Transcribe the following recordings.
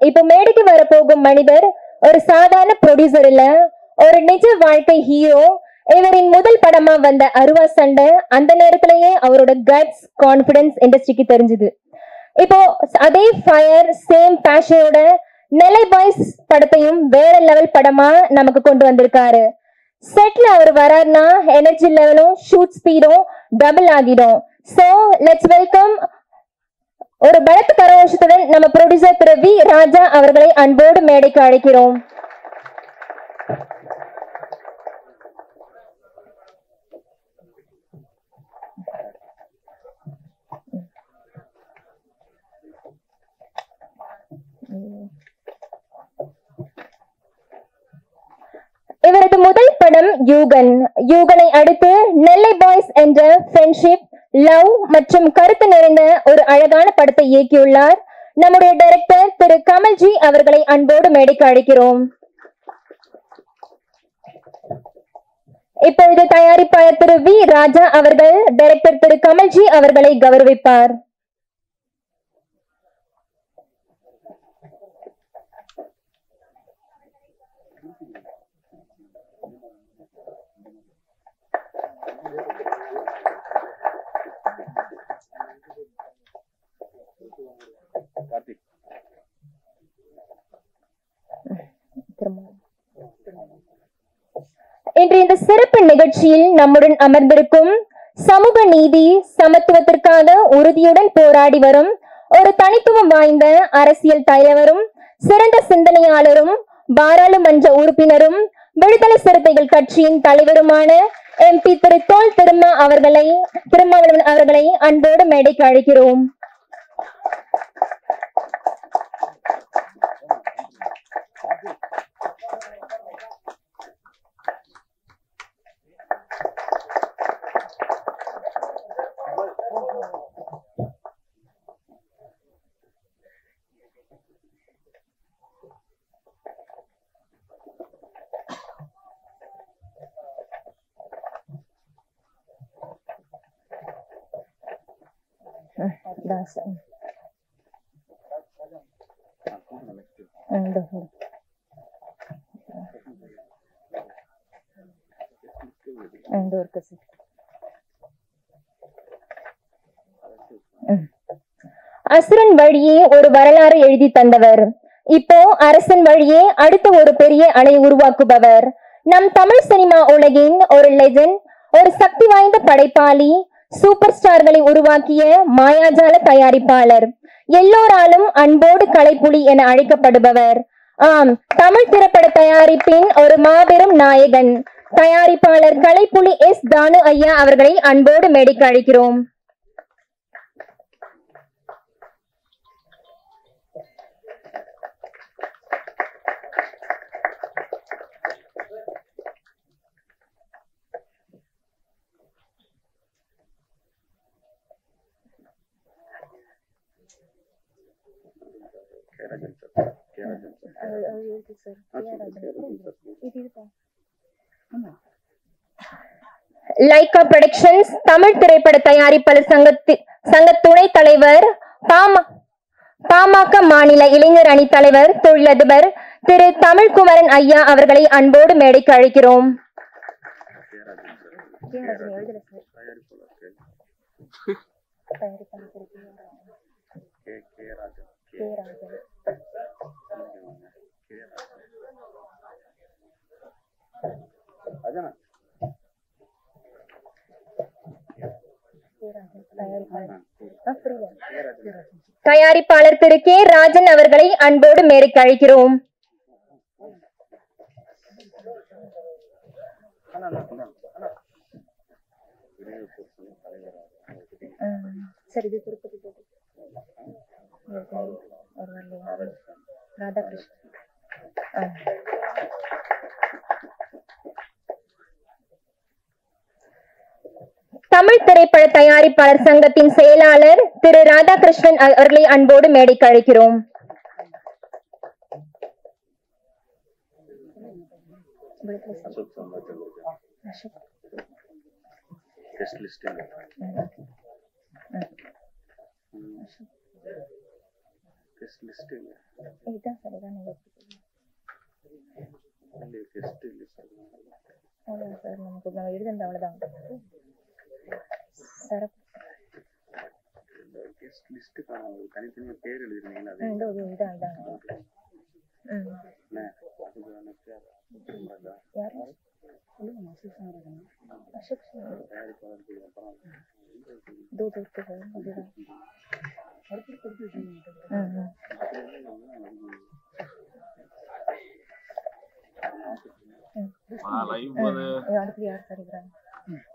இப்ப மேடைக்கு வரப்போகும் மனிதர் ஒரு சாதாரண ப்ரொடியூசர் இல்ல, ஒரு நிஜ வாழ்க்கை ஹீரோ. இவரின் முதல் படமா வந்த அருவா சண்டை அந்த நேரத்திலேயே அவரோட கட்ஸ் கான்பிடன்ஸ் இண்டஸ்ட்ரிக்கு தெரிஞ்சது. இப்போ அதே ஃபயர் சேம் பேஷனோட நெல்லை பாய்ஸ் படத்தையும் வேற லெவல் படமா நமக்கு கொண்டு வந்திருக்காரு. செட்ல அவர் வராருன்னா எனர்ஜி லெவலும் ஷூட் ஸ்பீடும் டபுள் ஆகிடும். சோ லெட்ஸ் வெல்கம் ஒரு பலத்த கரகோஷத்துடன் நம்ம ப்ரொடியூசர் திரு வி ராஜா அவர்களை அன்போடு மேடைக்கு அழைக்கிறோம். இவரது முதல் படம் யூகன். யூகனை அடுத்து நெல்லை பாய்ஸ் என்ற ஃப்ரெண்ட்ஷிப், லவ் மற்றும் கருத்து நிறைந்த ஒரு அழகான படத்தை இயக்கியுள்ளார். நம்முடைய டைரக்டர் திரு கமல்ஜி அவர்களை அன்போடு மேடைக்கு அழைக்கிறோம். இப்பொழுது தயாரிப்பாளர் திரு வி ராஜா அவர்கள் டைரக்டர் திரு கமல்ஜி அவர்களை கௌரவிப்பார். இன்று இந்த சிறப்பு நிகழ்ச்சியில் நம்முடன் அமர்ந்திருக்கும் சமூக நீதி சமத்துவத்திற்காக உறுதியுடன் போராடி வரும் ஒரு தனித்துவம் வாய்ந்த அரசியல் தலைவரும் சிறந்த சிந்தனையாளரும் பாராளுமன்ற உறுப்பினரும் விடுதலை சிறுத்தைகள் கட்சியின் தலைவருமான MP திரு தோல் திருமாவளவன் அவர்களை அன்போடு மேடைக்கு அழைக்கிறோம். அசுரன் வழியே ஒரு வரலாறு எழுதி தந்தவர், இப்போ அரசன் வழியே அடுத்த ஒரு பெரிய அணை உருவாக்குபவர், நம் தமிழ் சினிமா உலகின் ஒரு லெஜண்ட், ஒரு சக்தி வாய்ந்த படைப்பாளி, சூப்பர் ஸ்டார்களை உருவாக்கிய மாயாஜால தயாரிப்பாளர், எல்லோராலும் அன்போடு கலைப்புலி என அழைக்கப்படுபவர். ஆம், தமிழ் திரைப்பட தயாரிப்பின் ஒரு மாபெரும் நாயகன், தயாரிப்பாளர் கலைப்புலி எஸ் தானு ஐயா அவர்களை அன்போடு மேடைக்கு அழைக்கிறோம். லைகா புரொடக்ஷன்ஸ் தமிழ் திரைப்பட தயாரிப்பாளர் சங்க துணைத் தலைவர், பாமக மாநில இளைஞர் அணி தலைவர், தொழிலதிபர் திரு தமிழ்குமரன் ஐயா அவர்களை அன்போடு மேடைக்கு அழைக்கிறோம். தயாரிப்பாளர் திரு கே ராஜன் அவர்களை அன்போடு மேடைக்கு அழைக்கிறோம். தமிழ் திரைப்பட தயாரிப்பாளர் சங்கத்தின் செயலாளர் திரு ராதாகிருஷ்ணன் அவர்களை அன்போடு மேடைக்கு அழைக்கிறோம். இதுதான் சரிதான் நீங்க அவ்வளோதான் சார் நமக்கு நம்ம எழுதுனது அவ்வளோதான் சார் இதான் அடுத்து யார் சார் இருக்கிறாங்க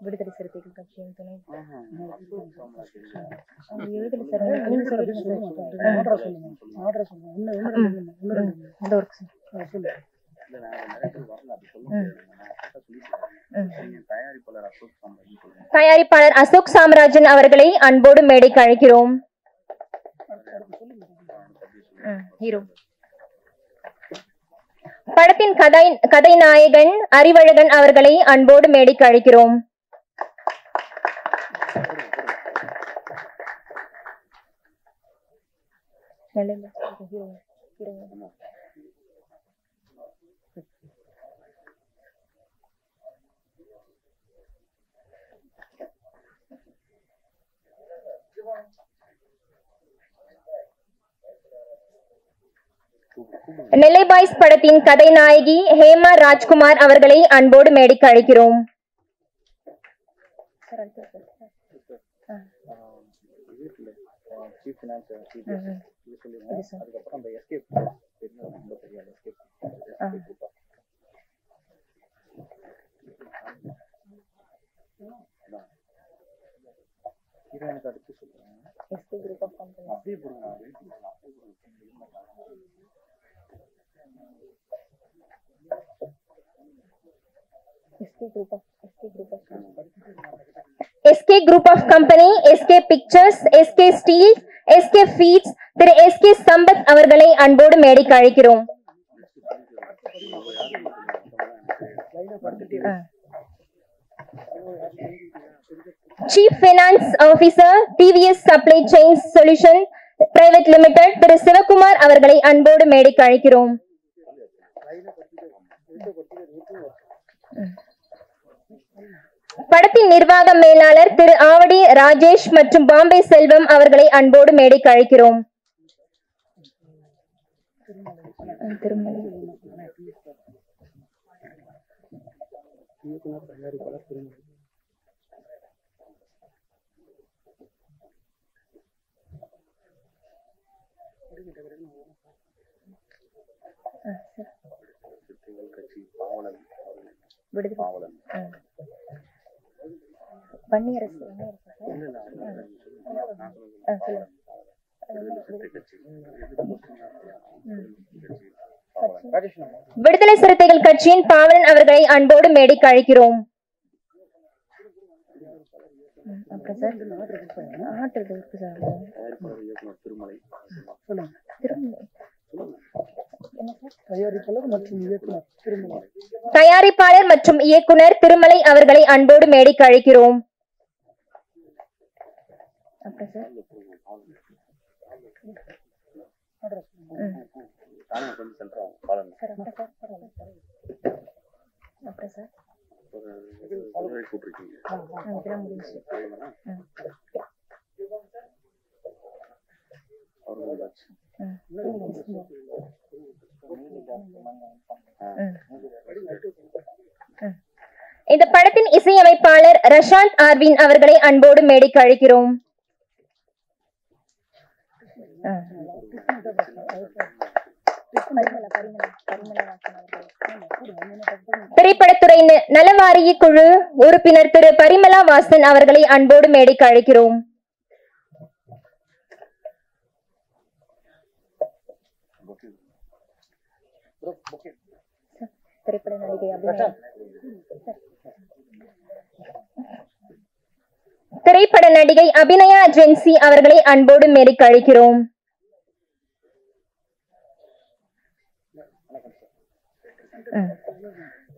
விடுதலை சிறுத்தைகள் கட்சியின் துணை எழுதல சார் நீங்க சொல்லுங்க தயாரிப்பாளர் அசோக் சாம்ராஜன் அவர்களை அன்போடு மேடைக்கு அழைக்கிறோம். ஹீரோ படத்தின் கதை நாயகன் அறிவழகன் அவர்களை அன்போடு மேடைக்கு அழைக்கிறோம். நெல்லை பாய்ஸ் படத்தின் கதை நாயகி ஹேமா ராஜ்குமார் அவர்களை அன்போடு மேடைக்கு அழைக்கிறோம். SK Group of Company, SK Pictures, SK Steel, SK Feeds, Thiru SK Sampath அவர்களை அன்போடு மேடைக்கு அழைக்கிறோம். Chief Finance Officer, TVS Supply Chain Solution Private Limited, திரு சிவகுமார் அவர்களை அன்போடு மேடைக்கு அழைக்கிறோம். படத்தின் நிர்வாக மேலாளர் திரு ஆவடி ராஜேஷ் மற்றும் பாம்பே செல்வம் அவர்களை அன்போடு மேடைக்கு அழைக்கிறோம். விடுதலை சிறுத்தைகள் கட்சியின் பாவலன் அவர்களை அன்போடு மேடைக்கு அழைக்கிறோம். தயாரிப்பாளர் மற்றும் இயக்குனர் திருமலை அவர்களை அன்போடு மேடைக்கு அழைக்கிறோம். இந்த படத்தின் இசையமைப்பாளர் ரஷாந்த் ஆர்வின் அவர்களை அன்போடு மேடைக்கு அழைக்கிறோம். திரைப்படத்துறை நலவாரிய குழு உறுப்பினர் திரு பரிமலா வாசன் அவர்களை அன்போடு மேடைக்கு அழைக்கிறோம். திரைப்பட நடிகை அபிநயா ஜென்சி அவர்களை அன்போடு மேடைக்கு அழைக்கிறோம்.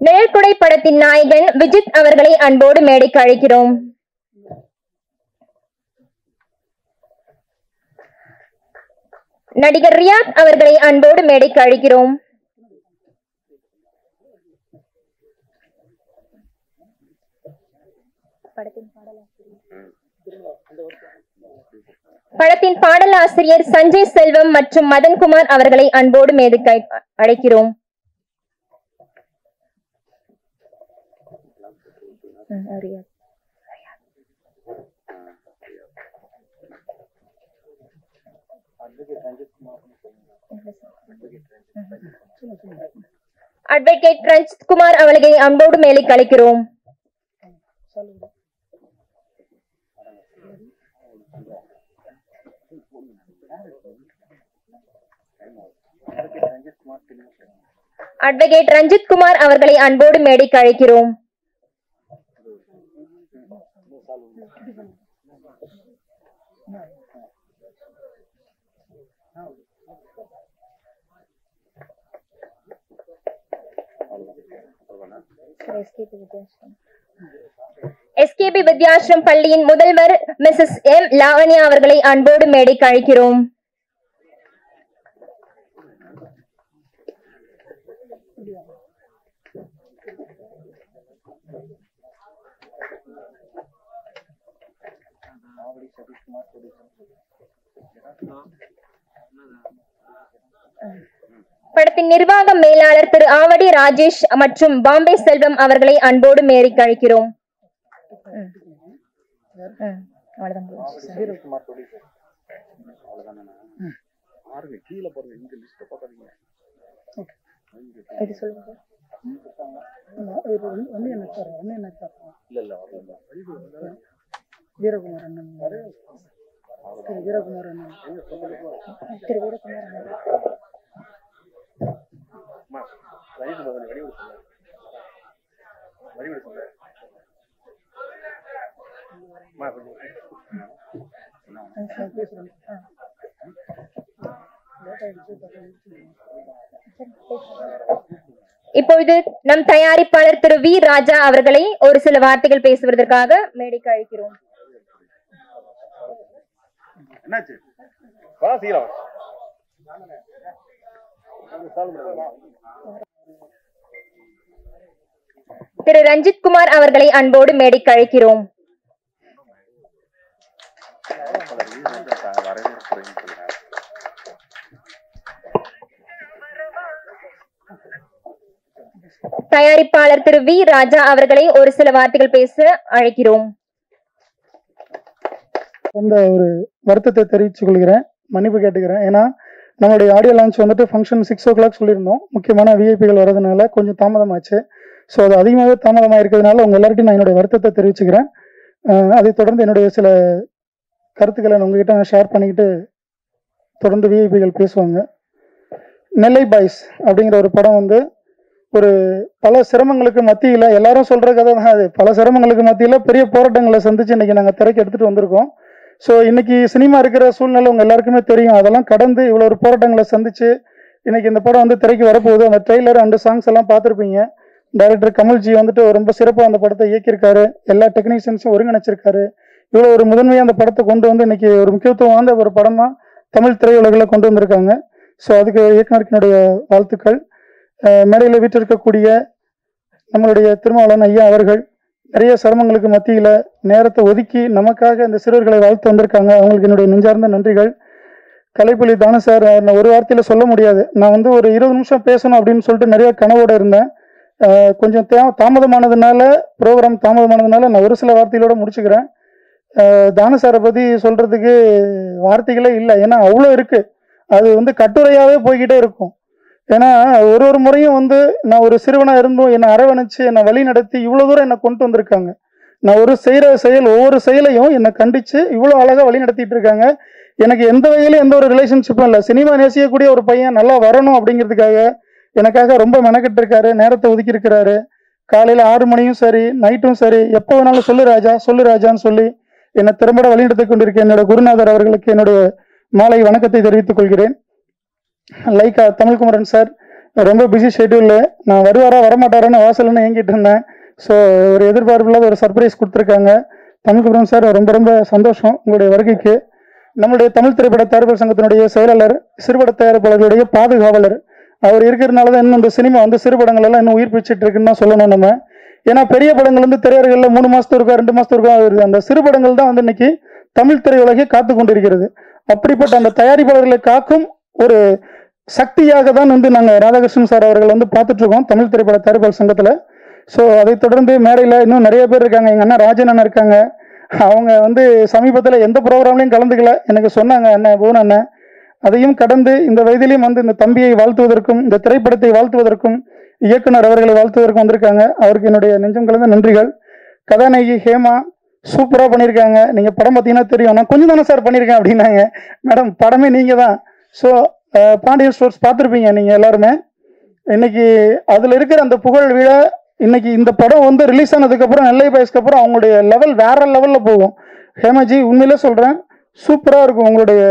நிழற்குடை படத்தின் நாயகன் விஜித் அவர்களை அன்போடு மேடைக்கு அழைக்கிறோம். நடிகர் ரியாத் அவர்களை அன்போடு மேடைக்கு அழைக்கிறோம். படத்தின் பாடலாசிரியர் சஞ்சய் செல்வம் மற்றும் மதன்குமார் அவர்களை அன்போடு மேடைக்கு அழைக்கிறோம். அட்வொகேட் ரஞ்சித் குமார் அவர்களை அன்போடு மேடைக்கு அழைக்கிறோம். அட்வொகேட் ரஞ்சித் குமார் அவர்களை அன்போடு மேடைக்கு அழைக்கிறோம். எஸ்கேபி வித்யாஸ்ரம் பள்ளியின் முதல்வர் மிஸ்ஸஸ் எம் லாவண்யா அவர்களை அன்போடு மேடைக்கு அழைக்கிறோம். படத்தின் நிர்வாக மேலாளர் திரு ஆவடி ராஜேஷ் மற்றும் பாம்பே செல்வம் அவர்களை அன்போடு மேடைக்கு அழைக்கிறோம். வீரகுமார் அண்ணன் வீரகுமார் அண்ணன் திரு வீரகுமார் அண்ணன் இப்பொழுது நம் தயாரிப்பாளர் திரு வி ராஜா அவர்களை ஒரு சில வார்த்தைகள் பேசுவதற்காக மேடைக்கு அழைக்கிறோம். திரு ரஞ்சித் குமார் அவர்களை அன்போடு மேடைக்கு அழைக்கிறோம். தயாரிப்பாளர் திரு வி ராஜா அவர்களை ஒரு சில வார்த்தைகள் பேச அழைக்கிறோம். அந்த ஒரு வருத்தத்தை தெரிவித்துக் கொள்கிறேன், மன்னிப்பு கேட்டுக்கிறேன். ஏன்னா நம்மளுடைய ஆடியோ லான்ச் வந்துட்டு ஃபங்க்ஷன் 6 o'clock சொல்லியிருந்தோம். முக்கியமான விஐபிகள் வரதுனால கொஞ்சம் தாமதமாச்சு. ஸோ அது அதிகமாகவே தாமதமாக இருக்கிறதுனால உங்கள் எல்லார்ட்டையும் நான் என்னுடைய வருத்தத்தை தெரிவிச்சுக்கிறேன். அதை தொடர்ந்து என்னுடைய சில கருத்துக்களை நான் உங்ககிட்ட நான் ஷேர் பண்ணிக்கிட்டு தொடர்ந்து விஐபிகள் பேசுவாங்க. நெல்லை பாய்ஸ் அப்படிங்கிற ஒரு படம் வந்து ஒரு பல சிரமங்களுக்கு மத்தியில், எல்லாரும் சொல்கிற கதை தான் அது, பல சிரமங்களுக்கு மத்தியில் பெரிய போராட்டங்களை சந்தித்து இன்றைக்கி நாங்கள் திரைக்கு எடுத்துகிட்டு வந்திருக்கோம். ஸோ இன்றைக்கி சினிமா இருக்கிற சூழ்நிலை உங்கள் எல்லாருக்குமே தெரியும். அதெல்லாம் கடந்து இவ்வளோ ஒரு போராட்டங்களை சந்தித்து இன்றைக்கி இந்த படம் வந்து திரைக்கு வரப்போகுது. அந்த ட்ரெய்லர் அண்ட் சாங்ஸ் எல்லாம் பார்த்துருப்பீங்க. டைரக்டர் கமல்ஜி வந்துட்டு ரொம்ப சிறப்பாக அந்த படத்தை இயக்கியிருக்காரு, எல்லா டெக்னீஷியன்ஸும் ஒருங்கிணைச்சிருக்காரு. இவ்வளோ ஒரு முதன்மையாக அந்த படத்தை கொண்டு வந்து இன்றைக்கி ஒரு முக்கியத்துவம் வாய்ந்த ஒரு படமாக தமிழ் திரையுலகில் கொண்டு வந்திருக்காங்க. ஸோ அதுக்கு இயக்குனருக்கு என்னுடைய வாழ்த்துக்கள். மேடையில் வீட்டிருக்கக்கூடிய நம்மளுடைய திருமாவளவன் ஐயா அவர்கள் நிறைய சிரமங்களுக்கு மத்தியில் நேரத்தை ஒதுக்கி நமக்காக இந்த சிறுவர்களை வாழ்த்து வந்திருக்காங்க. அவங்களுக்கு என்னுடைய நெஞ்சார்ந்த நன்றிகள். கலைப்புலி தானு சார், நான் ஒரு வார்த்தையில் சொல்ல முடியாது. நான் வந்து ஒரு 20 நிமிஷம் பேசணும் அப்படின்னு சொல்லிட்டு நிறைய கனவோடு இருந்தேன். கொஞ்சம் தாமதமானதுனால, ப்ரோக்ராம் தாமதமானதுனால நான் ஒரு சில வார்த்தைகளோடு முடிச்சுக்கிறேன். தானு சாரை பற்றி சொல்கிறதுக்கு வார்த்தைகளே இல்லை. ஏன்னா அவ்வளோ இருக்குது. அது வந்து கட்டுரையாகவே போய்கிட்டே இருக்கும். ஏன்னா ஒரு முறையும் வந்து நான் ஒரு சிறுவனாக இருந்தும் என்னை அரவணைச்சு என்னை வழி நடத்தி இவ்வளோ தூரம் என்னை கொண்டு வந்திருக்காங்க. நான் ஒரு செய்கிற செயல், ஒவ்வொரு செயலையும் என்னை கண்டித்து இவ்வளோ அழகாக வழி நடத்திட்டு இருக்காங்க. எனக்கு எந்த வகையிலும் எந்த ஒரு ரிலேஷன்ஷிப்பும் இல்லை. சினிமா நேசிக்கக்கூடிய ஒரு பையன் நல்லா வரணும் அப்படிங்கிறதுக்காக எனக்காக ரொம்ப மெனக்கிட்டு இருக்காரு, நேரத்தை ஒதுக்கி இருக்கிறாரு. காலையில் 6 மணியும் சரி, நைட்டும் சரி, எப்போ வேணாலும் சொல்லு ராஜான்னு சொல்லி என்னை திறம்பட வழிநடத்தி கொண்டிருக்க என்னோட குருநாதர் அவர்களுக்கு என்னுடைய மாலை வணக்கத்தை தெரிவித்துக் கொள்கிறேன். லைக் தமிழ்குமரன் சார் ரொம்ப பிஸி ஷெட்யூலில் நான் வருவாரா வரமாட்டாரான்னு வாசல்னு ஏங்கிட்டு இருந்தேன். ஸோ ஒரு எதிர்பார்ப்பு இல்லாத ஒரு சர்ப்ரைஸ் கொடுத்துருக்காங்க. தமிழ்குமரன் சார் ரொம்ப ரொம்ப சந்தோஷம் உங்களுடைய வருகைக்கு. நம்மளுடைய தமிழ் திரைப்பட தயாரிப்பாளர் சங்கத்தினுடைய செயலாளர், சிறுபட தயாரிப்பாளர்களுடைய பாதுகாவலர். அவர் இருக்கிறதுனால தான் இன்னும் இந்த சினிமா வந்து சிறுபடங்கள் எல்லாம் இன்னும் உயிர் பிச்சுட்டு இருக்குன்னு தான் சொல்லணும் நம்ம. ஏன்னா பெரிய படங்கள் வந்து திரையரங்கில் 3 மாசத்துக்கு இருக்கா 2 மாசத்துக்கு இருக்கா வருது. அந்த சிறுபடங்கள் தான் வந்து இன்னைக்கு தமிழ் திரையுலகை காத்து கொண்டிருக்கிறது. அப்படிப்பட்ட அந்த தயாரிப்பாளர்களை காக்கும் ஒரு சக்தியாக தான் வந்து நாங்கள் ராதாகிருஷ்ணன் சார் அவர்கள் வந்து பார்த்துட்டு இருக்கோம் தமிழ் திரைப்பட தயாரிப்பாளர் சங்கத்தில். ஸோ அதை தொடர்ந்து மேடையில் இன்னும் நிறைய பேர் இருக்காங்க. எங்கள் அண்ணன் ராஜன் அண்ணன் இருக்காங்க. அவங்க வந்து சமீபத்தில் எந்த ப்ரோக்ராம்லையும் கலந்துக்கல, எனக்கு சொன்னாங்க அண்ணன் பூன் அண்ணன். அதையும் கடந்து இந்த வயதிலையும் வந்து இந்த தம்பியை வாழ்த்துவதற்கும் இந்த திரைப்படத்தை வாழ்த்துவதற்கும் இயக்குனர் அவர்களை வாழ்த்துவதற்கும் வந்திருக்காங்க. அவருக்கு என்னுடைய நெஞ்சம் கலந்த நன்றிகள். கதாநாயகி ஹேமா சூப்பராக பண்ணியிருக்காங்க. நீங்கள் படம் பார்த்தீங்கன்னா தெரியும். நான் கொஞ்சம் தானே சார் பண்ணியிருக்கேன் அப்படின்னாங்க. மேடம் படமே நீங்கள் தான். ஸோ பாண்டியன் ஸ்டோர்ஸ் பார்த்துருப்பீங்க நீங்கள் எல்லாருமே. இன்னைக்கு அதில் இருக்கிற அந்த புகழ் விழா இன்னைக்கு இந்த படம் வந்து ரிலீஸ் ஆனதுக்கப்புறம் நெல்லை பாய்ஸ்க்கு அப்புறம் அவங்களுடைய லெவல் வேற லெவலில் போகும். ஹேமாஜி உண்மையிலே சொல்கிறேன், சூப்பராக இருக்கும் உங்களுடைய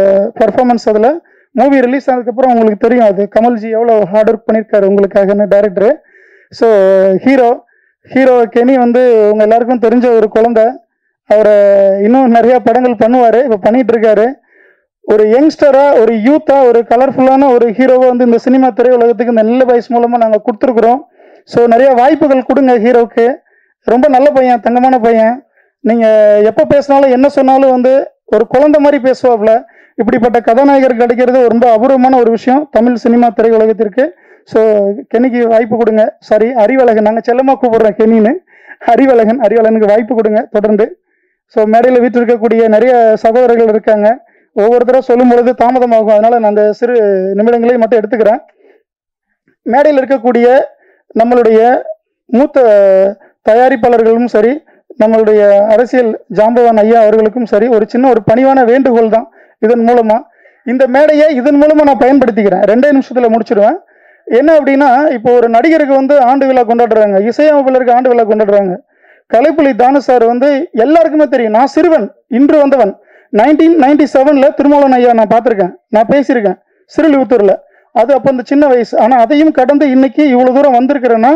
பர்ஃபார்மன்ஸ். அதில் மூவி ரிலீஸ் ஆனதுக்கப்புறம் உங்களுக்கு தெரியும் அது கமல்ஜி எவ்வளோ ஹார்ட் ஒர்க் பண்ணியிருக்காரு உங்களுக்காகன்னு டைரக்டரு. ஸோ ஹீரோ கெனி வந்து உங்கள் எல்லாருக்கும் தெரிஞ்ச ஒரு குழந்தை. அவரை இன்னும் நிறையா படங்கள் பண்ணுவார், இப்போ பண்ணிகிட்டு இருக்காரு. ஒரு யங்ஸ்டராக, ஒரு யூத்தாக, ஒரு கலர்ஃபுல்லான ஒரு ஹீரோவை வந்து இந்த சினிமா திரையுலகத்துக்கு இந்த நெல்லை பாய்ஸ் மூலமாக நாங்கள் கொடுத்துருக்குறோம். ஸோ நிறைய வாய்ப்புகள் கொடுங்க ஹீரோவுக்கு. ரொம்ப நல்ல பையன், தங்கமான பையன். நீங்கள் எப்போ பேசினாலும் என்ன சொன்னாலும் வந்து ஒரு குழந்தை மாதிரி பேசுவாப்ல. இப்படிப்பட்ட கதாநாயகர் கிடைக்கிறது ரொம்ப அபூர்வமான ஒரு விஷயம் தமிழ் சினிமா திரையுலகத்திற்கு. ஸோ கெனிக்கு வாய்ப்பு கொடுங்க. சாரி, அறிவழகன், நாங்கள் செல்லமாக கூப்பிடுறோம் கெனின்னு. அறிவழகனுக்கு வாய்ப்பு கொடுங்க தொடர்ந்து. ஸோ மேடையில் வீட்டில் இருக்கக்கூடிய நிறைய சகோதரர்கள் இருக்காங்க. ஒவ்வொருத்தராக சொல்லும் பொழுது தாமதமாகும், அதனால் நான் அந்த சிறு நிமிடங்களையும் மட்டும் எடுத்துக்கிறேன். மேடையில் இருக்கக்கூடிய நம்மளுடைய மூத்த தயாரிப்பாளர்களும் சரி, நம்மளுடைய அரசியல் ஜாம்பவான் ஐயா அவர்களுக்கும் சரி, ஒரு சின்ன ஒரு பணிவான வேண்டுகோள் தான் இதன் மூலமாக. இந்த மேடையை இதன் மூலமாக நான் பயன்படுத்திக்கிறேன். 2 நிமிஷத்தில் முடிச்சிடுவேன். என்ன அப்படின்னா, இப்போ ஒரு நடிகருக்கு வந்து ஆண்டு விழா கொண்டாடுறாங்க, இசையமைப்பாளருக்கு ஆண்டு விழா கொண்டாடுறாங்க. கலைப்புலி தானு சார் வந்து எல்லாருக்குமே தெரியும். நான் சிறுவன், இன்று வந்தவன். 1997 திருமாவளவன் ஐயா நான் பார்த்துருக்கேன், நான் பேசியிருக்கேன் சிறுலிபுத்தூரில். அது அப்போ அந்த சின்ன வயசு. ஆனால் அதையும் கடந்து இன்னைக்கு இவ்வளோ தூரம் வந்திருக்கிறேன்னா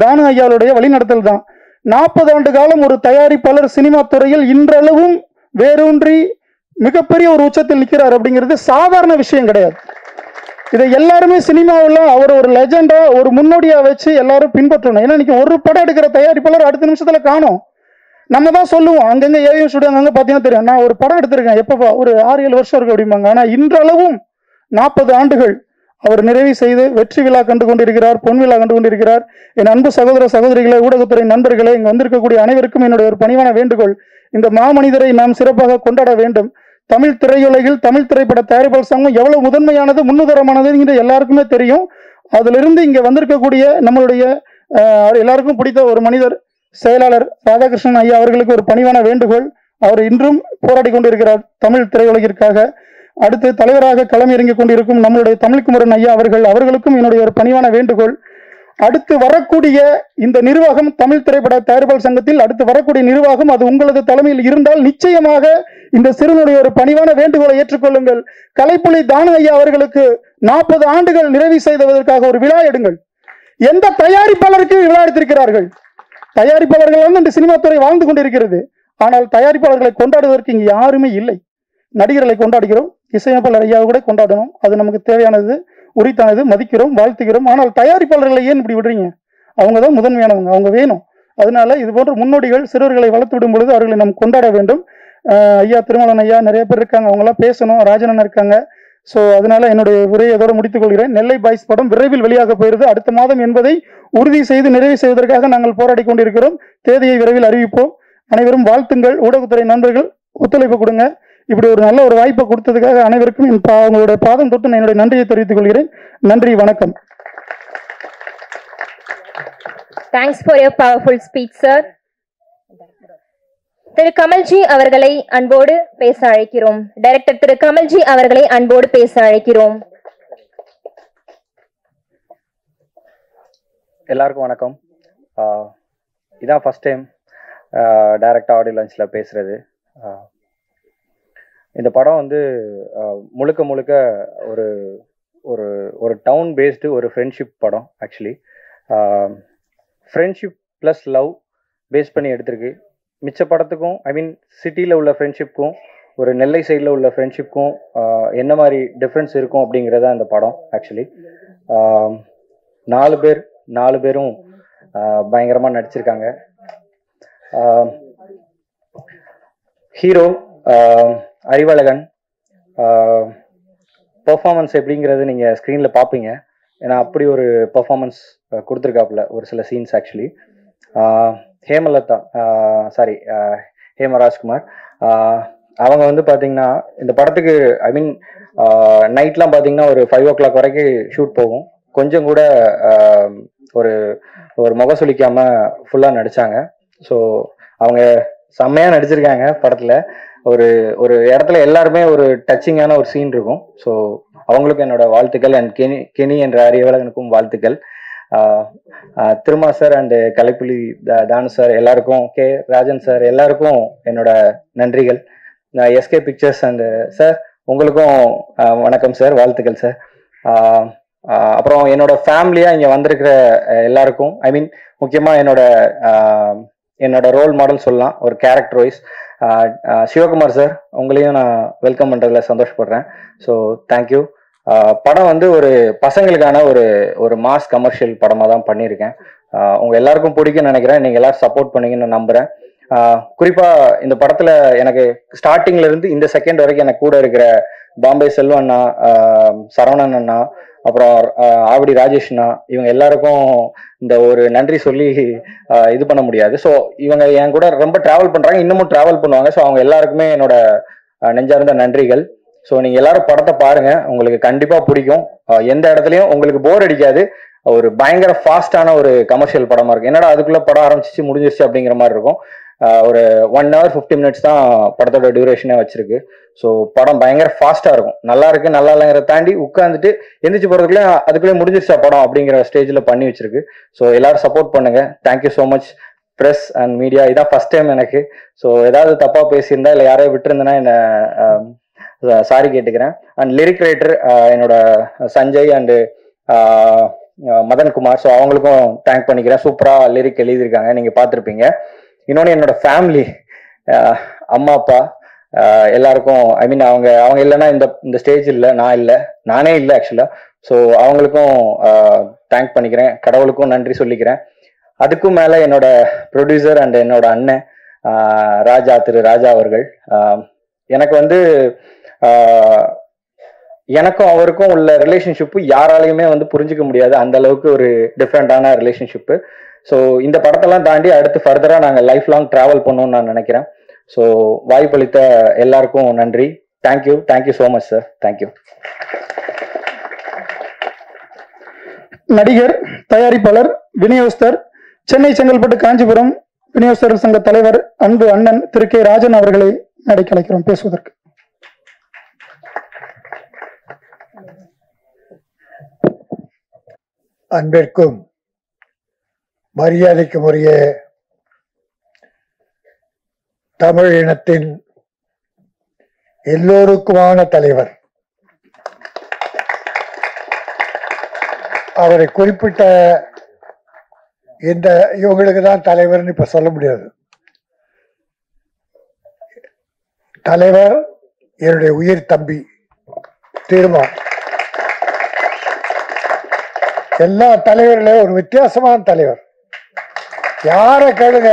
தானு ஐயாவுடைய வழிநடத்தல் தான். 40 ஆண்டு காலம் ஒரு தயாரிப்பாளர் சினிமா துறையில் இன்றளவும் வேரூன்றி மிகப்பெரிய ஒரு உச்சத்தில் நிற்கிறார் அப்படிங்கிறது சாதாரண விஷயம் கிடையாது. இதை எல்லாருமே சினிமாவில் அவர் ஒரு லெஜெண்டா, ஒரு முன்னோடியா வச்சு எல்லாரும் பின்பற்றணும். ஏன்னா இன்னைக்கு ஒரு படம் எடுக்கிற தயாரிப்பாளர் அடுத்த நிமிஷத்துல காணும். நம்ம தான் சொல்லுவோம், அங்கங்க ஏவிஎம் ஸ்டுடியோ அங்கங்க பார்த்தீங்கன்னா தெரியும், நான் ஒரு படம் எடுத்திருக்கேன் எப்பப்பா, ஒரு 6-7 வருஷம் இருக்கு அப்படிம்பாங்க. ஆனால் இன்றளவும் 40 ஆண்டுகள் அவர் நிறைவு செய்து வெற்றி விழா கண்டு கொண்டிருக்கிறார், பொன் விழா கண்டு கொண்டிருக்கிறார். என் அன்பு சகோதர சகோதரிகளை, ஊடகத்துறை நண்பர்களே, இங்கு வந்திருக்கக்கூடிய அனைவருக்கும் என்னுடைய ஒரு பணிவான வேண்டுகோள், இந்த மாமனிதரை நாம் சிறப்பாக கொண்டாட வேண்டும். தமிழ் திரையுலகில் தமிழ் திரைப்பட தயாரிப்பாளர் சங்கம் எவ்வளவு முதன்மையானது, முன்னுதாரணமானது எல்லாருக்குமே தெரியும். அதிலிருந்து இங்கே வந்திருக்கக்கூடிய நம்மளுடைய எல்லாருக்கும் பிடித்த ஒரு மனிதர், செயலாளர் ராதாகிருஷ்ணன் ஐயா அவர்களுக்கு ஒரு பணிவான வேண்டுகோள். அவர் இன்றும் போராடி கொண்டிருக்கிறார் தமிழ் திரையுலகிற்காக. அடுத்து தலைவராக களமிறங்கிக் கொண்டிருக்கும் நம்மளுடைய தமிழ்குமரன் ஐயா அவர்களுக்கும் என்னுடைய ஒரு பணிவான வேண்டுகோள். அடுத்து வரக்கூடிய இந்த நிர்வாகம், தமிழ் திரைப்பட தயாரிப்பாளர் சங்கத்தில் அடுத்து வரக்கூடிய நிர்வாகம் அது உங்களது தலைமையில் இருந்தால் நிச்சயமாக இந்த சிறுவனுடைய ஒரு பணிவான வேண்டுகோளை ஏற்றுக்கொள்ளுங்கள். கலைப்புலி தானு ஐயா அவர்களுக்கு 40 ஆண்டுகள் நிறைவு செய்ததற்காக ஒரு விழா எடுங்கள். எந்த தயாரிப்பாளருக்கு விழா எடுத்திருக்கிறார்கள்? தயாரிப்பாளர்கள் இந்த சினிமா துறை வாழ்ந்து கொண்டிருக்கிறது. ஆனால் தயாரிப்பாளர்களை கொண்டாடுவதற்கு இங்கு யாருமே இல்லை. நடிகர்களை கொண்டாடுகிறோம், இசையமைப்பாளர் ஐயாவை கூட கொண்டாடணும், அது நமக்கு தேவையானது, உரித்தானது, மதிக்கிறோம், வாழ்த்துகிறோம். ஆனால் தயாரிப்பாளர்களை ஏன் இப்படி விடுறீங்க? அவங்க தான் முதன்மையானவங்க, அவங்க வேணும். அதனால இது போன்ற முன்னோடிகள் சிறுவர்களை வளர்த்து விடும் பொழுது அவர்களை நாம் கொண்டாட வேண்டும். ஐயா திருமலன் ஐயா நிறைய பேர் இருக்காங்க, அவங்களாம் பேசணும், ராஜனன் இருக்காங்க. ஸோ அதனால என்னுடைய உரையை அதோட முடித்துக் கொள்கிறேன். நெல்லை பாய்ஸ் படம் விரைவில் வெளியாக போயிருது, அடுத்த மாதம் என்பதை உறுதி செய்து நிறைவு செய்வதற்காக நாங்கள் போராடி கொண்டிருக்கிறோம். தேதியை விரைவில் அறிவிப்போம். அனைவரும் வாழ்த்துங்கள். ஊடகத்துறை நண்பர்கள் ஒத்துழைப்பு கொடுங்க. இப்படி ஒரு நல்ல ஒரு வாய்ப்பை கொடுத்ததுக்காக அனைவருக்கும் அவங்களுடைய பாதம் தொட்டு என்னுடைய நன்றியை தெரிவித்துக் கொள்கிறேன். நன்றி, வணக்கம். Thanks for your powerful speech, sir. திரு கமல்ஜி அவர்களை அன்போடு பேச அழைக்கிறோம். டைரக்டர் திரு கமல்ஜி அவர்களை அன்போடு பேச அழைக்கிறோம். எல்லாருக்கும் வணக்கம். இதான் ஃபர்ஸ்ட் டைம் டைரக்டா ஆடியோ லான்ச்ல பேசுறது. இந்த படம் வந்து முழுக்க முழுக்க ஒரு ஒரு ஒரு டவுன் பேஸ்டு ஒரு ஃப்ரெண்ட்ஷிப் படம். Actually friendship plus love base பண்ணி எடுத்திருக்கு. மிச்ச படத்துக்கும், ஐ மீன் சிட்டியில் உள்ள ஃப்ரெண்ட்ஷிப்க்கும் ஒரு நெல்லை சைடில் உள்ள ஃப்ரெண்ட்ஷிப்க்கும் என்ன மாதிரி டிஃப்ரென்ஸ் இருக்கும் அப்படிங்கிறதா இந்த படம். ஆக்சுவலி 4 பேரும் பயங்கரமாக நடிச்சிருக்காங்க. ஹீரோ அறிவழகன் பெர்ஃபார்மன்ஸ் எப்படிங்கிறது நீங்கள் ஸ்க்ரீனில் பார்ப்பீங்க. ஏன்னா அப்படி ஒரு பெர்ஃபார்மன்ஸ் கொடுத்துருக்காப்புல ஒரு சில சீன்ஸ். ஆக்சுவலி ஹேமலதா ஹேமராஜ்குமார் அவங்க வந்து பார்த்தீங்கன்னா இந்த படத்துக்கு ஐ மீன் நைட்லாம் பார்த்தீங்கன்னா ஒரு 5 o'clock வரைக்கும் ஷூட் போகும். கொஞ்சம் கூட ஒரு ஒரு முகசுளிக்காம ஃபுல்லாக நடித்தாங்க. ஸோ அவங்க செம்மையாக நடிச்சிருக்காங்க படத்தில். ஒரு ஒரு இடத்துல எல்லாருமே ஒரு டச்சிங்கான ஒரு சீன் இருக்கும். ஸோ அவங்களுக்கும் என்னோட வாழ்த்துக்கள். அண்ட் கெனி என்ற அறிவழகனுக்கும் வாழ்த்துக்கள். Thiruma sir and Kalaipuli Thanu sir எல்லாருக்கும், கே ராஜன் சார் எல்லாருக்கும் என்னோட நன்றிகள். எஸ்கே பிக்சர்ஸ் அண்டு சார் உங்களுக்கும் வணக்கம் சார், வாழ்த்துக்கள் சார். அப்புறம் என்னோட ஃபேமிலியாக இங்கே வந்திருக்கிற எல்லாருக்கும், ஐ மீன் முக்கியமாக என்னோட ரோல் மாடல் சொல்லலாம் ஒரு கேரக்டர் வைஸ் சிவகுமார் சார், உங்களையும் நான் வெல்கம் பண்ணுறதுல சந்தோஷப்படுறேன். So thank you. படம் வந்து ஒரு பசங்களுக்கான ஒரு மாஸ் கமர்ஷியல் படமாக தான் பண்ணியிருக்கேன். உங்கள் எல்லாருக்கும் பிடிக்கும்னு நினைக்கிறேன். நீங்கள் எல்லாரும் சப்போர்ட் பண்ணீங்கன்னு நான் நம்புகிறேன். குறிப்பாக இந்த படத்தில் எனக்கு ஸ்டார்டிங்லேருந்து இந்த செகண்ட் வரைக்கும் எனக்கு கூட இருக்கிற பாம்பே செல்வம் அண்ணா, சரவணன் அண்ணா, அப்புறம் ஆவடி ராஜேஷ்னா, இவங்க எல்லாருக்கும் இந்த ஒரு நன்றி சொல்லி இது பண்ண முடியாது. ஸோ இவங்க என் கூட ரொம்ப ட்ராவல் பண்ணுறாங்க, இன்னமும் ட்ராவல் பண்ணுவாங்க. ஸோ அவங்க எல்லாருக்குமே என்னோட நெஞ்சார்ந்த நன்றிகள். ஸோ நீங்கள் எல்லாரும் படத்தை பாருங்க, உங்களுக்கு கண்டிப்பாக பிடிக்கும். எந்த இடத்துலையும் உங்களுக்கு போர் அடிக்காது. ஒரு பயங்கர ஃபாஸ்டான ஒரு கமர்ஷியல் படமா இருக்கும். என்னடா அதுக்குள்ள படம் ஆரம்பிச்சிச்சு முடிஞ்சிருச்சு அப்படிங்கிற மாதிரி இருக்கும். ஒரு 1 hour 50 minutes தான் படத்தோட டியூரேஷனே வச்சிருக்கு. ஸோ படம் பயங்கர ஃபாஸ்டா இருக்கும். நல்லா இருக்கு நல்லா இல்லைங்கிறத தாண்டி உட்காந்துட்டு எந்திரிச்சு போறதுக்குள்ளே அதுக்குள்ளே முடிஞ்சிருச்சா படம் அப்படிங்கிற ஸ்டேஜில் பண்ணி வச்சிருக்கு. ஸோ எல்லாரும் சப்போர்ட் பண்ணுங்க. Thank you so much press and media. இதான் ஃபர்ஸ்ட் டைம் எனக்கு. ஸோ ஏதாவது தப்பா பேசியிருந்தா இல்லை யாரையும் விட்டுருந்தேன்னா என்ன சாரி கேட்டுக்கிறேன். அண்ட் லிரிக் ரைட்டர் என்னோட சஞ்சய் அண்டு மதன்குமார், ஸோ அவங்களுக்கும் தேங்க் பண்ணிக்கிறேன். சூப்பராக லிரிக் எழுதியிருக்காங்க, நீங்கள் பார்த்துருப்பீங்க. இன்னொன்று என்னோட ஃபேமிலி, அம்மா அப்பா எல்லாருக்கும், ஐ மீன் அவங்க இல்லைன்னா இந்த ஸ்டேஜ் இல்லை, நானே இல்லை ஆக்சுவலாக. ஸோ அவங்களுக்கும் தேங்க் பண்ணிக்கிறேன், கடவுளுக்கும் நன்றி சொல்லிக்கிறேன். அதுக்கும் மேலே என்னோட ப்ரொடியூசர் அண்ட் என்னோட அண்ணன் திரு ராஜா அவர்கள். எனக்கு வந்து எனக்கும் அவருக்கும் உள்ள ரிலேஷன்ஷிப்பு யாராலையுமே வந்து புரிஞ்சுக்க முடியாது. அந்த அளவுக்கு ஒரு டிஃப்ரெண்டான ரிலேஷன்ஷிப்பு. ஸோ இந்த படத்தெல்லாம் தாண்டி அடுத்து ஃபர்தராக நாங்கள் லைஃப் லாங் ட்ராவல் பண்ணணும்னு நான் நினைக்கிறேன். ஸோ வாய்ப்பளித்த எல்லாருக்கும் நன்றி. Thank you so much sir. Thank you. நடிகர், தயாரிப்பாளர், விநியோகஸ்தர், சென்னை, செங்கல்பட்டு, காஞ்சிபுரம் விநியோகஸ்தர் சங்க தலைவர் அன்பு அண்ணன் திரு கே ராஜன் அவர்களை மேடைக்கு அழைக்கிறோம் பேசுவதற்கு. அன்பிற்கும் மரியாதைக்கும் உரிய தமிழ் இனத்தின் எல்லோருக்குமான தலைவர், அவரை குறிப்பிட்ட இந்த இவங்களுக்கு தான் தலைவர்னு இப்ப சொல்ல முடியாது. தலைவர் என்னுடைய உயிர் தம்பி திருமா. எல்லா தலைவர்களையும் ஒரு வித்தியாசமான தலைவர். யார கேளுங்க,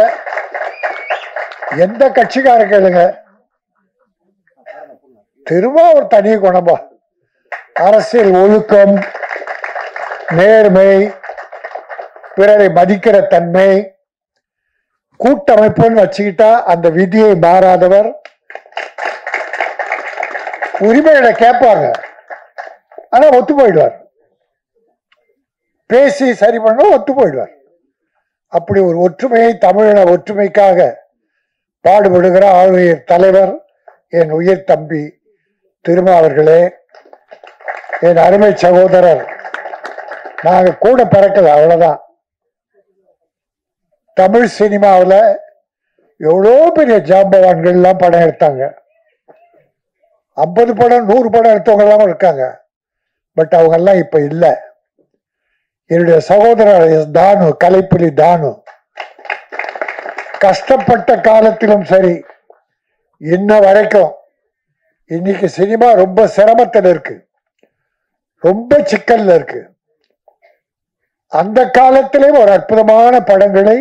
எந்த கட்சிக்கார கேளுங்க, திரும்ப ஒரு தனி குணமா. அரசியல் ஒழுக்கம், நேர்மை, பிறரை மதிக்கிற தன்மை, கூட்டமைப்புன்னு வச்சுக்கிட்டா அந்த விதியை மாறாதவர். உரிமைகளை கேட்பாங்க, ஆனா ஒத்து போயிடுவார். பேசி சரி பண்ண ஒத்து போயிடுவார். அப்படி ஒரு ஒற்றுமையை, தமிழின ஒற்றுமைக்காக பாடுபடுகிற ஆளுநர் தலைவர் என் உயிர் தம்பி திருமா அவர்களே, என் அருமை சகோதரர். நாங்க கூட பிறக்கல, அவ்வளவுதான். தமிழ் சினிமாவில் எவ்வளோ பெரிய ஜாம்பவான்கள் எல்லாம் படம் எடுத்தாங்க. 50 படம் 100 படம் எடுத்தவங்க எல்லாம் இருக்காங்க. பட் அவங்க எல்லாம் இப்ப இல்லை. என்னுடைய சகோதரர் தானு, கலைப்புலி தானு, கஷ்டப்பட்ட காலத்திலும் சரி, இன்ன வரைக்கும் இன்னைக்கு சினிமா ரொம்ப சிரமத்தில் இருக்கு, ரொம்ப சிக்கல்ல இருக்கு. அந்த காலத்திலே ஒரு அற்புதமான படங்களை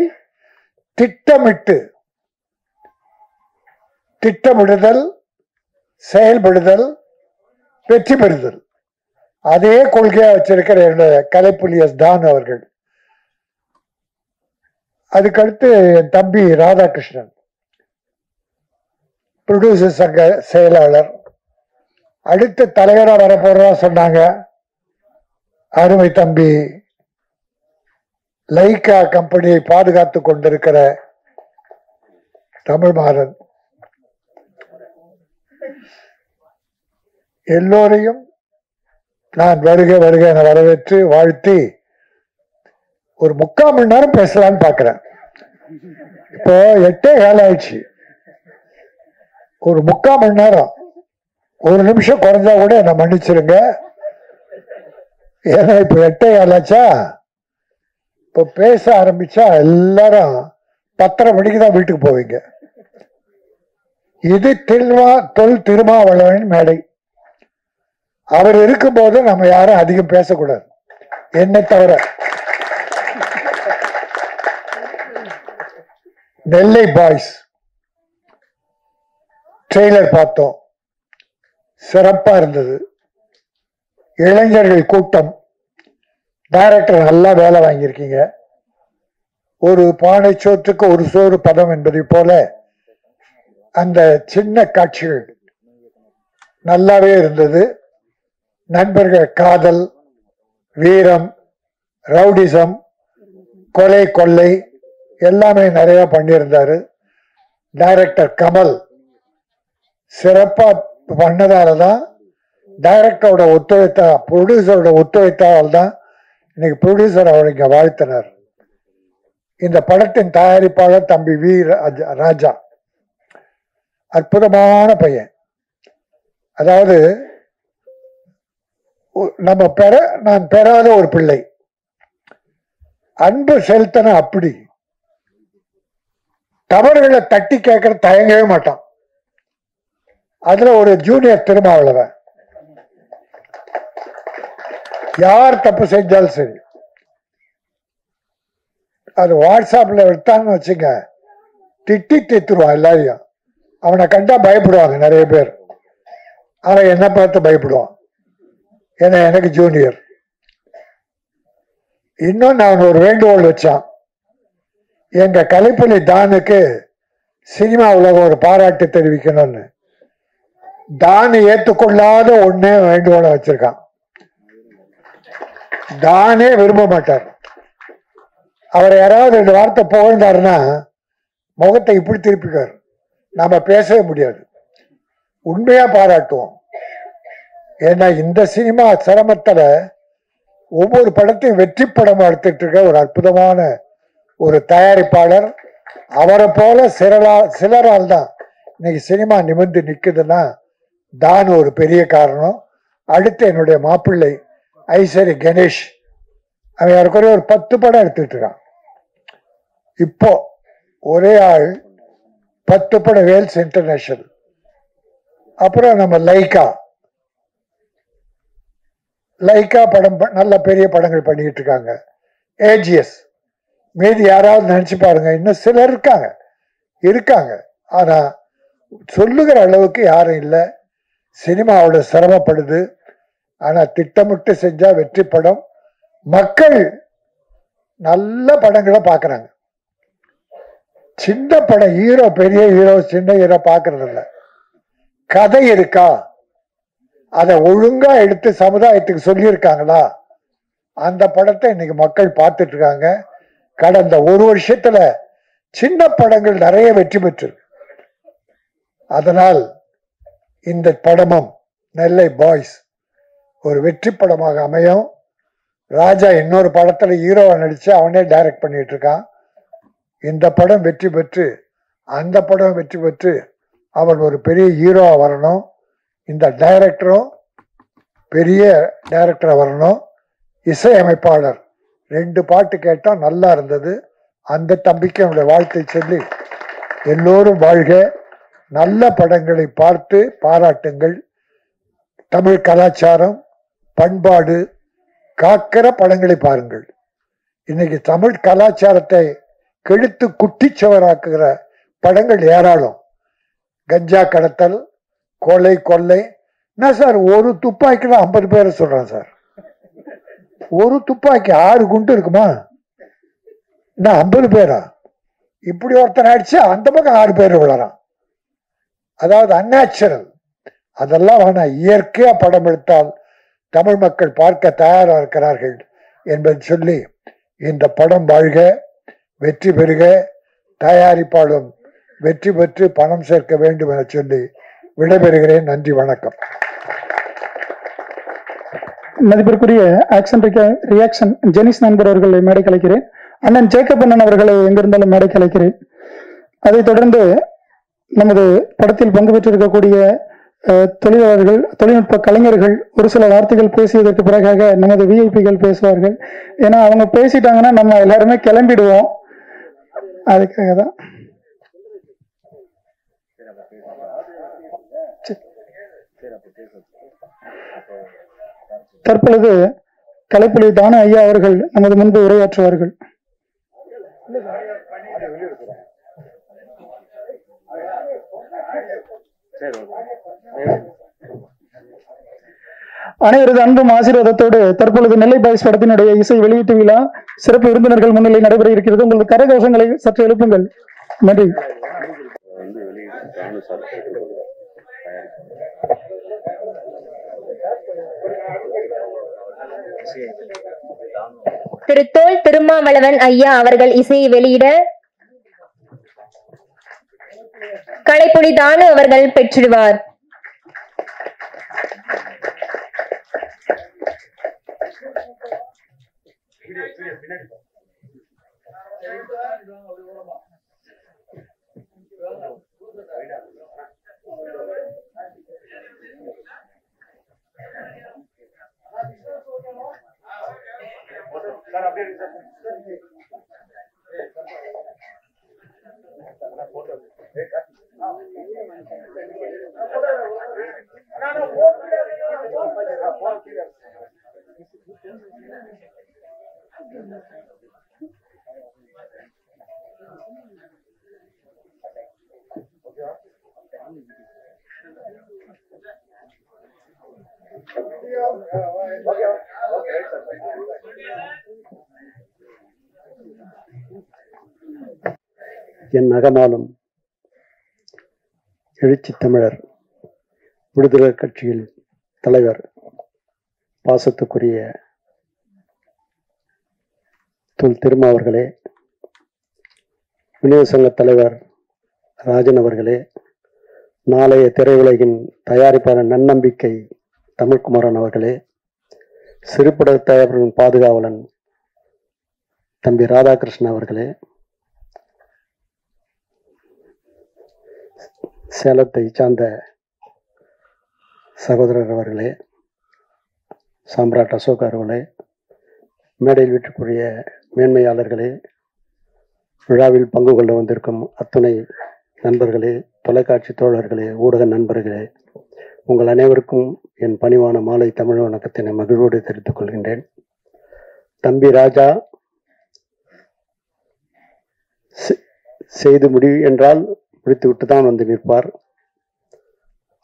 திட்டமிடுதல், செயல்படுதல், வெற்றி பெறுதல், அதே கொள்கையா வச்சிருக்கிற என்னுடைய கலைப்புலி தான் அவர்கள். அதுக்கடுத்து என் தம்பி ராதாகிருஷ்ணன், ப்ரொடியூசர் சங்க செயலாளர், அடுத்த தலைவரா வரப்போறதா சொன்னாங்க. அருமை தம்பி லைகா கம்பெனியை பாதுகாத்து கொண்டிருக்கிற தமிழ்மாறன், எல்லோரையும் நான் வருக வருக என வரவேற்று வாழ்த்தி ஒரு 3/4 மணி நேரம் பேசலான்னு பாக்குறேன். இப்போ 8:15 ஆயிடுச்சு. ஒரு 3/4 மணி நேரம், 1 நிமிஷம் குறைஞ்சா கூட என்ன மன்னிச்சிருங்க. ஏன்னா இப்ப 8:15 ஆச்சா. இப்போ பேச ஆரம்பிச்சா எல்லாரும் 10:30 மணிக்கு தான் வீட்டுக்கு போவீங்க. இது தொல் திருமாவளவன் மேடை. அவர் இருக்கும்போது நம்ம யாரும் அதிகம் பேசக்கூடாது, என்ன தவிர. நெல்லை பாய்ஸ் ட்ரெய்லர் பார்த்தோம், சிறப்பா இருந்தது. இளைஞர்கள் கூட்டம், டைரக்டர் நல்லா வேலை வாங்கியிருக்கீங்க. ஒரு பானை சோற்றுக்கு ஒரு சோறு பதம் என்பதை போல அந்த சின்ன காட்சிகள் நல்லாவே இருந்தது. நண்பர்கள் காதல், வீரம், ரவுடிசம், கொலை கொள்ளை எல்லாமே நிறைய பண்ணியிருந்தாரு. டைரக்டர் கமல் சிறப்பா பண்ணதாலதான், டைரக்டரோட ப்ரொடியூசரோட ஒத்துழைத்தால் தான் இன்னைக்கு ப்ரொடியூசர் அவர் இங்க வாழ்த்தினார். இந்த படத்தின் தயாரிப்பாளர் தம்பி வி ராஜா, அற்புதமான பையன். அதாவது நான் பெறாத ஒரு பிள்ளை, அன்பு செலுத்தன. அப்படி தவறுகளை தட்டி கேட்கற தயங்கவே மாட்டான். அதுல ஒரு ஜூனியர் திருமாவளவன், யார் தப்பு செஞ்சாலும் சரி, அது வாட்ஸ்அப்ல எடுத்தான்னு வச்சுங்க, திட்டி தீத்துருவான் எல்லாரையும். அவனை கண்டா பயப்படுவாங்க நிறைய பேர். அவன் என்ன பார்த்து பயப்படுவான், ஏன்னா எனக்கு ஜூனியர். இன்னும் நான் ஒரு வேண்டுகோள் வச்சான், எங்க கலைப்புலி தானுக்கு சினிமா உலகம் ஒரு பாராட்டு தெரிவிக்கணும்னு. தானு ஏற்றுக்கொள்ளாத ஒன்னே வேண்டுகோளை வச்சிருக்கான். தானே விரும்ப மாட்டார். அவர் யாராவது 2 வார்த்தை புகழ்ந்தாருன்னா முகத்தை இப்படி திருப்பிக்கார், நாம பேசவே முடியாது. உண்மையா பாராட்டுவோம். ஏன்னா இந்த சினிமா சிரமத்துல ஒவ்வொரு படத்தையும் வெற்றி படமா எடுத்துட்டு இருக்க ஒரு அற்புதமான ஒரு தயாரிப்பாளர். அவரை போல சிலரால் தான் இன்னைக்கு சினிமா நிமிர்ந்து நிக்குதுன்னா தான் ஒரு பெரிய காரணம். அடுத்து என்னுடைய மாப்பிள்ளை ஐஸ்வரி கணேஷ், அவன் யாருக்குறைய ஒரு 10 படம் எடுத்துட்டு இருக்கான். இப்போ ஒரே ஆள் 10 படம், வேல்ஸ் இன்டர்நேஷனல். அப்புறம் நம்ம லைக்கா படம் நல்ல பெரிய படங்கள் பண்ணிட்டு இருக்காங்க. ஏஜிஎஸ், மீதி யாராவது நினைச்சு பாருங்க, இன்னும் சிலர் இருக்காங்க. ஆனா சொல்லுகிற அளவுக்கு யாரும் இல்லை. சினிமாவோட சிரமப்படுது. ஆனா திட்டமிட்டு செஞ்சா வெற்றி படம். மக்கள் நல்ல படங்களை பாக்குறாங்க. சின்ன படம், ஹீரோ பெரிய ஹீரோ சின்ன ஹீரோ பாக்குறது இல்ல. கதை இருக்கா, அதை ஒழுங்கா எடுத்து சமுதாயத்துக்கு சொல்லியிருக்காங்களா, அந்த படத்தை இன்னைக்கு மக்கள் பார்த்துட்டு இருக்காங்க. கடந்த 1 வருஷத்துல சின்ன படங்கள் நிறைய வெற்றி பெற்று. அதனால் இந்த படமும் நெல்லை பாய்ஸ் ஒரு வெற்றி படமாக அமையும். ராஜா இன்னொரு படத்துல ஹீரோவை நடிச்சு அவனே டைரக்ட் பண்ணிட்டு இருக்கான். இந்த படம் வெற்றி பெற்று அந்த படம் வெற்றி பெற்று அவன் ஒரு பெரிய ஹீரோவா வரணும். இந்த டைரக்டரும் பெரிய டைரக்டரா வரணும். இசையமைப்பாளர் 2 பாட்டு கேட்டா நல்லா இருந்தது. அந்த தம்பிக்கு என்னுடைய வாழ்த்தை சொல்லி எல்லோரும் வாழ்க. நல்ல படங்களை பார்த்து பாராட்டுங்கள். தமிழ் கலாச்சாரம் பண்பாடு காக்கிற படங்களை பாருங்கள். இன்னைக்கு தமிழ் கலாச்சாரத்தை கெடுத்து குட்டிச்சவராக்குகிற படங்கள் ஏராளம். கஞ்சா கடத்தல், கொலை, கொள்ளை. என்ன சார், ஒரு துப்பாக்கில 50 பேரை சொல்றான் சார். ஒரு துப்பாக்கி 6 குண்டு இருக்குமா? என்ன 50 பேரா? இப்படி ஒருத்தன் அடிச்சு அந்த பக்கம் 6 பேர் விழறான். அதாவது அந்நேச்சுரல். அதெல்லாம் வேணாம். இயற்கையா படம் எடுத்தால் தமிழ் மக்கள் பார்க்க தயாரா இருக்கிறார்கள் என்பதை சொல்லி இந்த படம் வாழ்க, வெற்றி பெறுக, தயாரிப்பாளரும் வெற்றி பெற்று பணம் சேர்க்க வேண்டும் என சொல்லி விடைபெறுகிறேன். நன்றி, வணக்கம். மதிப்பிற்குரிய ஆக்ஷன் ரியாக்ஷன் ஜெனிஸ் நண்பர் அவர்களை மேடை கலைக்கிறேன். அண்ணன் ஜேக்கப் அண்ணன் அவர்களை எங்கிருந்தாலும் மேடை கலைக்கிறேன். அதைத் தொடர்ந்து நமது படத்தில் பங்கு பெற்றிருக்கக்கூடிய தொழிலாளர்கள், தொழில்நுட்ப கலைஞர்கள் ஒரு சில வார்த்தைகள் பேசியதற்கு பிறகாக நமது விஐபிகள் பேசுவார்கள். ஏன்னா அவங்க பேசிட்டாங்கன்னா நம்ம எல்லாருமே கிளம்பிடுவோம். அதுக்காக தான். தற்பொழுது கலைப்புலி தானு ஐயா அவர்கள் நமது முன்பு உரையாற்றுவார்கள். அனைவரது அன்பும் ஆசீர்வாதத்தோடு தற்பொழுது நெல்லை பாய்ஸ் படத்தினுடைய இசை வெளியீட்டு விழா சிறப்பு விருந்தினர்கள் முன்னிலை நடைபெற இருக்கிறது. உங்களது கரகோஷங்களை சற்று எழுப்புங்கள். நன்றி. திரு தோல் திருமாவளவன் ஐயா அவர்கள் இசையை வெளியிட கலைப்புலி தானு அவர்கள் பெற்றிடுவார். என் அகமாலும் எழுச்சி தமிழர் விடுதலை கட்சியில் தலைவர் பாசத்துக்குரிய தொல் திருமா அவர்களே, விநியோக சங்க தலைவர் ராஜன் அவர்களே, நாளைய திரையுலகின் தயாரிப்பாளர் நன்னம்பிக்கை தமிழ்குமாரன் அவர்களே, சிறுபட தயாரிப்பின் பாதுகாவலன் தம்பி ராதாகிருஷ்ணன் அவர்களே, சேலத்தை சார்ந்த சகோதரர் அவர்களே, சாம்ராட் அசோக் அவர்களே, மேடையில் வீட்டுக்குரிய மேன்மையாளர்களே, விழாவில் பங்கு கொள்ள வந்திருக்கும் அத்துணை நண்பர்களே, தொலைக்காட்சி தோழர்களே, ஊடக நண்பர்களே, உங்கள் அனைவருக்கும் என் பணிவான மாலை தமிழ் வணக்கத்தினை மகிழ்வோடு தெரிவித்துக் கொள்கின்றேன். தம்பி ராஜா செய்து முடிவு என்றால் முடித்துவிட்டு தான் வந்து நிற்பார்.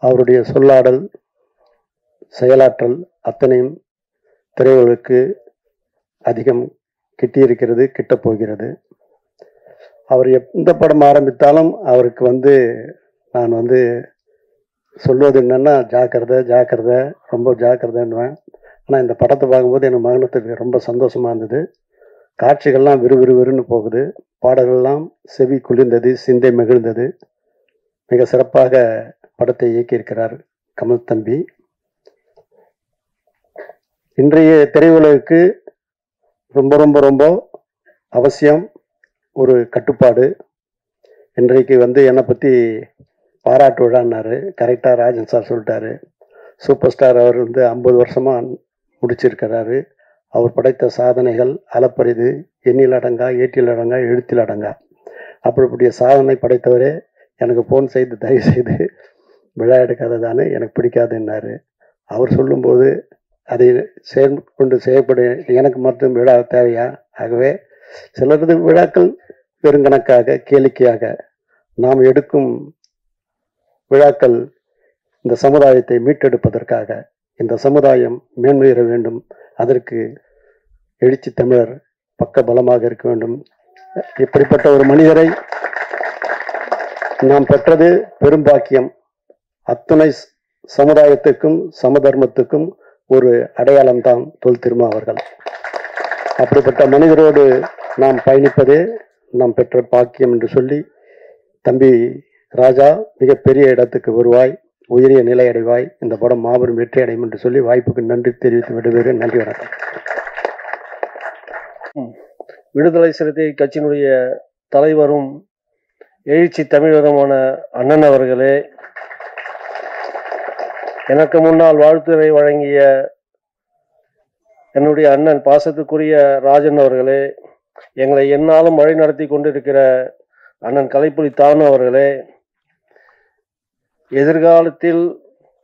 அவருடைய சொல்லாடல், செயலாற்றல் அத்தனையும் திரையுலகுக்கு அதிகம் கிட்டியிருக்கிறது, கிட்டப் போகிறது. அவர் எந்த படம் ஆரம்பித்தாலும் அவருக்கு நான் சொல்வது என்னன்னா, ஜாக்கிரதை ஜாக்கிரதை, ரொம்ப ஜாக்கிரதைன்னுவேன். ஆனால் இந்த படத்தை பார்க்கும்போது என் மகனத்துக்கு ரொம்ப சந்தோஷமாக இருந்தது. காட்சிகள்லாம் விறுவிறுன்னு போகுது, பாடல்கள்லாம் செவி குளிர்ந்தது, சிந்தை மகிழ்ந்தது. மிக சிறப்பாக படத்தை இயக்கியிருக்கிறார் கமல் தம்பி. இன்றைய திரையுலகுக்கு ரொம்ப ரொம்ப ரொம்ப அவசியம் ஒரு கட்டுப்பாடு. இன்றைக்கு என்னை பற்றி பாராட்டு விழான்னாரு. கரெக்டாக ராஜன் சார் சொல்லிட்டாரு. சூப்பர் ஸ்டார் அவர் 50 வருஷமாக முடிச்சிருக்கிறாரு. அவர் படைத்த சாதனைகள் அளப்பரிது, எண்ணில் அடங்கா, ஏட்டில் அடங்கா, எழுத்தில் அடங்கா. அப்படிப்படிய சாதனை படைத்தவரே எனக்கு ஃபோன் செய்து தயவு செய்து விழா எடுக்காததானே எனக்கு பிடிக்காதுன்னாரு. அவர் சொல்லும்போது அதை செயற்கொண்டு செய்யப்பட எனக்கு மட்டும் விழா தேவையா? ஆகவே சிலரது விழாக்கள் பெருங்கணக்காக கேளிக்கையாக, நாம் எடுக்கும் விழாக்கள் இந்த சமுதாயத்தை மீட்டெடுப்பதற்காக, இந்த சமுதாயம் மேன்மையேற வேண்டும், அதற்கு எழுச்சி தமிழர் பக்க பலமாக இருக்க வேண்டும். இப்படிப்பட்ட ஒரு மனிதரை நாம் பெற்றது பெரும்பாக்கியம். அத்துணை சமுதாயத்துக்கும் சமதர்மத்துக்கும் ஒரு அடையாளம் தான் தொல் திருமா அவர்கள். அப்படிப்பட்ட மனிதரோடு நாம் பயணிப்பதே நாம் பெற்ற பாக்கியம் என்று சொல்லி, தம்பி ராஜா மிகப்பெரிய இடத்துக்கு வருவாய், உயரிய நிலை அடைவாய், இந்த படம் மாபெரும் வெற்றி அடையும் என்று சொல்லி வாய்ப்புக்கு நன்றி தெரிவித்து விடுவேன். நன்றி, வணக்கம். விடுதலை சிறுத்தை கட்சியினுடைய தலைவரும் எழுச்சி தமிழருமான அண்ணன் அவர்களே, எனக்கு முன்னால் வாழ்த்துரை வழங்கிய என்னுடைய அண்ணன் பாசத்துக்குரிய ராஜன் அவர்களே, எங்களை எந்நாளும் வழி நடத்தி கொண்டிருக்கிற அண்ணன் கலைப்புலி தானு அவர்களே, எதிர்காலத்தில்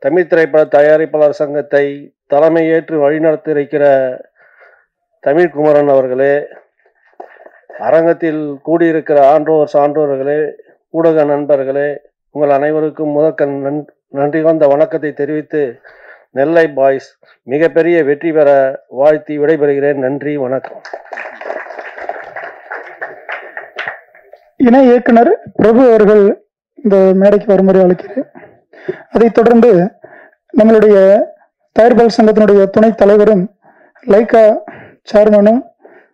தமிழ் திரைப்பட தயாரிப்பாளர் சங்கத்தை தலைமையேற்று வழிநடத்தி இருக்கிற தமிழ்குமரன் அவர்களே, அரங்கத்தில் கூடியிருக்கிற ஆன்றோர் சான்றோர்களே, ஊடக நண்பர்களே, உங்கள் அனைவருக்கும் முதற்கண் நன்றி வந்த வணக்கத்தை தெரிவித்து, நெல்லை பாய்ஸ் மிகப்பெரிய வெற்றி பெற வாழ்த்தி விடைபெறுகிறேன். நன்றி, வணக்கம். இணை இயக்குனர் பிரபு அவர்கள் இந்த மேடைக்கு வருமாறு அழைக்கிறேன். அதைத் தொடர்ந்து நம்மளுடைய தயாரிப்பாளர் சங்கத்தினுடைய துணைத் தலைவரும் லைக்கா சேர்மனும்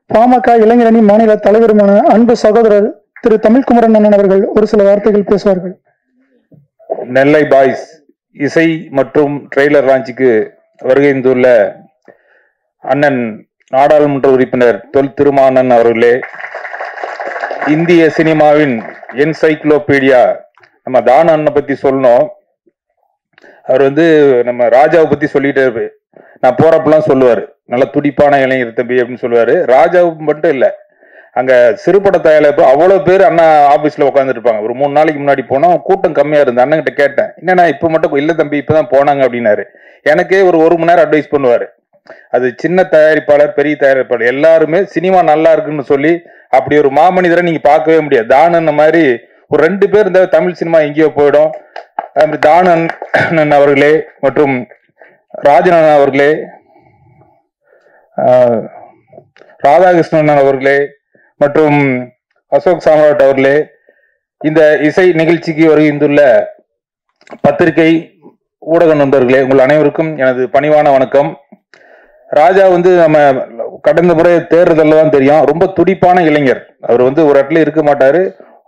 பாமக இளைஞரணி மாநில தலைவருமான அன்பு சகோதரர் திரு தமிழ்குமரன் அண்ணன் அவர்கள் ஒரு சில வார்த்தைகள் பேசுவார்கள். நெல்லை பாய்ஸ் இசை மற்றும் ட்ரெய்லர் லான்ச்சுக்கு வருகைந்துள்ள அண்ணன் நாடாளுமன்ற உறுப்பினர் தொல் திருமானன் அவர்களே, இந்திய சினிமாவின் என்சைக்ளோபீடியா, நம்ம தான அண்ணனை பத்தி சொல்லணும். அவர் நம்ம ராஜாவை பத்தி சொல்லிட்டே இருப்பாரு. நான் போறப்பெல்லாம் சொல்லுவாரு, நல்ல துடிப்பான இளைஞர் தம்பி அப்படின்னு சொல்லுவாரு. ராஜாவுக்கு மட்டும் இல்ல, அங்க சிறுபட தயாரிப்பு அவ்வளவு பேர் அண்ணா ஆபீஸ்ல உட்காந்துட்டு இருப்பாங்க. ஒரு 3 நாளைக்கு முன்னாடி போனோம், கூட்டம் கம்மியா இருந்து அண்ணன் கிட்ட கேட்டேன், என்னன்னா இப்ப மட்டும் இல்ல தம்பி இப்பதான் போனாங்க அப்படின்னாரு. எனக்கே ஒரு மணி நேரம் அட்வைஸ் பண்ணுவாரு. அது சின்ன தயாரிப்பாளர் பெரிய தயாரிப்பாளர் எல்லாருமே சினிமா நல்லா இருக்குன்னு சொல்லி, அப்படி ஒரு மாமனிதரை நீங்க பார்க்கவே முடியாது. தானன் மாதிரி ஒரு 2 பேர் இருந்தா தமிழ் சினிமா எங்கேயோ போயிடும். தானன் அவர்களே மற்றும் ராஜன் அவர்களே, ராதாகிருஷ்ணன் அவர்களே மற்றும் அசோக் சாம்ராட் அவர்களே, இந்த இசை நிகழ்ச்சிக்கு வருகின்றுள்ள பத்திரிகை ஊடக நண்பர்களே, உங்கள் அனைவருக்கும் எனது பணிவான வணக்கம். ராஜா நம்ம கடந்த முறை தேர்தலில் தான் தெரியும், ரொம்ப துடிப்பான இளைஞர். அவர் ஒரு இடத்துல இருக்க மாட்டாரு,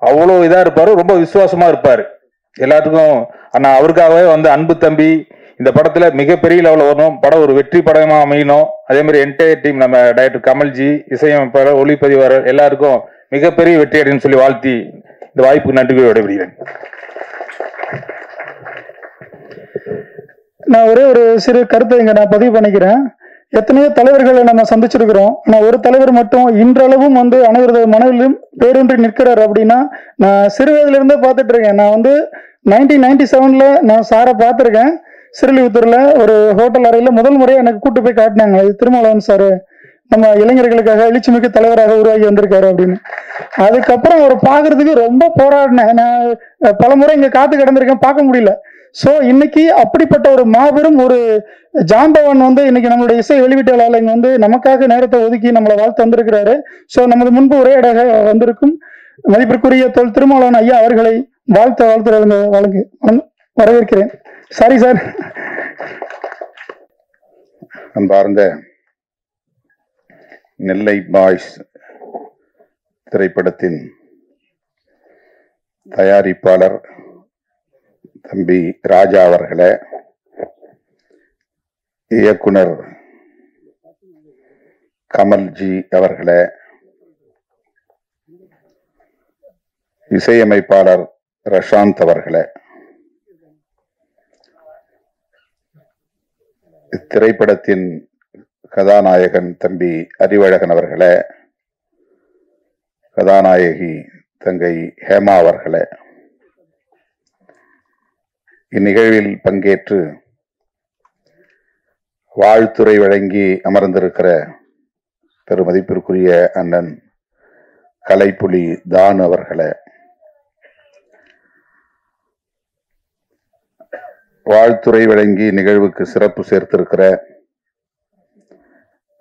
அவ்வளோ இதா இருப்பாரு, ரொம்ப விசுவாசமா இருப்பாரு எல்லாத்துக்கும். ஆனா அவருக்காகவே அன்பு தம்பி இந்த படத்துல மிகப்பெரிய லெவலில் வரணும், படம் ஒரு வெற்றி படமா அமையணும். அதே மாதிரி என்டையர் டீம், நம்ம டைரக்டர் கமல்ஜி, இசையமைப்பாளர், ஒளிப்பதிவாளர் எல்லாருக்கும் மிகப்பெரிய வெற்றி அடைன்னு சொல்லி வாழ்த்தி இந்த வாய்ப்புக்கு நன்றி விடைபெறுகிறேன். நான் ஒரே ஒரு சிறு கருத்தை இங்க நான் பதிவு பண்ணிக்கிறேன். எத்தனையோ தலைவர்களை நம்ம சந்திச்சிருக்கிறோம். ஆனா ஒரு தலைவர் மட்டும் இன்றளவும் அனைவரது மனதிலும் பேரொன்றி நிற்கிறார் அப்படின்னா, நான் சிறு வயதுல இருந்தே பார்த்துட்டு இருக்கேன். நான் 1997ல நான் சாரை பார்த்துருக்கேன். சிறுலிபுத்தூர்ல ஒரு ஹோட்டல் அறையில முதல் முறையாக எனக்கு கூட்டு போய் காட்டினாங்க, இது திருமாவளவன் சாரு நம்ம இளைஞர்களுக்காக எழுச்சிமிக்க தலைவராக உருவாகி வந்திருக்காரு அப்படின்னு. அதுக்கப்புறம் அவர் பார்க்கறதுக்கு ரொம்ப போராடினேன். நான் பல முறை இங்க காத்து கிடந்திருக்கேன், பார்க்க முடியல. ஸோ இன்னைக்கு அப்படிப்பட்ட ஒரு மாபெரும் ஒரு ஜாம்பவான் இன்னைக்கு நம்மளுடைய இசை வெளியீட்டாளர் இங்க நமக்காக நேரத்தை ஒதுக்கி நம்மளை வாழ்த்து வந்திருக்கிறாரு. ஸோ நமது முன்பு உரையாடாக வந்திருக்கும் மதிப்பிற்குரிய தொல் திருமாவளவன் ஐயா அவர்களை வாழ்த்து வரவேற்கிறேன். Sorry sir. அன்பார்ந்த நெல்லை பாய்ஸ் திரைப்படத்தின் தயாரிப்பாளர் தம்பி ராஜா அவர்களே, இயக்குனர் கமல்ஜி அவர்களே, இசையமைப்பாளர் ரஷாந்த் அவர்களே, இத்திரைப்படத்தின் கதாநாயகன் தம்பி அறிவழகன் அவர்களே, கதாநாயகி தங்கை ஹேமா அவர்களே, இந்நிகழ்வில் பங்கேற்று வாழ்த்துரை வழங்கி அமர்ந்திருக்கிற பெருமதிப்பிற்குரிய அண்ணன் கலைப்புலி தான் அவர்களே, வாழ்த்துரை வழங்கி நிகழ்வுக்கு சிறப்பு சேர்த்திருக்கிற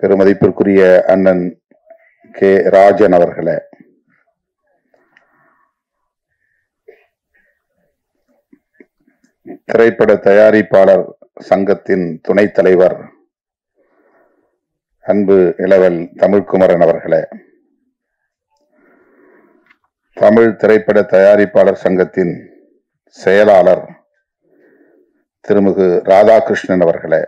பெருமதிப்பிற்குரிய அண்ணன் கே ராஜன் அவர்களே, திரைப்பட தயாரிப்பாளர் சங்கத்தின் துணைத் தலைவர் அன்பு இளவல் தமிழ்குமரன் அவர்களே, தமிழ் திரைப்பட தயாரிப்பாளர் சங்கத்தின் செயலாளர் திருமிகு ராதாகிருஷ்ணன் அவர்களே,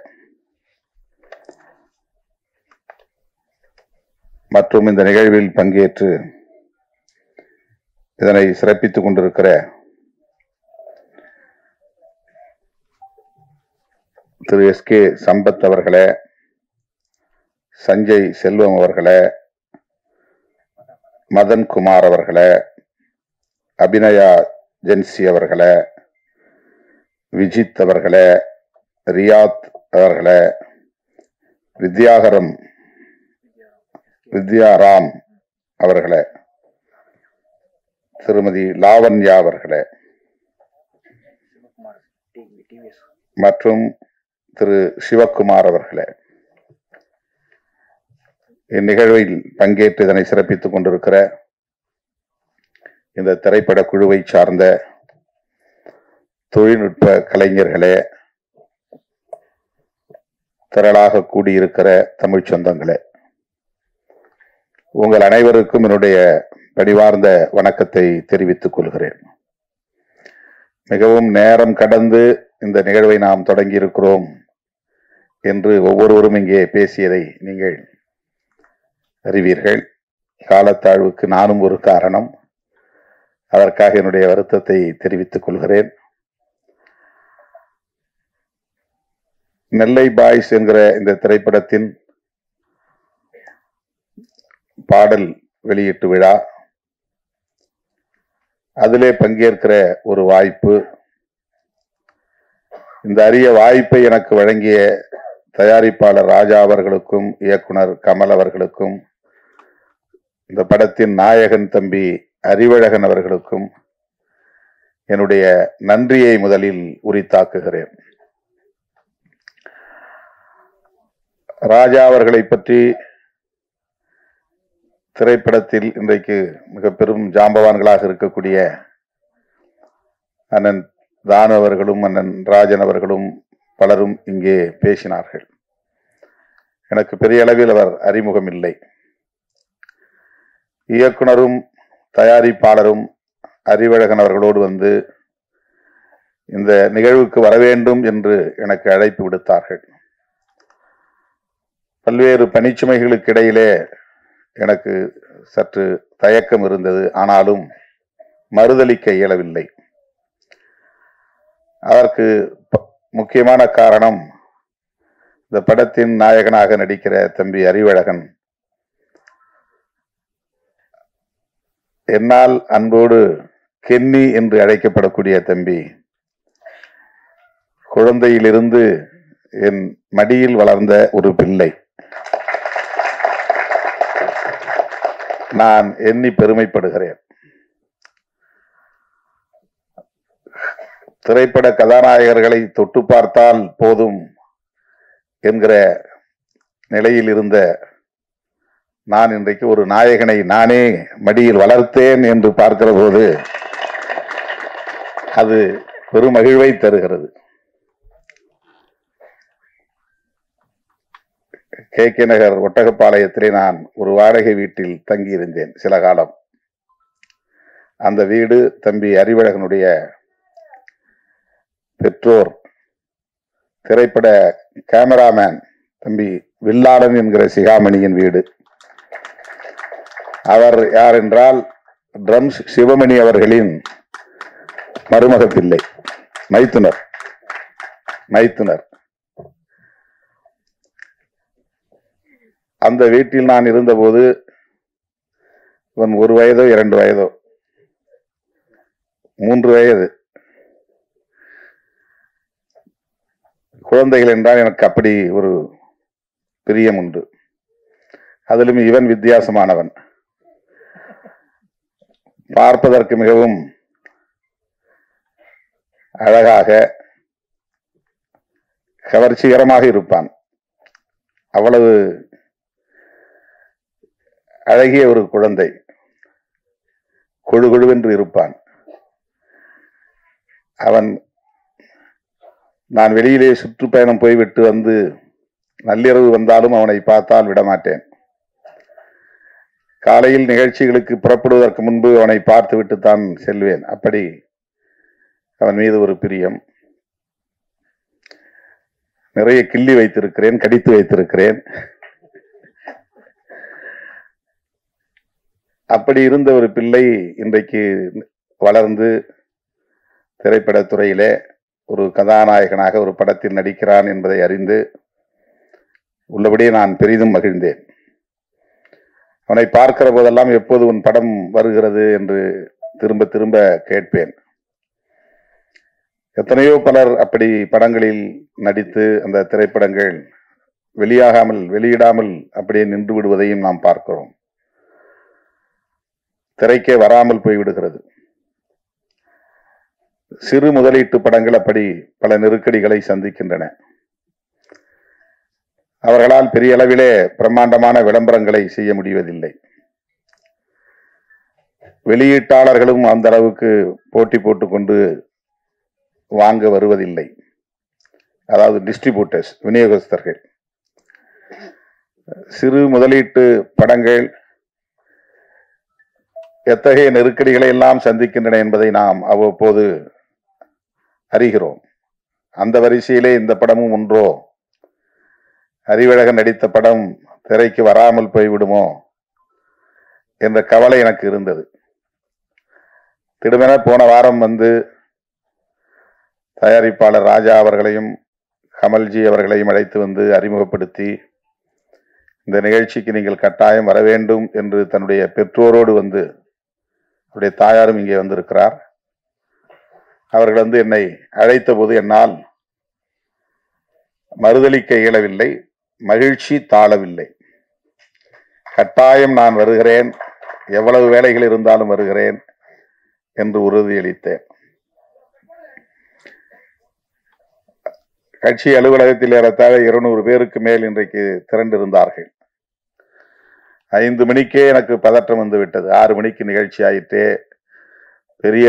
மற்றும் இந்த நிகழ்வில் பங்கேற்று இதனை சிறப்பித்துக் கொண்டிருக்கிற திரு எஸ்.கே. சம்பத் அவர்களே, சஞ்சய் செல்வம் அவர்களே, மதன் குமார் அவர்களே, அபிநயா ஜென்சி அவர்களே, விஜித் அவர்களே, ரியாத் அவர்களே, வித்யாராம் அவர்களே, திருமதி லாவண்யா அவர்களே மற்றும் திரு சிவக்குமார் அவர்களே, இந்நிகழ்வில் பங்கேற்று இதனை சிறப்பித்துக் கொண்டிருக்கிற இந்த திரைப்பட குழுவை சார்ந்த தொழில்நுட்ப கலைஞர்களே, திரளாக கூடியிருக்கிற தமிழ் சொந்தங்களே, உங்கள் அனைவருக்கும் என்னுடைய பணிவார்ந்த வணக்கத்தை தெரிவித்துக் கொள்கிறேன். மிகவும் நேரம் கடந்து இந்த நிகழ்வை நாம் தொடங்கி இருக்கிறோம் என்று ஒவ்வொருவரும் இங்கே பேசியதை நீங்கள் அறிவீர்கள். காலத்தாழ்வுக்கு நானும் ஒரு காரணம். அதற்காக என்னுடைய வருத்தத்தை தெரிவித்துக் கொள்கிறேன். நெல்லை பாய்ஸ் என்கிற இந்த திரைப்படத்தின் பாடல் வெளியீட்டு விழா, அதிலே பங்கேற்கிற ஒரு வாய்ப்பு, இந்த அரிய வாய்ப்பை எனக்கு வழங்கிய தயாரிப்பாளர் ராஜா அவர்களுக்கும் இயக்குனர் கமல் அவர்களுக்கும் இந்த படத்தின் நாயகன் தம்பி அறிவழகன் அவர்களுக்கும் என்னுடைய நன்றியை முதலில் உரித்தாக்குகிறேன். ராஜா அவர்களை பற்றி திரைப்படத்தில் இன்றைக்கு மிக பெரும் ஜாம்பவான்களாக இருக்கக்கூடிய அண்ணன் தானு அவர்களும் அண்ணன் ராஜன் அவர்களும் பலரும் இங்கே பேசினார்கள். எனக்கு பெரிய அளவில் அவர் அறிமுகம் இல்லை. இயக்குனரும் தயாரிப்பாளரும் அறிவழகன் அவர்களோடு வந்து இந்த நிகழ்வுக்கு வர வேண்டும் என்று எனக்கு அழைப்பு விடுத்தார்கள். பல்வேறு பணிச்சுமைகளுக்கு இடையிலே எனக்கு சற்று தயக்கம் இருந்தது. ஆனாலும் மறுதலிக்க இயலவில்லை. அதற்கு முக்கியமான காரணம், இந்த படத்தின் நாயகனாக நடிக்கிற தம்பி அறிவழகன் என்னால் அன்போடு கென்னி என்று அழைக்கப்படக்கூடிய தம்பி, குழந்தையிலிருந்து என் மடியில் வளர்ந்த ஒரு பிள்ளை. நான் எண்ணி பெருமைப்படுகிறேன். திரைப்பட கதாநாயகர்களை தொட்டு பார்த்தால் போதும் என்கிற நிலையில் இருந்த நான் இன்றைக்கு ஒரு நாயகனை நானே மடியில் வளர்த்தேன் என்று பார்க்கிற போது அது பெரும் மகிழ்வை தருகிறது. KK நகர் ஒட்டகப்பாளையத்திலே நான் ஒரு வாடகை வீட்டில் தங்கியிருந்தேன் சில காலம். அந்த வீடு தம்பி அறிவழகனுடைய பெற்றோர் திரைப்பட கேமராமேன் தம்பி வில்லாளன் என்கிற சிகாமணியின் வீடு. அவர் யார் என்றால் ட்ரம்ஸ் சிவமணி அவர்களின் மருமக பிள்ளை, மைத்துனர். அந்த வீட்டில் நான் இருந்தபோது இவன் 1 வயதோ 2 வயதோ 3 வயது குழந்தைகள் என்றால் எனக்கு அப்படி ஒரு பிரியம் உண்டு. அதிலும் இவன் வித்தியாசமானவன். பார்ப்பதற்கு மிகவும் அழகாக கவர்ச்சிகரமாக இருப்பான். அவ்வளவு அழகிய ஒரு குழந்தை, கொழுகொழுவென்று இருப்பான். அவன் நான் வெளியிலே சுற்றுப்பயணம் போய்விட்டு வந்து நள்ளிரவு வந்தாலும் அவனை பார்த்தால் விடமாட்டேன். காலையில் நிகழ்ச்சிகளுக்கு புறப்படுவதற்கு முன்பு அவனை பார்த்து விட்டு தான் செல்வேன். அப்படி அவன் மீது ஒரு பிரியம். நிறைய கிள்ளி வைத்திருக்கிறேன், கடித்து வைத்திருக்கிறேன். அப்படி இருந்த ஒரு பிள்ளை இன்றைக்கு வளர்ந்து திரைப்படத்துறையிலே ஒரு கதாநாயகனாக ஒரு படத்தில் நடிக்கிறான் என்பதை அறிந்து உள்ளபடியே நான் பெரிதும் மகிழ்ந்தேன். அவனை பார்க்கிற போதெல்லாம் எப்போது உன் படம் வருகிறது என்று திரும்ப திரும்ப கேட்பேன். எத்தனையோ பலர் அப்படி படங்களில் நடித்து அந்த திரைப்படங்கள் வெளியிடாமல் அப்படியே நின்று விடுவதையும் நாம் பார்க்கிறோம். திரைக்கே வராமல் போய்விடுகிறது. சிறு முதலீட்டு படங்கள் அப்படி பல நெருக்கடிகளை சந்திக்கின்றன. அவர்களால் பெரிய அளவிலே பிரம்மாண்டமான விளம்பரங்களை செய்ய முடிவதில்லை. வெளியீட்டாளர்களும் அந்த அளவுக்கு போட்டி போட்டுக்கொண்டு வாங்க வருவதில்லை. அதாவது டிஸ்ட்ரிபியூட்டர்ஸ், விநியோகஸ்தர்கள். சிறு முதலீட்டு படங்கள் எத்தகைய நெருக்கடிகளை எல்லாம் சந்திக்கின்றன என்பதை நாம் அவ்வப்போது அறிகிறோம். அந்த வரிசையிலே இந்த படமும் ஒன்றோ? அறிவழகன் நடித்த படம் திரைக்கு வராமல் போய்விடுமோ என்ற கவலை எனக்கு இருந்தது. திடுமென போன வாரம் வந்து தயாரிப்பாளர் ராஜா அவர்களையும் கமல்ஜி அவர்களையும் அழைத்து வந்து அறிமுகப்படுத்தி, இந்த நிகழ்ச்சிக்கு நீங்கள் கட்டாயம் வர வேண்டும் என்று தன்னுடைய பெற்றோரோடு வந்து, அவருடைய தாயாரும் இங்கே வந்திருக்கிறார், அவர்கள் வந்து என்னை அழைத்த போது என்னால் மறுதலிக்க இயலவில்லை, மகிழ்ச்சி தாழவில்லை. கட்டாயம் நான் வருகிறேன், எவ்வளவு வேலைகள் இருந்தாலும் வருகிறேன் என்று உறுதியளித்தேன். கட்சி அலுவலகத்தில் ஏறத்தாழ 200 பேருக்கு மேல் இன்றைக்கு திரண்டிருந்தார்கள். 5 மணிக்கே எனக்கு பதற்றம் வந்து விட்டது. 6 மணிக்கு நிகழ்ச்சி ஆயிற்றே. பெரிய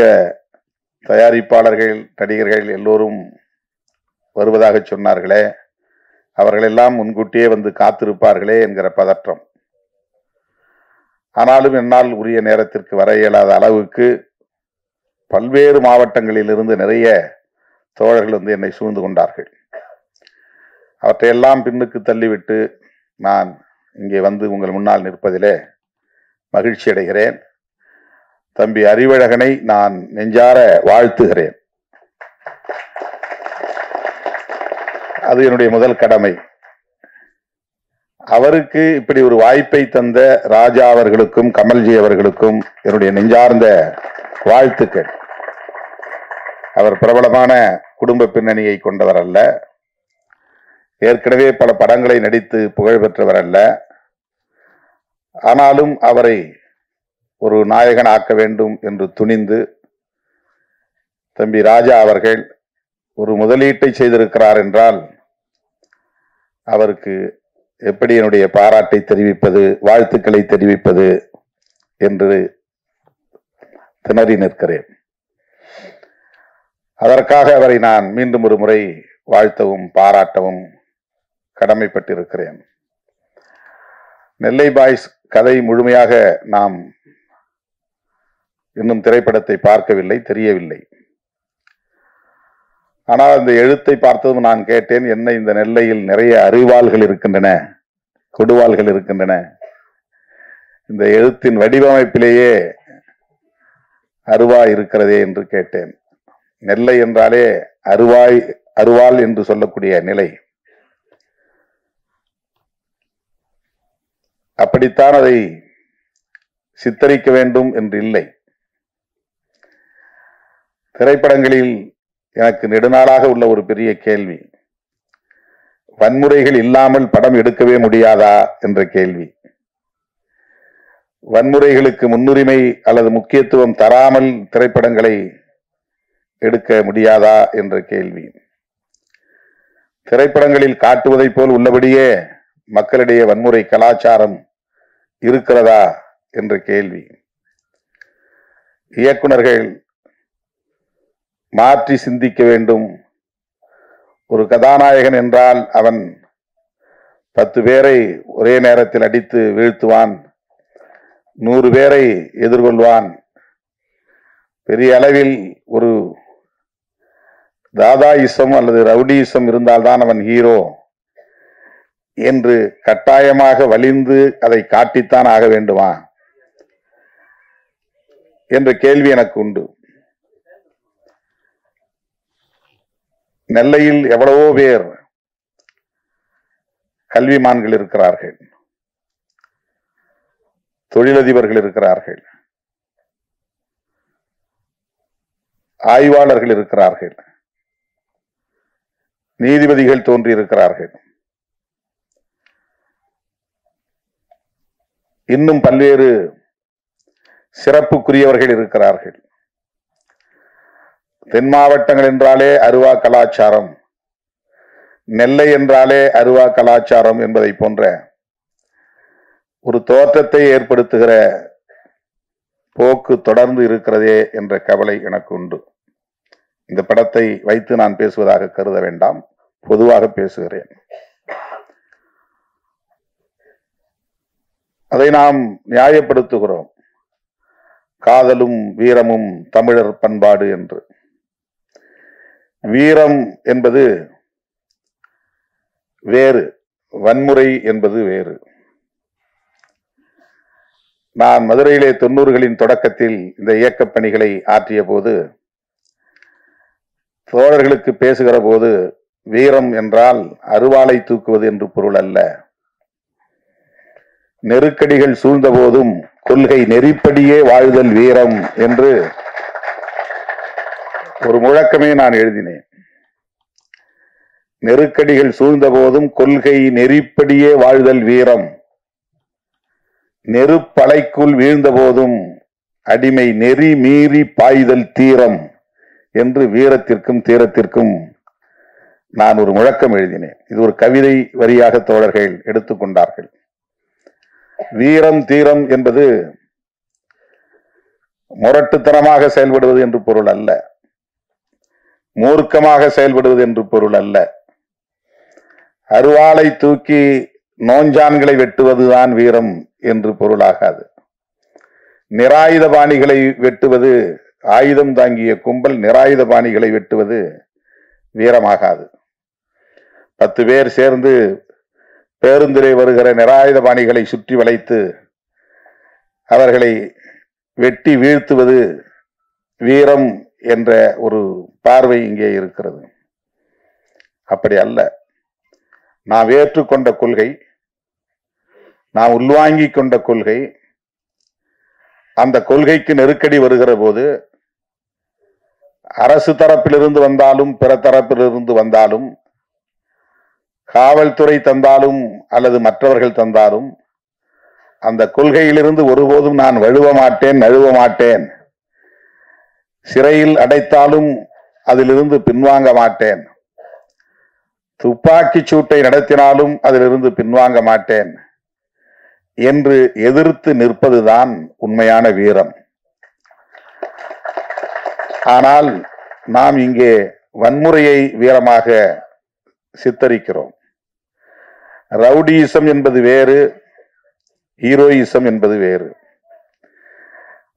தயாரிப்பாளர்கள், நடிகர்கள் எல்லோரும் வருவதாக சொன்னார்களே, அவர்களெல்லாம் முன்கூட்டியே வந்து காத்திருப்பார்களே என்கிற பதற்றம். ஆனாலும் என்னால் உரிய நேரத்திற்கு வர இயலாத அளவுக்கு பல்வேறு மாவட்டங்களில் இருந்து நிறைய தோழர்கள் வந்து என்னை சூழ்ந்து கொண்டார்கள். அவற்றையெல்லாம் பின்னுக்கு தள்ளிவிட்டு நான் இங்கே வந்து உங்கள் முன்னால் நிற்பதிலே மகிழ்ச்சி அடைகிறேன். தம்பி அறிவழகனை நான் நெஞ்சார வாழ்த்துகிறேன். அது என்னுடைய முதல் கடமை. அவருக்கு இப்படி ஒரு வாய்ப்பை தந்த ராஜா அவர்களுக்கும் கமல்ஜி அவர்களுக்கும் என்னுடைய நெஞ்சார்ந்த வாழ்த்துக்கள். அவர் பிரபலமான குடும்ப பின்னணியை கொண்டவர் அல்ல, ஏற்கனவே பல படங்களை நடித்து புகழ் பெற்றவர் அல்ல. ஆனாலும் அவரை ஒரு நாயகன் ஆக்க வேண்டும் என்று துணிந்து தம்பி ராஜா அவர்கள் ஒரு முதலீட்டை செய்திருக்கிறார் என்றால் அவருக்கு எப்படி என்னுடைய பாராட்டை தெரிவிப்பது, வாழ்த்துக்களை தெரிவிப்பது என்று திணறி நிற்கிறேன். அதற்காக அவரை நான் மீண்டும் ஒரு முறை வாழ்த்தவும் பாராட்டவும் கடமைப்பட்டிருக்கிறேன். நெல்லை பாய்ஸ் கதை முழுமையாக நாம் இன்னும் திரைப்படத்தை பார்க்கவில்லை, தெரியவில்லை. ஆனால் அந்த எழுத்தை பார்த்ததும் நான் கேட்டேன், என்ன இந்த நெல்லையில் நிறைய அறிவாள்கள் இருக்கின்றன, கொடுவாள்கள் இருக்கின்றன, இந்த எழுத்தின் வடிவமைப்பிலேயே அருவாய் இருக்கிறதே என்று கேட்டேன். நெல்லை என்றாலே அருவாள் என்று சொல்லக்கூடிய நிலை. அப்படித்தான் அதை சித்தரிக்க வேண்டும் என்று இல்லை. திரைப்படங்களில் எனக்கு நெடுநாளாக உள்ள ஒரு பெரிய கேள்வி, வன்முறைகள் இல்லாமல் படம் எடுக்கவே முடியாதா என்ற கேள்வி. வன்முறைகளுக்கு முன்னுரிமை அல்லது முக்கியத்துவம் தராமல் திரைப்படங்களை எடுக்க முடியாதா என்ற கேள்வி. திரைப்படங்களில் காட்டுவதைப் போல் உள்ளபடியே மக்களிடையே வன்முறை கலாச்சாரம் இருக்கிறதா என்ற கேள்வி. இயக்குனர்கள் மாற்றி சிந்திக்க வேண்டும். ஒரு கதாநாயகன் என்றால் அவன் 10 பேரை ஒரே நேரத்தில் அடித்து வீழ்த்துவான், 100 பேரை எதிர்கொள்வான், பெரிய அளவில் ஒரு தாதாயிசம் அல்லது ரவுடியிசம் இருந்தால்தான் அவன் ஹீரோ என்று கட்டாயமாக வலிந்து அதை காட்டித்தான் ஆக வேண்டுமா என்ற கேள்வி எனக்கு உண்டு. நெல்லையில் எவ்வளவோ பேர் கல்விமான்கள் இருக்கிறார்கள், தொழிலதிபர்கள் இருக்கிறார்கள், ஆய்வாளர்கள் இருக்கிறார்கள், நீதிபதிகள் தோன்றியிருக்கிறார்கள், இன்னும் பல்வேறு சிறப்புக்குரியவர்கள் இருக்கிறார்கள். தென் மாவட்டங்கள் என்றாலே அருவா கலாச்சாரம், நெல்லை என்றாலே அருவா கலாச்சாரம் என்பதை போன்ற ஒரு தோற்றத்தை ஏற்படுத்துகிற போக்கு தொடர்ந்து இருக்கிறதே என்ற கவலை எனக்கு உண்டு. இந்த படத்தை வைத்து நான் பேசுவதாக கருத வேண்டாம், பொதுவாக பேசுகிறேன். அதை நாம் நியாயப்படுத்துகிறோம், காதலும் வீரமும் தமிழர் பண்பாடு என்று. வீரம் என்பது வேறு, வன்முறை என்பது வேறு. நான் மதுரையிலே 90களின் தொடக்கத்தில் இந்த இயக்கப் பணிகளை ஆற்றிய போது தோழர்களுக்கு பேசுகிற போது வீரம் என்றால் அருவாளை தூக்குவது என்று பொருள் அல்ல. நெருக்கடிகள் சூழ்ந்த போதும் கொள்கை நெறிப்படியே வாழ்தல் வீரம் என்று ஒரு முழக்கமே நான் எழுதினேன். நெருக்கடிகள் சூழ்ந்த போதும் கொள்கை நெறிப்படியே வாழ்தல் வீரம், நெருப்பலைக்குள் வீழ்ந்த போதும் அடிமை நெறி மீறி பாய்தல் தீரம் என்று வீரத்திற்கும் தீரத்திற்கும் நான் ஒரு முழக்கம் எழுதினேன். இது ஒரு கவிதை வரியாக தோழர்கள் எடுத்துக்கொண்டார்கள். வீரம் தீரம் என்பது முரட்டுத்தனமாக செயல்படுவது என்று பொருள் அல்ல, மூர்க்கமாக செயல்படுவது என்று பொருள் அல்ல. அருவாளை தூக்கி நோஞ்சான்களை வெட்டுவதுதான் வீரம் என்று பொருளாகாது. நிராயுத பாணிகளை வெட்டுவது, ஆயுதம் தாங்கிய கும்பல் நிராயுத பாணிகளை வெட்டுவது வீரமாகாது. 10 பேர் சேர்ந்து பேருந்திலே வருகிற நிராயுத பாணிகளை சுற்றி வளைத்து அவர்களை வெட்டி வீழ்த்துவது வீரம் என்ற ஒரு பார்வை இங்கே இருக்கிறது. அப்படி அல்ல. நாம் ஏற்றுக்கொண்ட கொள்கை, நாம் உள்வாங்கி கொண்ட கொள்கை, அந்த கொள்கைக்கு நெருக்கடி வருகிற போது அரசு தரப்பிலிருந்து வந்தாலும் பிற தரப்பிலிருந்து வந்தாலும், காவல்துறை தந்தாலும் அல்லது மற்றவர்கள் தந்தாலும், அந்த கொள்கையிலிருந்து ஒருபோதும் நான் வழுவ மாட்டேன், நழுவ மாட்டேன். சிறையில் அடைத்தாலும் அதிலிருந்து பின்வாங்க மாட்டேன். துப்பாக்கி சூட்டை நடத்தினாலும் அதிலிருந்து பின்வாங்க மாட்டேன் என்று எதிர்த்து நிற்பதுதான் உண்மையான வீரம். ஆனால் நாம் இங்கே வன்முறையை வீரமாக சித்தரிக்கிறோம். ரவுடியிசம் என்பது வேறு, ஹீரோயிசம் என்பது வேறு.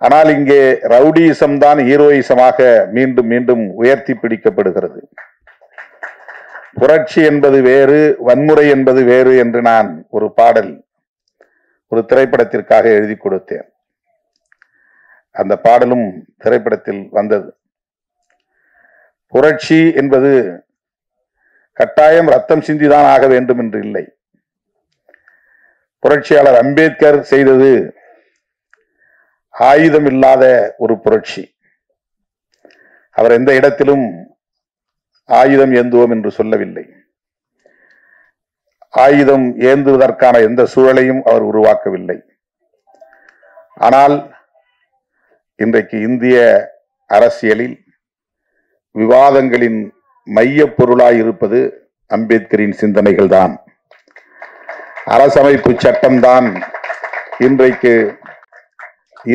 ஆனால் இங்கே ரவுடியிசம் தான் ஹீரோயிசமாக மீண்டும் மீண்டும் உயர்த்தி பிடிக்கப்படுகிறது. புரட்சி என்பது வேறு, வன்முறை என்பது வேறு என்று நான் ஒரு பாடல் ஒரு திரைப்படத்திற்காக எழுதி கொடுத்தேன். அந்த பாடலும் திரைப்படத்தில் வந்தது. புரட்சி என்பது கட்டாயம் ரத்தம் சிந்திதான் ஆக வேண்டும் என்று இல்லை. புரட்சியாளர் அம்பேத்கர் செய்தது ஆயுதம் இல்லாத ஒரு புரட்சி. அவர் எந்த இடத்திலும் ஆயுதம் ஏந்துவோம் என்று சொல்லவில்லை. ஆயுதம் ஏந்துவதற்கான எந்த சூழலையும் அவர் உருவாக்கவில்லை. ஆனால் இன்றைக்கு இந்திய அரசியலில் விவாதங்களின் மைய பொருளாய் இருப்பது அம்பேத்கரின் சிந்தனைகள் தான். அரசமைப்பு சட்டம்தான் இன்றைக்கு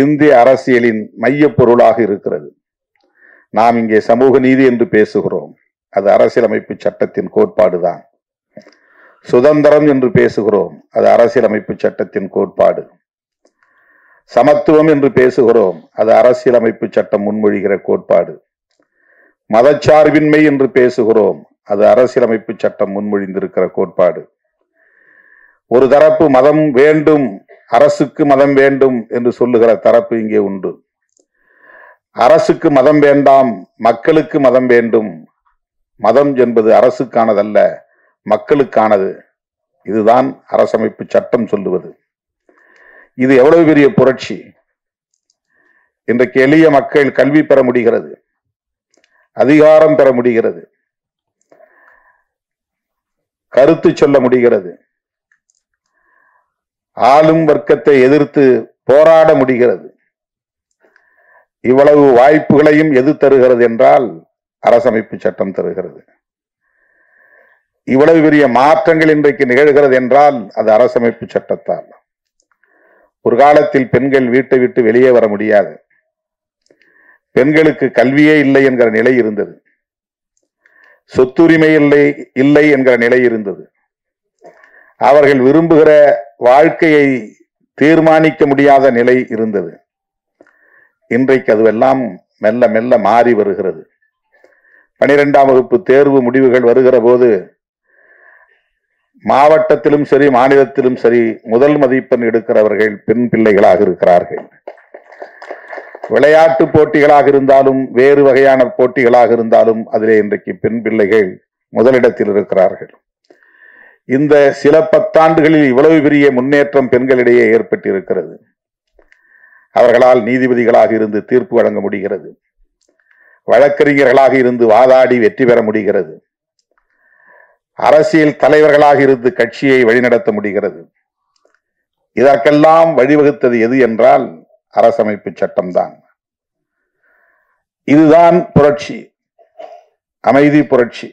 இந்திய அரசியலின் மைய பொருளாக இருக்கிறது. நாம் இங்கே சமூக நீதி என்று பேசுகிறோம், அது அரசியலமைப்பு சட்டத்தின் கோட்பாடுதான். சுதந்திரம் என்று பேசுகிறோம், அது அரசியலமைப்பு சட்டத்தின் கோட்பாடு. சமத்துவம் என்று பேசுகிறோம், அது அரசியலமைப்பு சட்டம் முன்மொழிகிற கோட்பாடு. மதச்சார்பின்மை என்று பேசுகிறோம், அது அரசியலமைப்பு சட்டம் முன்மொழிந்திருக்கிற கோட்பாடு. ஒரு தரப்பு மதம் வேண்டும், அரசுக்கு மதம் வேண்டும் என்று சொல்லுகிற தரப்பு இங்கே உண்டு. அரசுக்கு மதம் வேண்டாம், மக்களுக்கு மதம் வேண்டும். மதம் என்பது அரசுக்கானதல்ல, மக்களுக்கானது. இதுதான் அரசமைப்பு சட்டம் சொல்லுவது. இது எவ்வளவு பெரிய புரட்சி! இன்றைக்கு எளிய மக்கள் கல்வி பெற முடிகிறது, அதிகாரம் பெற முடிகிறது, கருத்து சொல்ல முடிகிறது, ஆளும் வர்க்கத்தை எதிர்த்து போராட முடிகிறது. இவ்வளவு வாய்ப்புகளையும் எது தருகிறது என்றால் அரசமைப்பு சட்டம் தருகிறது. இவ்வளவு பெரிய மாற்றங்கள் இன்றைக்கு நிகழ்கிறது என்றால் அது அரசமைப்பு சட்டத்தால். ஒரு காலத்தில் பெண்கள் வீட்டை விட்டு வெளியே வர முடியாது, பெண்களுக்கு கல்வியே இல்லை என்கிற நிலை இருந்தது, சொத்துரிமை இல்லை என்கிற நிலை இருந்தது, அவர்கள் விரும்புகிற வாழ்க்கையை தீர்மானிக்க முடியாத நிலை இருந்தது. இன்றைக்கு அதுவெல்லாம் மெல்ல மெல்ல மாறி வருகிறது. 12ஆம் வகுப்பு தேர்வு முடிவுகள் வருகிற போது மாவட்டத்திலும் சரி மாநிலத்திலும் சரி முதல் மதிப்பெண் எடுக்கிறவர்கள் பெண் பிள்ளைகளாக இருக்கிறார்கள். விளையாட்டு போட்டிகளாக இருந்தாலும் வேறு வகையான போட்டிகளாக இருந்தாலும் அதிலே இன்றைக்கு பெண் பிள்ளைகள் முதலிடத்தில் இருக்கிறார்கள். இந்த சில பத்தாண்டுகளில் இவ்வளவு பெரிய முன்னேற்றம் பெண்களிடையே ஏற்பட்டிருக்கிறது. அவர்களால் நீதிபதிகளாக இருந்து தீர்ப்பு வழங்க முடிகிறது, வழக்கறிஞர்களாக இருந்து வாதாடி வெற்றி பெற முடிகிறது, அரசியல் தலைவர்களாக இருந்து கட்சியை வழிநடத்த முடிகிறது. இதற்கெல்லாம் வழிவகுத்தது எது என்றால் அரசமைப்பு சட்டம்தான். இதுதான் புரட்சி, அமைதி புரட்சி.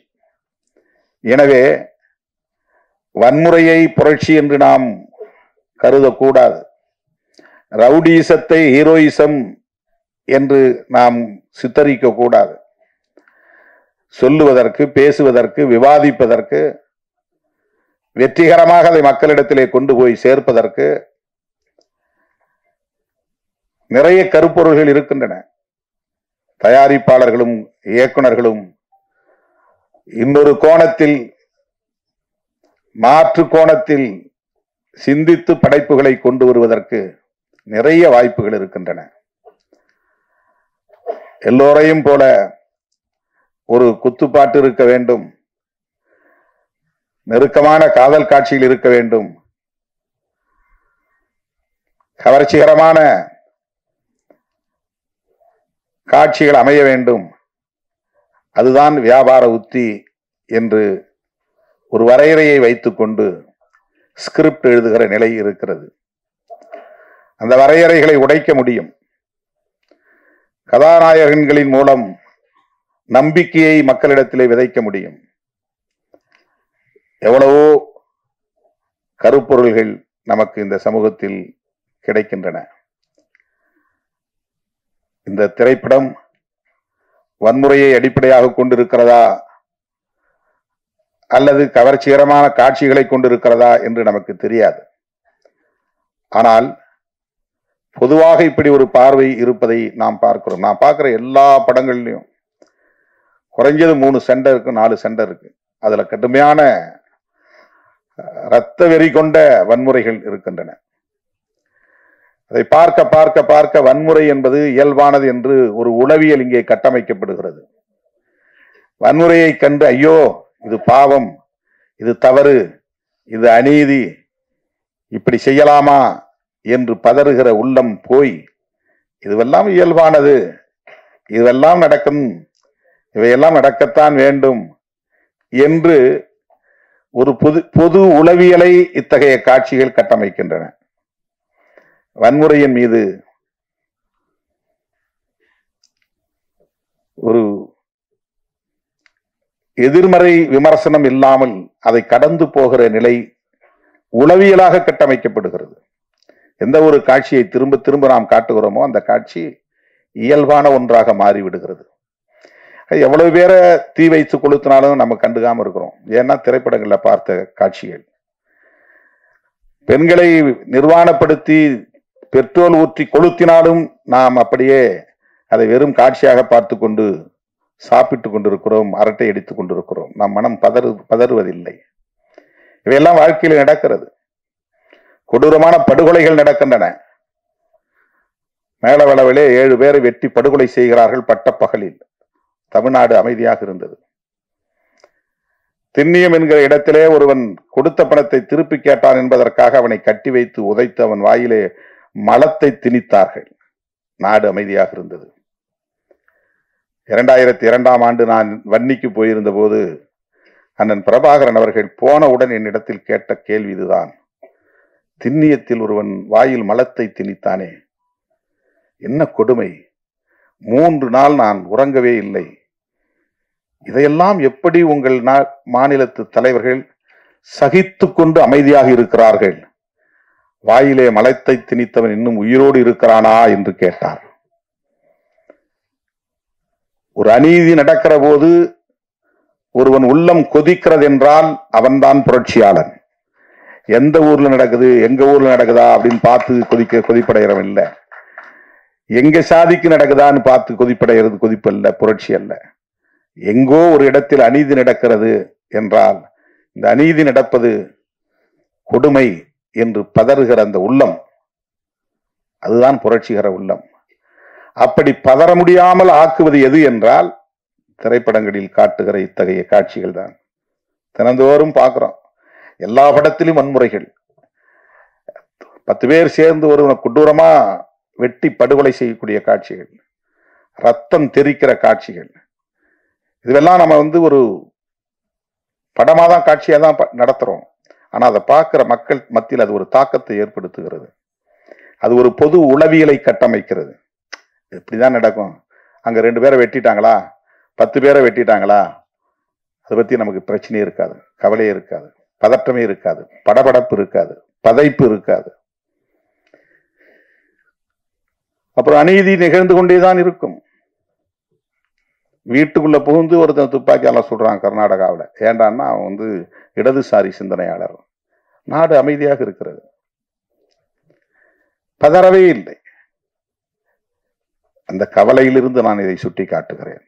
எனவே வன்முறையை புரட்சி என்று நாம் கருதக்கூடாது. ரவுடிசத்தை ஹீரோயிசம் என்று நாம் சித்தரிக்க கூடாது. சொல்லுவதற்கு, பேசுவதற்கு, விவாதிப்பதற்கு, வெற்றிகரமாக அதை மக்களிடத்திலே கொண்டு போய் சேர்ப்பதற்கு நிறைய கருப்பொருள்கள் இருக்கின்றன. தயாரிப்பாளர்களும் இயக்குனர்களும் இன்னொரு கோணத்தில், மாற்று கோணத்தில் சிந்தித்து படைப்புகளை கொண்டு வருவதற்கு நிறைய வாய்ப்புகள் இருக்கின்றன. எல்லோரையும் போல ஒரு குத்துப்பாட்டு இருக்க வேண்டும், நெருக்கமான காதல் காட்சியில் இருக்க வேண்டும், கவர்ச்சிகரமான காட்சிகள் அமைய வேண்டும், அதுதான் வியாபார உத்தி என்று ஒரு வரையறையை வைத்துக்கொண்டு ஸ்கிரிப்ட் எழுதுகிற நிலை இருக்கிறது. அந்த வரையறைகளை உடைக்க முடியும். கதாநாயகன்களின் மூலம் நம்பிக்கையை மக்களிடத்திலே விதைக்க முடியும். எவ்வளவோ கருப்பொருள்கள் நமக்கு இந்த சமூகத்தில் கிடைக்கின்றன. இந்த திரைப்படம் வன்முறையை அடிப்படையாக கொண்டிருக்கிறதா அல்லது கவர்ச்சிகரமான காட்சிகளை கொண்டிருக்கிறதா என்று நமக்கு தெரியாது. ஆனால் பொதுவாக இப்படி ஒரு பார்வை இருப்பதை நாம் பார்க்கிறோம். நான் பார்க்கிற எல்லா படங்கள்லையும் குறைஞ்சது 3 சண்டை இருக்கு, 4 சண்டை இருக்கு. அதுல கடுமையான இரத்த வெறி கொண்ட வன்முறைகள் இருக்கின்றன. அதை பார்க்க பார்க்க பார்க்க வன்முறை என்பது இயல்பானது என்று ஒரு உளவியல் இங்கே கட்டமைக்கப்படுகிறது. வன்முறையை கண்டு ஐயோ இது பாவம், இது தவறு, இது அநீதி, இப்படி செய்யலாமா என்று பதறுகிற உள்ளம் போய் இதுவெல்லாம் இயல்பானது, இதுவெல்லாம் நடக்கும், இவையெல்லாம் நடக்கத்தான் வேண்டும் என்று ஒரு பொது உளவியலை இத்தகைய காட்சிகள் கட்டமைக்கின்றன. வன்முறையின் மீது ஒரு எதிர்மறை விமர்சனம் இல்லாமல் அதை கடந்து போகிற நிலை உளவியலாக கட்டமைக்கப்படுகிறது. எந்த ஒரு காட்சியை திரும்ப திரும்ப நாம் காட்டுகிறோமோ அந்த காட்சி இயல்பான ஒன்றாக மாறிவிடுகிறது. எவ்வளவு பேரை தீ வைத்து கொளுத்தினாலும் நம்ம கண்டுக்காம இருக்கிறோம். ஏன்னா திரைப்படங்கள்ல பார்த்த காட்சிகள். பெண்களை நிர்வாணப்படுத்தி பெட்ரோல் ஊற்றி கொளுத்தினாலும் நாம் அப்படியே அதை வெறும் காட்சியாக பார்த்து கொண்டு சாப்பிட்டு கொண்டிருக்கிறோம், அரட்டை அடித்துக் கொண்டிருக்கிறோம். நம் மனம் பதறுவதில்லை. இவையெல்லாம் வாழ்க்கையில் நடக்கிறது. கொடூரமான படுகொலைகள் நடக்கின்றன. மேலவளவிலே 7 பேரை வெட்டி படுகொலை செய்கிறார்கள் பட்டப்பகலில். தமிழ்நாடு அமைதியாக இருந்தது. திண்ணியம் என்கிற இடத்திலே ஒருவன் கொடுத்த பணத்தை திருப்பி கேட்டான் என்பதற்காக அவனை கட்டி வைத்து உதைத்து அவன் வாயிலே மலத்தை திணித்தார்கள். நாடு அமைதியாக இருந்தது. 2002ஆம் ஆண்டு நான் வன்னிக்கு போயிருந்த போது அண்ணன் பிரபாகரன் அவர்கள் போனவுடன் என்னிடத்தில் கேட்ட கேள்வி இதுதான். திண்ணியத்தில் ஒருவன் வாயில் மலத்தை திணித்தானே, என்ன கொடுமை! 3 நாள் நான் உறங்கவே இல்லை. இதையெல்லாம் எப்படி உங்கள் மாநிலத்து தலைவர்கள் சகித்து கொண்டு அமைதியாக இருக்கிறார்கள்? வாயிலே மலத்தை திணித்தவன் இன்னும் உயிரோடு இருக்கிறானா என்று கேட்டார். ஒரு அநீதி நடக்கிற போது ஒருவன் உள்ளம் கொதிக்கிறது என்றால் அவன்தான் புரட்சியாளன். எந்த ஊர்ல நடக்குது, எங்க ஊர்ல நடக்குதா அப்படின்னு பார்த்து கொதிப்படைகிறவன் இல்லை. எங்க சாதிக்கு நடக்குதான்னு பார்த்து கொதிப்படைகிறது கொதிப்பு அல்ல, புரட்சி அல்ல. எங்கோ ஒரு இடத்தில் அநீதி நடக்கிறது என்றால் இந்த அநீதி நடப்பது கொடுமை என்று பதறுகிற அந்த உள்ளம், அதுதான் புரட்சிகர உள்ளம். அப்படி பதற முடியாமல் ஆக்குவது எது என்றால் திரைப்படங்களில் காட்டுகிற இத்தகைய காட்சிகள் தான். தினந்தோறும் பார்க்கிறோம். எல்லா படத்திலும் வன்முறைகள். 10 பேர் சேர்ந்து ஒருவனை கொடூரமா வெட்டி படுகொலை செய்யக்கூடிய காட்சிகள், ரத்தம் தெறிக்கிற காட்சிகள், இதுவெல்லாம் நம்ம ஒரு படமா தான் காட்சியா தான் நடத்துறோம். ஆனா அதை பார்க்கிற மக்கள் மத்தியில் அது ஒரு தாக்கத்தை ஏற்படுத்துகிறது. அது ஒரு பொது உளவியலை கட்டமைக்கிறது. இப்படிதான் நடக்கும். அங்க 2 பேரை வெட்டிட்டாங்களா, 10 பேரை வெட்டிட்டாங்களா, அதை பத்தி நமக்கு பிரச்சனையே இருக்காது, கவலையே இருக்காது, பதற்றமே இருக்காது, படபடப்பு இருக்காது, பதைப்பு இருக்காது. அப்புறம் அநீதி நிகழ்ந்து கொண்டேதான் இருக்கும். வீட்டுக்குள்ள புகுந்து ஒருத்தன் துப்பாக்கியால சொல்றான் கர்நாடகாவில். ஏண்டான்னா அவன் இடதுசாரி சிந்தனையாளர். நாடு அமைதியாக இருக்கிறது, பதறவே இல்லை. அந்த கவலையிலிருந்து நான் இதை சுட்டி காட்டுகிறேன்.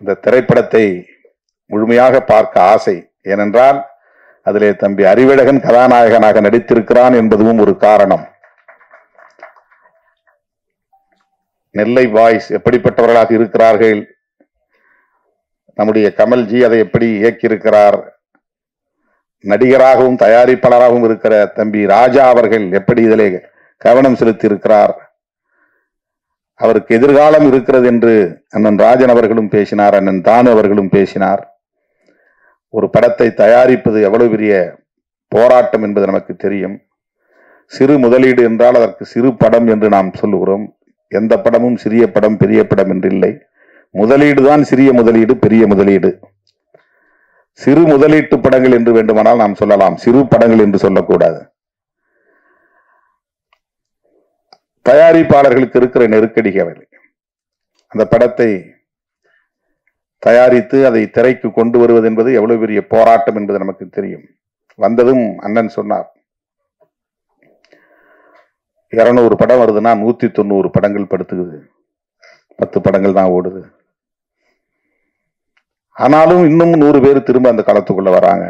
இந்த திரைப்படத்தை முழுமையாக பார்க்க ஆசை. ஏனென்றால் அதிலே தம்பி அறிவழகன் கதாநாயகனாக நடித்திருக்கிறான் என்பதும் ஒரு காரணம். நெல்லை பாய்ஸ் எப்படிப்பட்டவர்களாக இருக்கிறார்கள், நம்முடைய கமல்ஜி அதை எப்படி இயக்கியிருக்கிறார், நடிகராகவும் தயாரிப்பாளராகவும் இருக்கிற தம்பி ராஜா அவர்கள் எப்படி இதிலே கவனம் செலுத்தி இருக்கிறார், அவருக்கு எதிர்காலம் இருக்கிறது என்று அண்ணன் ராஜன் அவர்களும் பேசினார், அண்ணன் தானு அவர்களும் பேசினார். ஒரு படத்தை தயாரிப்பது எவ்வளவு பெரிய போராட்டம் என்பது நமக்கு தெரியும். சிறு முதலீடு என்றால் அதற்கு சிறு படம் என்று நாம் சொல்லுகிறோம். எந்த படமும் சிறிய படம் பெரிய படம் என்று இல்லை. முதலீடு தான் சிறிய முதலீடு, பெரிய முதலீடு. சிறு முதலீட்டு படங்கள் என்று வேண்டுமானால் நாம் சொல்லலாம், சிறு படங்கள் என்று சொல்லக்கூடாது. தயாரிப்பாளர்களுக்கு இருக்கிற நெருக்கடிகள், அந்த படத்தை தயாரித்து அதை திரைக்கு கொண்டு வருவது என்பது எவ்வளவு பெரிய போராட்டம் என்பது நமக்கு தெரியும். வந்ததும் அண்ணன் சொன்னார், 200 படம் வருதுன்னா 190 படங்கள் படுத்துக்குது, 10 படங்கள் தான் ஓடுது. ஆனாலும் இன்னும் 100 பேர் திரும்ப அந்த களத்துக்குள்ள வராங்க.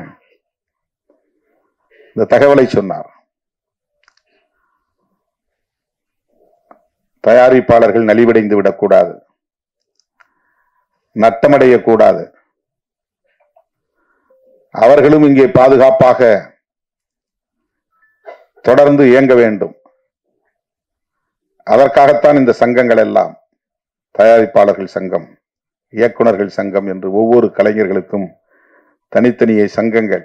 இந்த தகவலை சொன்னார். தயாரிப்பாளர்கள் நலிவடைந்து விடக்கூடாது, நட்டமடையக்கூடாது. அவர்களும் இங்கே பாதுகாப்பாக தொடர்ந்து இயங்க வேண்டும். அதற்காகத்தான் இந்த சங்கங்கள் எல்லாம், தயாரிப்பாளர்கள் சங்கம், இயக்குனர்கள் சங்கம் என்று ஒவ்வொரு கலைஞர்களுக்கும் தனித்தனியே சங்கங்கள்.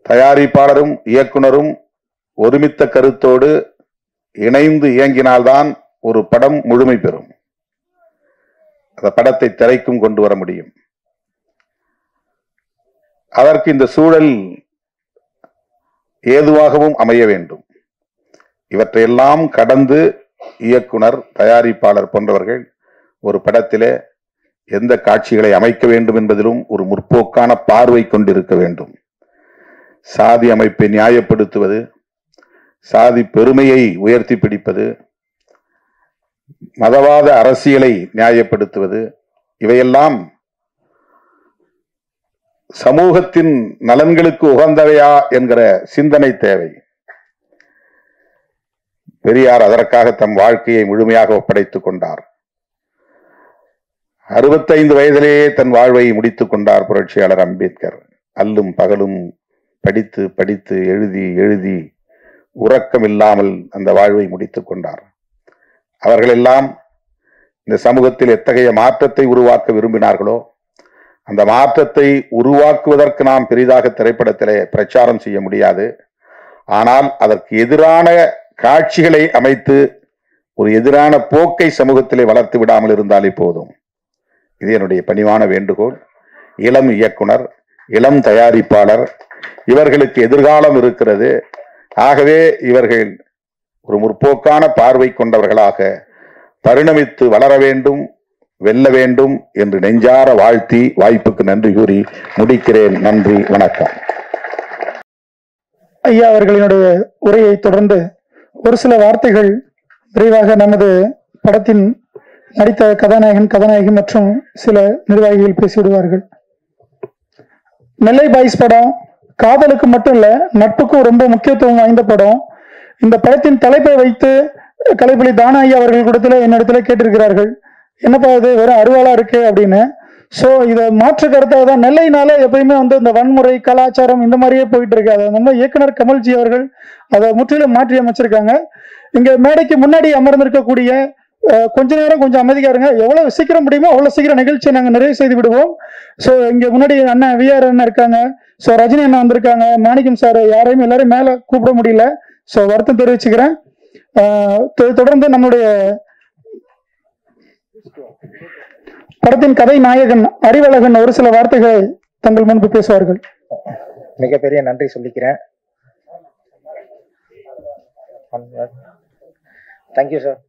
தயாரிப்பாளரும் இயக்குனரும் ஒருமித்த கருத்தோடு இணைந்து இயங்கினால்தான் ஒரு படம் முழுமை பெறும். அந்த படத்தை திரைக்கும் கொண்டு வர முடியும். அதற்கு இந்த சூழல் ஏதுவாகவும் அமைய வேண்டும். இவற்றையெல்லாம் கடந்து இயக்குனர், தயாரிப்பாளர் போன்றவர்கள் ஒரு படத்திலே எந்த காட்சிகளை அமைக்க வேண்டும் என்பதிலும் ஒரு முற்போக்கான பார்வை கொண்டிருக்க வேண்டும். சாதி அமைப்பை நியாயப்படுத்துவது, சாதி பெருமையை உயர்த்தி பிடிப்பது, மதவாத அரசியலை நியாயப்படுத்துவது, இவையெல்லாம் சமூகத்தின் நலன்களுக்கு உகந்தவையா என்கிற சிந்தனை தேவை. பெரியார் அதற்காக தம் வாழ்க்கையை முழுமையாக ஒப்படைத்துக் கொண்டார். 65 வயதிலேயே தன் வாழ்வை முடித்துக் கொண்டார் புரட்சியாளர் அம்பேத்கர். அல்லும் பகலும் படித்து படித்து எழுதி எழுதி உறக்கம் இல்லாமல் அந்த வாழ்வை முடித்துக் கொண்டார். அவர்களெல்லாம் இந்த சமூகத்தில் எத்தகைய மாற்றத்தை உருவாக்க விரும்பினார்களோ அந்த மாற்றத்தை உருவாக்குவதற்கு நாம் பெரிதாக திரைப்படத்திலே பிரச்சாரம் செய்ய முடியாது. ஆனால் அதற்கு எதிரான காட்சிகளை அமைத்து ஒரு எதிரான போக்கை சமூகத்திலே வளர்த்து விடாமல் இருந்தாலே போதும். இது என்னுடைய பணிவான வேண்டுகோள். இளம் இயக்குனர், இளம் தயாரிப்பாளர், இவர்களுக்கு எதிர்காலம் இருக்கிறது. ஆகவே இவர்கள் ஒரு முற்போக்கான பார்வை கொண்டவர்களாக பரிணமித்து வளர வேண்டும், வெல்ல வேண்டும் என்று நெஞ்சார வாழ்த்தி வாய்ப்புக்கு நன்றி கூறி முடிக்கிறேன். நன்றி, வணக்கம். ஐயா அவர்களினுடைய உரையை தொடர்ந்து ஒரு சில வார்த்தைகள் விரைவாக நமது படத்தின் நடித்த கதாநாயகன், கதாநாயகி மற்றும் சில நிர்வாகிகள் பேசிவிடுவார்கள். நெல்லை பாய்ஸ் படம் காதலுக்கு மட்டும் இல்ல, நட்புக்கும் ரொம்ப முக்கியத்துவம் வாய்ந்த படம். இந்த படத்தின் தலைப்பை வைத்து கலைப்புலி தானா ஐயா அவர்கள் கூடத்துல என்னிடத்துல கேட்டிருக்கிறார்கள், என்னப்பா இது வெறும் அருவாளா இருக்கு அப்படின்னு. ஸோ இதை மாற்று கருத்தாக தான் நெல்லைனால எப்பயுமே இந்த வன்முறை கலாச்சாரம் இந்த மாதிரியே போயிட்டு இருக்கு. அதை நம்ம இயக்குனர் கமல்ஜி அவர்கள் அதை முற்றிலும் மாற்றி அமைச்சிருக்காங்க. இங்க மேடைக்கு முன்னாடி அமர்ந்திருக்கக்கூடிய கொஞ்ச நேரம் கொஞ்சம் அமைதியா இருங்க. எவ்வளவு சீக்கிரம் முடியுமோ அவ்வளவு சீக்கிரம் நிகழ்ச்சியை நாங்கள் நிறைவு செய்து விடுவோம். ஸோ இங்க முன்னாடி அண்ணன் விஆர் அண்ணன் இருக்காங்க, ஸோ ரஜினி அண்ணன் வந்திருக்காங்க, மாணிக்கம் சார், யாரையும் எல்லாரும் மேல கூப்பிட முடியல. ஸோ வருத்தம் தெரிவிச்சுக்கிறேன். தொடர்ந்து நம்முடைய படத்தின் கதை நாயகன் அறிவழகன் ஒரு சில வார்த்தைகளை தங்கள் முன்பு பேசுவார்கள். மிகப்பெரிய நன்றி சொல்லிக்கிறேன். Thank you sir.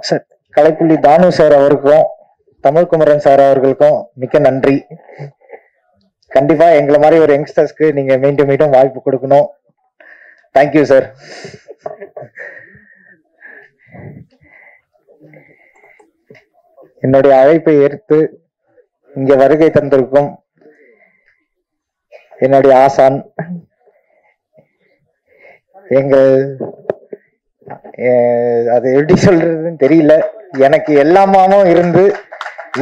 சார், கலைப்புள்ளி தானு சார் அவருக்கும் தமிழ்குமரன் சார் அவர்களுக்கும் மிக்க நன்றி. கண்டிப்பா எங்களை மாதிரி ஒரு யங்ஸ்டர்ஸ்க்கு நீங்க மீண்டும் மீண்டும் வாய்ப்பு கொடுக்கணும். Thank you sir. என்னுடைய அழைப்பை ஏற்று இங்க வருகை தந்திருக்கும் என்னுடைய ஆசான், எங்கள் அது எப்படி சொல்றதுன்னு தெரியல, எனக்கு எல்லாமாவும் இருந்து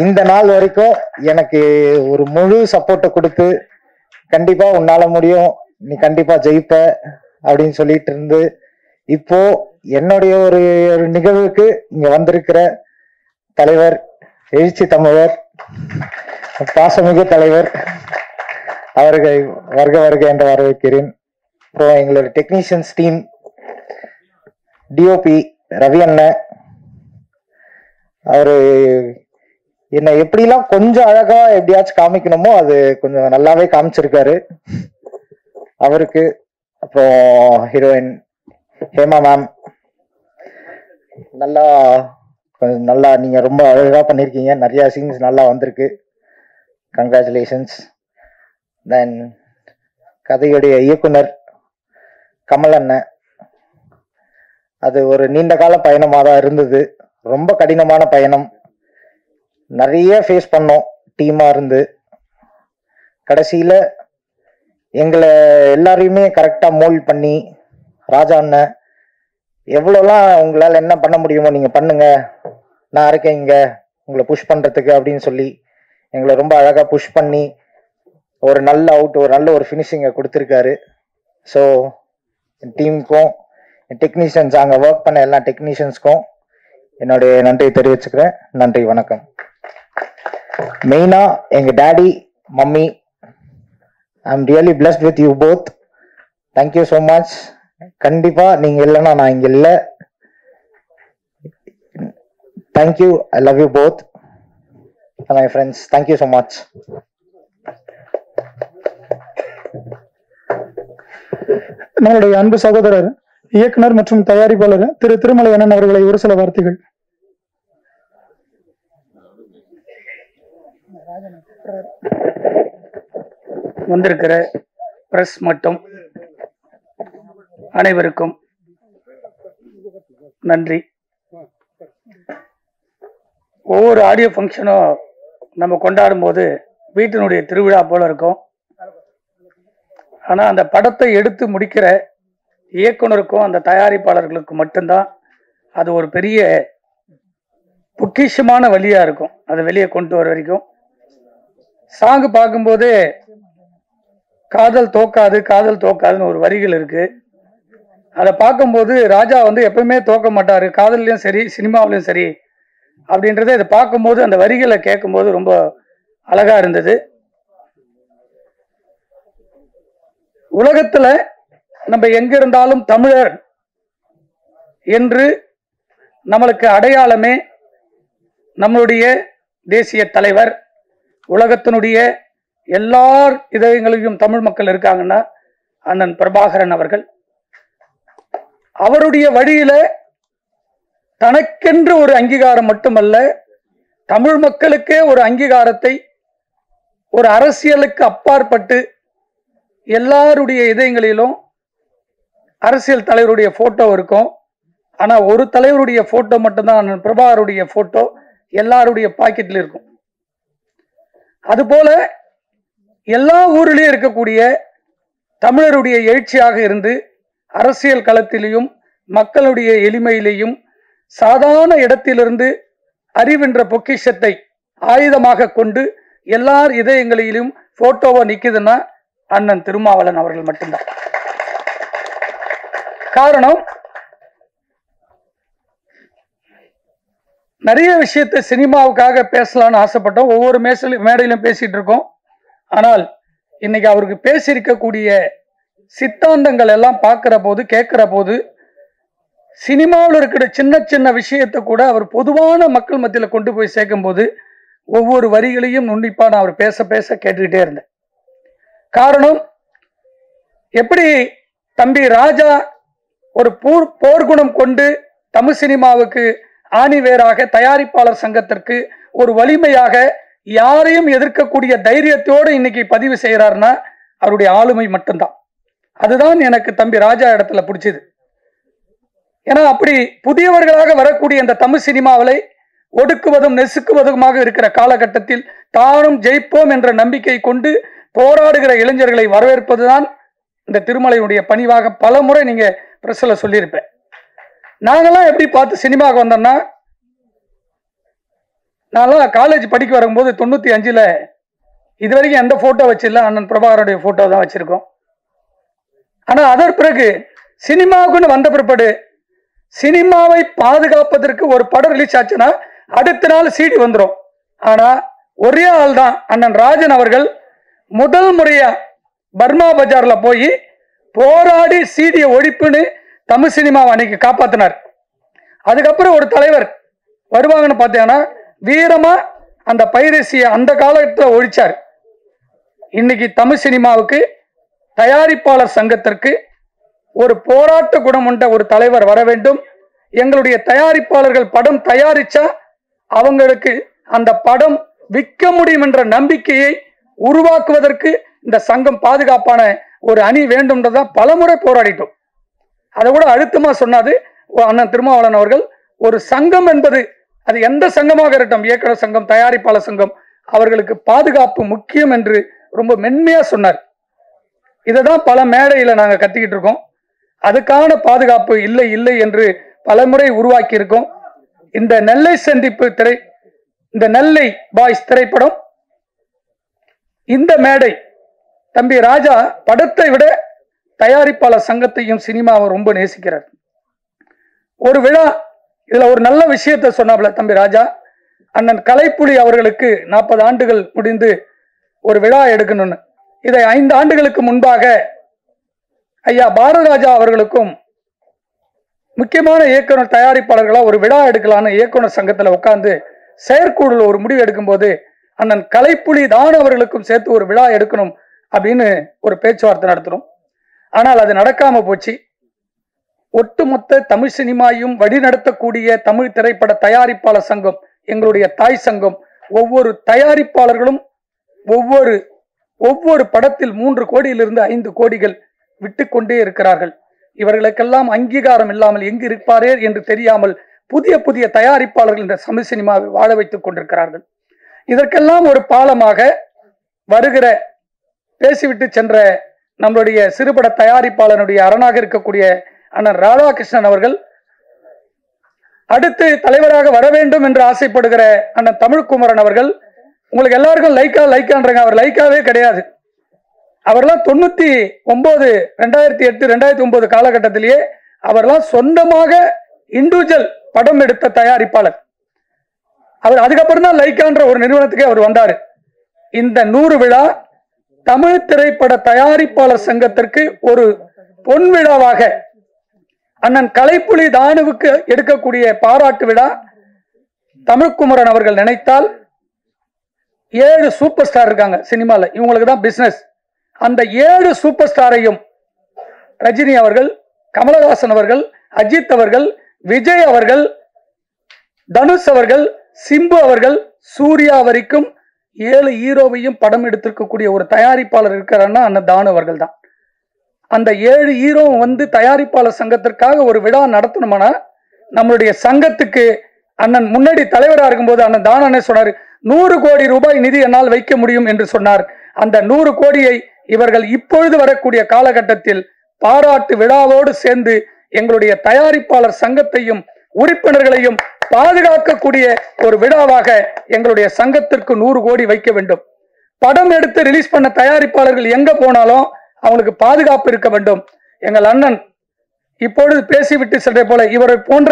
இந்த நாள் வரைக்கும் எனக்கு ஒரு முழு சப்போர்ட்டை கொடுத்து கண்டிப்பா உன்னால முடியும், நீ கண்டிப்பா ஜெயிப்ப அப்படின்னு சொல்லிட்டு இருந்து இப்போ என்னுடைய ஒரு நிகழ்வுக்கு இங்க வந்திருக்கிற தலைவர், எழுச்சி தமிழர், பாசமிகு தலைவர் அவர்களை வருக வருக என்று வரவேற்கிறேன். அப்புறம் எங்களோட டெக்னீஷியன்ஸ் டீம், டிஓபி ரவி அண்ணன், அவரு என்னை எப்படிலாம் கொஞ்சம் அழகா எப்படியாச்சும் காமிக்கணுமோ அது கொஞ்சம் நல்லாவே காமிச்சிருக்காரு அவருக்கு. அப்புறம் ஹீரோயின் ஹேமா மேம், நல்லா நீங்க ரொம்ப அழகா பண்ணிருக்கீங்க, நிறைய சீன்ஸ் நல்லா வந்திருக்கு, கங்க்ராச்சுலேஷன்ஸ். தென் கதையுடைய இயக்குனர் கமல் அண்ணன், அது ஒரு நீண்ட கால பயணமாக தான் இருந்தது, ரொம்ப கடினமான பயணம், நிறைய ஃபேஸ் பண்ணோம் டீமா இருந்து. கடைசியில எங்களை எல்லாரையுமே கரெக்டா மோல்ட் பண்ணி ராஜா அண்ணன் எவ்வளோலாம் உங்களால் என்ன பண்ண முடியுமோ நீங்க பண்ணுங்க, நான் இருக்கேன் இங்க உங்களை புஷ் பண்றதுக்கு அப்படின்னு சொல்லி எங்களை ரொம்ப அழகா புஷ் பண்ணி ஒரு நல்ல அவுட், ஒரு நல்ல ஒரு ஃபினிஷிங்கை கொடுத்துருக்காரு. ஸோ என் டீமுக்கும் என் டெக்னீஷியன்ஸ், அங்கே ஒர்க் பண்ண எல்லா டெக்னீஷியன்ஸ்க்கும் என்னுடைய நன்றியை தெரிவிச்சுக்கிறேன். நன்றி, வணக்கம். மெயினா எங்க daddy mummy, I am really blessed with you both. Thank you so much. கண்டிப்பா நீங்க இல்லைன்னா நான் இங்க இல்லை. Thank you, I love you both my friends. Thank you so much. நம்மளுடைய அன்பு சகோதரர் இயக்குனர் மற்றும் தயாரிப்பாளர் திரு திருமலை அண்ணன் அவர்களை ஒரு சில வார்த்தைகள். வந்திருக்கிற பிரஸ் மற்றும் அனைவருக்கும் நன்றி. ஒவ்வொரு ஆடியோ ஃபங்க்ஷனும் நம்ம கொண்டாடும் போது வீட்டினுடைய திருவிழா போல இருக்கும். ஆனால் அந்த படத்தை எடுத்து முடிக்கிற இயக்குனருக்கும் அந்த தயாரிப்பாளர்களுக்கும் மட்டும்தான் அது ஒரு பெரிய பொக்கிஷமான வழியாக இருக்கும். அதை வெளியே கொண்டு வர வரைக்கும் சாங்கு பார்க்கும்போது காதல் தோக்காது காதல் தோக்காதுன்னு ஒரு வரிகள் இருக்கு. அதை பார்க்கும்போது ராஜா எப்பவுமே தோக்க மாட்டாரு, காதல்லையும் சரி சினிமாவிலையும் சரி அப்படின்றத இதை பார்க்கும்போது அந்த வரிகளை கேட்கும்போது ரொம்ப அழகா இருந்தது. உலகத்துல நம்ம எங்க இருந்தாலும் தமிழர் என்று நம்மளுக்கு அடையாளமே நம்மளுடைய தேசிய தலைவர். உலகத்தினுடைய எல்லார் இதயங்களிலும் தமிழ் மக்கள் இருக்காங்கன்னா அண்ணன் பிரபாகரன் அவர்கள். அவருடைய வழியில தனக்கென்று ஒரு அங்கீகாரம் மட்டுமல்ல, தமிழ் மக்களுக்கே ஒரு அங்கீகாரத்தை, ஒரு அரசியலுக்கு அப்பாற்பட்டு எல்லாருடைய இதயங்களிலும் அரசியல் தலைவருடைய போட்டோ இருக்கும். ஆனா ஒரு தலைவருடைய போட்டோ மட்டும்தான் பிரபாகருடைய போட்டோ எல்லாருடைய பாக்கெட்ல இருக்கும். அதுபோல எல்லா ஊரிலையும் இருக்கக்கூடிய தமிழருடைய எழுச்சியாக இருந்து அரசியல் களத்திலையும் மக்களுடைய எளிமையிலையும் சாதாரண இடத்திலிருந்து அறிவென்ற பொக்கிஷத்தை ஆயுதமாக கொண்டு எல்லார் இதயங்களிலும் போட்டோவா நிக்குதுன்னா அண்ணன் திருமாவளவன் அவர்கள் மட்டும்தான். காரணம், நிறைய விஷயத்தை சினிமாவுக்காக பேசலாம்னு ஆசைப்பட்டோம். ஒவ்வொரு மேடையிலும் பேசிட்டு இருக்கோம். ஆனால் இன்னைக்கு அவருக்கு பேசியிருக்கக்கூடிய சித்தாந்தங்கள் எல்லாம் பார்க்கிற போது கேட்கிற போது சினிமாவில் இருக்கிற சின்ன சின்ன விஷயத்தை கூட அவர் பொதுவான மக்கள் மத்தியில் கொண்டு போய் சேர்க்கும் போது ஒவ்வொரு வரிகளையும் நுண்ணிப்பா நான் அவர் பேச பேச கேட்டுக்கிட்டே இருந்தேன். காரணம், எப்படி தம்பி ராஜா ஒரு போர்க்குணம் கொண்டு தமிழ் சினிமாவுக்கு ஆணிவேராக தயாரிப்பாளர் சங்கத்திற்கு ஒரு வலிமையாக யாரையும் எதிர்க்கக்கூடிய தைரியத்தோடு இன்னைக்கு பதிவு செய்யறாருன்னா அவருடைய ஆளுமை மட்டும்தான். அதுதான் எனக்கு தம்பி ராஜா இடத்துல பிடிச்சது. ஏன்னா அப்படி புதியவர்களாக வரக்கூடிய இந்த தமிழ் சினிமாவிலை ஒடுக்குவதும் நெசுக்குவதுமாக இருக்கிற காலகட்டத்தில் தானும் ஜெயிப்போம் என்ற நம்பிக்கை கொண்டு போராடுகிற இளைஞர்களை வரவேற்பதுதான் இந்த திருமலையுடைய பணிவாக பல முறை நீங்க பிரஸ்ல சொல்லியிருப்பேன். நாங்கெல்லாம் எப்படி பார்த்து சினிமாவுக்கு வந்தோம்னா, நான்லாம் காலேஜ் படிக்க வரும்போது 95 இது வரைக்கும் எந்த போட்டோ வச்சிடல, அண்ணன் பிரபாகருடைய போட்டோ தான் வச்சிருக்கோம். ஆனா அதற்கு பிறகு சினிமாவுக்குன்னு வந்த பிற்பாடு சினிமாவை பாதுகாப்பதற்கு ஒரு படம் ரிலீஸ் ஆச்சுன்னா அடுத்த நாள் சிடி வந்துடும். ஆனா ஒரே ஆள் தான் அண்ணன் ராஜன் அவர்கள் முதல் முறையா பர்மா பஜார்ல போய் போராடி சிடியை ஒழிப்புன்னு தமிழ் சினிமாவை அன்னைக்கு காப்பாத்தினார். அதுக்கப்புறம் ஒரு தலைவர் வருவாங்கன்னு பார்த்தீங்கன்னா வீரமா அந்த பைரசியை அந்த காலத்தில் ஒழிச்சார். இன்னைக்கு தமிழ் சினிமாவுக்கு தயாரிப்பாளர் சங்கத்திற்கு ஒரு போராட்ட குணம் கொண்ட ஒரு தலைவர் வர வேண்டும். எங்களுடைய தயாரிப்பாளர்கள் படம் தயாரிச்சா அவங்களுக்கு அந்த படம் விற்க முடியும் என்ற நம்பிக்கையை உருவாக்குவதற்கு இந்த சங்கம் பாதுகாப்பான ஒரு அணி வேண்டும்ன்றதான் பலமுறை போராடிட்டோம். அதை கூட அழுத்தமா சொன்னாது அண்ணன் திருமாவளவன் அவர்கள். ஒரு சங்கம் என்பது அது எந்த சங்கமாக இருக்கட்டும், இயக்குனர் சங்கம் தயாரிப்பாளர் சங்கம், அவர்களுக்கு பாதுகாப்பு முக்கியம் என்று ரொம்ப மென்மையா சொன்னார். இதைதான் பல மேடையில நாங்க கத்திக்கிட்டு இருக்கோம். அதுக்கான பாதுகாப்பு இல்லை இல்லை என்று பலமுறை உருவாக்கி இருக்கோம். இந்த நெல்லை சந்திப்பு இந்த நெல்லை பாய்ஸ் திரைப்படம், இந்த மேடை தம்பி ராஜா படத்தை விட தயாரிப்பாளர் சங்கத்தையும் சினிமாவை ரொம்ப நேசிக்கிறார். ஒரு விழா, இதுல ஒரு நல்ல விஷயத்த சொன்னாப்ல தம்பி ராஜா, அண்ணன் கலைப்புலி அவர்களுக்கு 40 ஆண்டுகள் முடிந்து ஒரு விழா எடுக்கணும்னு. இதை 5 ஆண்டுகளுக்கு முன்பாக ஐயா பாரதிராஜா அவர்களுக்கும் முக்கியமான இயக்குனர் தயாரிப்பாளர்களா ஒரு விழா எடுக்கலான்னு இயக்குனர் சங்கத்துல உட்கார்ந்து செயற்குழுல ஒரு முடிவு எடுக்கும்போது அண்ணன் கலைப்புலி தான் அவர்களுக்கும் சேர்த்து ஒரு விழா எடுக்கணும் அப்படின்னு ஒரு பேச்சுவார்த்தை நடத்தணும். ஆனால் அது நடக்காம போச்சு. ஒட்டுமொத்த தமிழ் சினிமாவையும் வழிநடத்தக்கூடிய தமிழ் திரைப்பட தயாரிப்பாளர் சங்கம், எங்களுடைய தாய் சங்கம், ஒவ்வொரு தயாரிப்பாளர்களும் ஒவ்வொரு படத்தில் 3 கோடியிலிருந்து 5 கோடிகள் விட்டு கொண்டே இருக்கிறார்கள். இவர்களுக்கெல்லாம் அங்கீகாரம் இல்லாமல் எங்கு இருப்பாரே என்று தெரியாமல் புதிய புதிய தயாரிப்பாளர்கள் இந்த தமிழ் சினிமாவை வாழ வைத்துக் கொண்டிருக்கிறார்கள். இதற்கெல்லாம் ஒரு பாலமாக வருகிற பேசிவிட்டு சென்ற நம்மளுடைய சிறுபட தயாரிப்பாளனுடைய அரணாக இருக்கக்கூடிய அண்ணன் ராதாகிருஷ்ணன் அவர்கள், அடுத்து தலைவராக வர வேண்டும் என்று ஆசைப்படுகிற அண்ணன் தமிழ்குமரன் அவர்கள், உங்களுக்கு எல்லாருக்கும் லைக்கான்றாங்க, அவர் லைக்காவே கிடையாது. அவர்லாம் 99, 2008, 2009 காலகட்டத்திலேயே அவர்லாம் சொந்தமாக இண்டிவிஜுவல் படம் எடுத்த தயாரிப்பாளர். அவர் அதுக்கப்புறம் தான் லைக்கான்ற ஒரு நிறுவனத்துக்கே அவர் வந்தாரு. இந்த 100 விழா தமிழ் திரைப்பட தயாரிப்பாளர் சங்கத்திற்கு ஒரு பொன் விழாவாக அண்ணன் கலைப்புலி தானுவுக்கு எடுக்கக்கூடிய பாராட்டு விழா தமிழ்குமரன் அவர்கள் நினைத்தால் 7 சூப்பர் ஸ்டார் இருக்காங்க சினிமால, இவங்களுக்கு தான் பிசினஸ். அந்த 7 சூப்பர் ஸ்டாரையும் ரஜினி அவர்கள், கமலஹாசன் அவர்கள், அஜித் அவர்கள், விஜய் அவர்கள், தனுஷ் அவர்கள், சிம்பு அவர்கள், சூர்யா வரைக்கும் 7 ஹீரோவையும் படம் எடுத்திருக்கக்கூடிய ஒரு தயாரிப்பாளர் இருக்கிறான்னா அண்ணன் தானு அவர்கள் தான். அந்த 7 ஹீரோ வந்து தயாரிப்பாளர் சங்கத்திற்காக ஒரு விழா நடத்தணுமானா நம்மளுடைய சங்கத்துக்கு அண்ணன் முன்னாடி தலைவராக இருக்கும்போது அண்ணன் தானே சொன்னார், 100 கோடி ரூபாய் நிதி என்னால் வைக்க முடியும் என்று சொன்னார். அந்த 100 கோடியை இவர்கள் இப்பொழுது வரக்கூடிய காலகட்டத்தில் பாராட்டு விழாவோடு சேர்ந்து எங்களுடைய தயாரிப்பாளர் சங்கத்தையும் உறுப்பினர்களையும் பாதுகாக்கக்கூடிய ஒரு விழாவாக எங்களுடைய சங்கத்திற்கு 100 கோடி வைக்க வேண்டும். படம் எடுத்து ரிலீஸ் பண்ண தயாரிப்பாளர்கள் எங்க போனாலும் அவங்களுக்கு பாதுகாப்பு இருக்க வேண்டும். எங்கள் அண்ணன் இப்பொழுது பேசிவிட்டு சென்ற போல இவரை போன்ற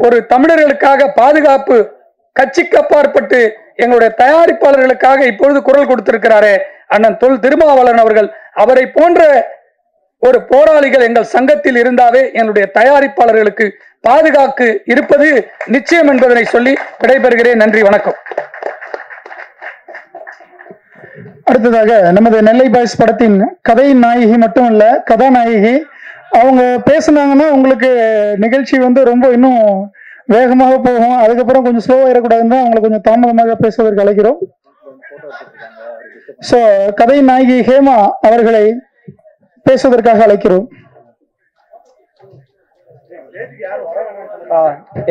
ஒரு தமிழர்களுக்காக பாதுகாப்பு கட்சிக்கு அப்பாற்பட்டு எங்களுடைய தயாரிப்பாளர்களுக்காக இப்பொழுது குரல் கொடுத்திருக்கிறாரே அண்ணன் தொல் திருமாவளவன் அவர்கள், அவரை போன்ற ஒரு போராளிகள் எங்கள் சங்கத்தில் இருந்தாவே என்னுடைய தயாரிப்பாளர்களுக்கு பாதுகாப்பு இருப்பது நிச்சயம் என்பதனை சொல்லி விடைபெறுகிறேன். நன்றி, வணக்கம். அடுத்ததாக நமது நெல்லை பாய்ஸ் படத்தின் கதை நாயகி மட்டும் இல்ல, கதாநாயகி அவங்க பேசுனாங்கன்னா உங்களுக்கு நிகழ்ச்சி வந்து ரொம்ப இன்னும் வேகமாக போகும். அதுக்கப்புறம் கொஞ்சம் ஸ்லோவா இருக்கக்கூடாதுன்னு அவங்களை கொஞ்சம் தாமதமாக பேசுவதற்கு அழைக்கிறோம். சோ கதை நாயகி ஹேமா அவர்களை பேசுவதற்காக அழைக்கிறோம்.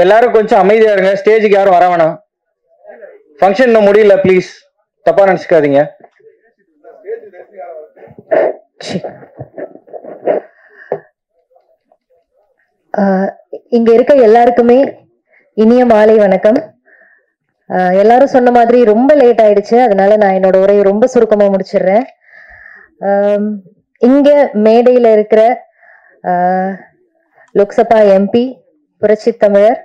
எல்லாரும் கொஞ்சம் அமைதியா இருங்க. ஸ்டேஜுக்கு யாரும் வர வேணாம். ஃபங்க்ஷன் இன்னும் முடியல, ப்ளீஸ் தப்பா நினைச்சுக்காதீங்க. இங்க இருக்க எல்லாருக்குமே இனிய மாலை வணக்கம். எல்லாரும் சொன்ன மாதிரி ரொம்ப லேட் ஆயிடுச்சு, அதனால நான் என்னோட உரையை ரொம்ப சுருக்கமா முடிச்சிடுறேன். இங்க மேடையில இருக்கிற லோக்சபா எம்பி புரட்சி தமிழர்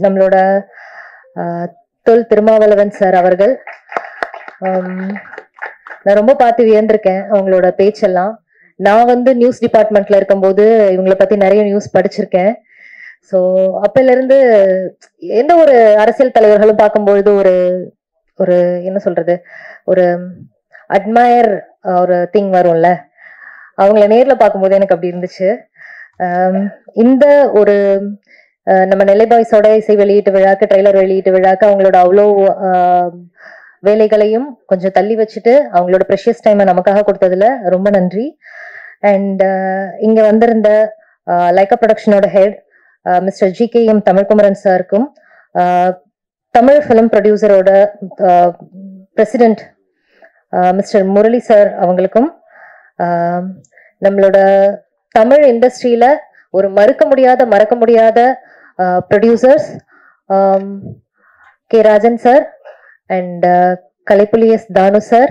நம்மளோட தொல் திருமாவளவன் சார் அவர்கள், நான் ரொம்ப பார்த்து வியந்திருக்கேன் அவங்களோட பேச்செல்லாம். நான் வந்து நியூஸ் டிபார்ட்மெண்ட்ல இருக்கும்போது இவங்களை பத்தி நிறைய நியூஸ் படிச்சிருக்கேன். ஸோ அப்பல இருந்து எந்த ஒரு அரசியல் தலைவர்களும் பார்க்கும்பொழுது ஒரு ஒரு என்ன சொல்றது, ஒரு அட்மயர் ஒரு திங் வரும்ல, அவங்கள நேர்ல பார்க்கும்போது எனக்கு அப்படி இருந்துச்சு. இந்த ஒரு நம்ம நெல்லை பாய்ஸோட இசை வெளியீட்டு விழாக்கு, ட்ரெய்லர் வெளியீட்டு விழாக்கு அவங்களோட அவ்வளோ வேலைகளையும் கொஞ்சம் தள்ளி வச்சுட்டு அவங்களோட ப்ரெஷியஸ் டைமை நமக்காக கொடுத்ததுல ரொம்ப நன்றி. அண்ட் இங்க வந்திருந்த லைக்கா ப்ரொடக்ஷனோட ஹெட் மிஸ்டர் GKM தமிழ்குமரன் சாருக்கும், தமிழ் ஃபிலிம் ப்ரொடியூசரோட பிரசிடென்ட் மிஸ்டர் முரளி சார் அவங்களுக்கும், நம்மளோட தமிழ் இண்டஸ்ட்ரியில ஒரு மறக்க முடியாத producers K Rajan sir and Kalaipuli Thanu sir,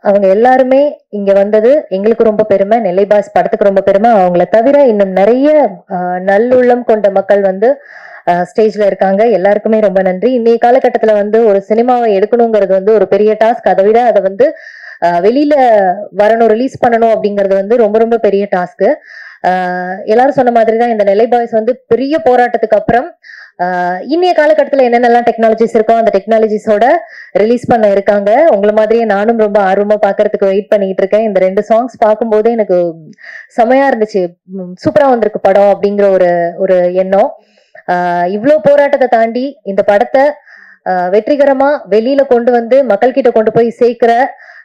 அவங்க எல்லாருமே இங்க வந்தது எங்களுக்கு ரொம்ப பெருமை, நெல்லை பாய்ஸ் படத்துக்கு ரொம்ப பெருமை. அவங்கள தவிர இன்னும் நிறைய நல்லுள்ளம் கொண்ட மக்கள் வந்து ஸ்டேஜ்ல இருக்காங்க. எல்லாருக்குமே ரொம்ப நன்றி. இன்னைய காலகட்டத்துல வந்து ஒரு சினிமாவை எடுக்கணுங்கிறது வந்து ஒரு பெரிய டாஸ்க். அதை விட அதை வந்து வெளியில வரணும், ரிலீஸ் பண்ணணும் அப்படிங்கிறது வந்து ரொம்ப ரொம்ப பெரிய டாஸ்க். எல்லாரும் சொன்ன மாதிரிதான் இந்த நெல்லை பாய்ஸ் வந்து பெரிய போராட்டத்துக்கு அப்புறம் இன்னைய காலகட்டத்துல என்னென்னலாம் டெக்னாலஜிஸ் இருக்கோ அந்த டெக்னாலஜிஸோட ரிலீஸ் பண்ண இருக்காங்க. உங்களை மாதிரியே நானும் ரொம்ப ஆர்வமா பாக்குறதுக்கு வெயிட் பண்ணிட்டு இருக்கேன். இந்த 2 சாங்ஸ் பார்க்கும்போதே எனக்கு செமையா இருந்துச்சு. சூப்பரா வந்திருக்கு படம் அப்படிங்கிற ஒரு எண்ணம். இவ்வளோ போராட்டத்தை தாண்டி இந்த படத்தை வெற்றிகரமா வெளியில கொண்டு வந்து மக்கள் கிட்ட கொண்டு போய் சேர்க்கிற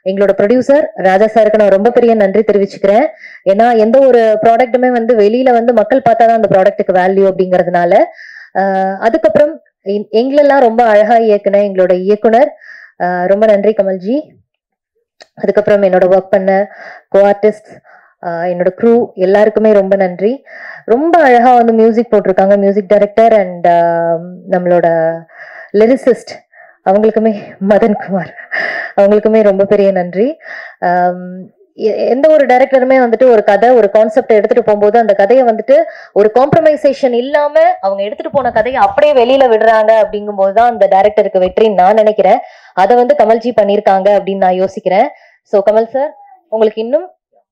எங்களோட ப்ரொடியூசர் ராஜா சாருக்கு நான் ரொம்ப பெரிய நன்றி தெரிவிச்சுக்கிறேன். ஏன்னா எந்த ஒரு ப்ராடக்ட்டுமே வந்து வெளியில வந்து மக்கள் பார்த்தாதான் அந்த ப்ராடக்ட்டுக்கு வேல்யூ அப்படிங்கறதுனால. அதுக்கப்புறம் எங்களெல்லாம் ரொம்ப அழகா இயக்குன எங்களோட இயக்குனர், ரொம்ப நன்றி கமல்ஜி. அதுக்கப்புறம் என்னோட ஒர்க் பண்ண கோ ஆர்டிஸ்ட், என்னோட க்ரூ எல்லாருக்குமே ரொம்ப நன்றி. ரொம்ப அழகா வந்து மியூசிக் போட்டிருக்காங்க மியூசிக் டைரக்டர் அண்ட் நம்மளோட லிரிசிஸ்ட் அவங்களுக்குமே, மதன்குமார் அவங்களுக்குமே ரொம்ப பெரிய நன்றி. எந்த ஒரு டைரக்டருமே வந்துட்டு ஒரு கதை ஒரு கான்செப்ட் எடுத்துட்டு போகும்போது அந்த கதையை வந்துட்டு ஒரு காம்ப்ரமைசேஷன் இல்லாம அவங்க எடுத்துட்டு போன கதையை அப்படியே வெளியில விடுறாங்க அப்படிங்கும் போதுதான் அந்த டைரக்டருக்கு வெற்றின்னு நான் நினைக்கிறேன். அதை வந்து கமல்ஜி பண்ணியிருக்காங்க அப்படின்னு நான் யோசிக்கிறேன். ஸோ கமல் சார், உங்களுக்கு இன்னும்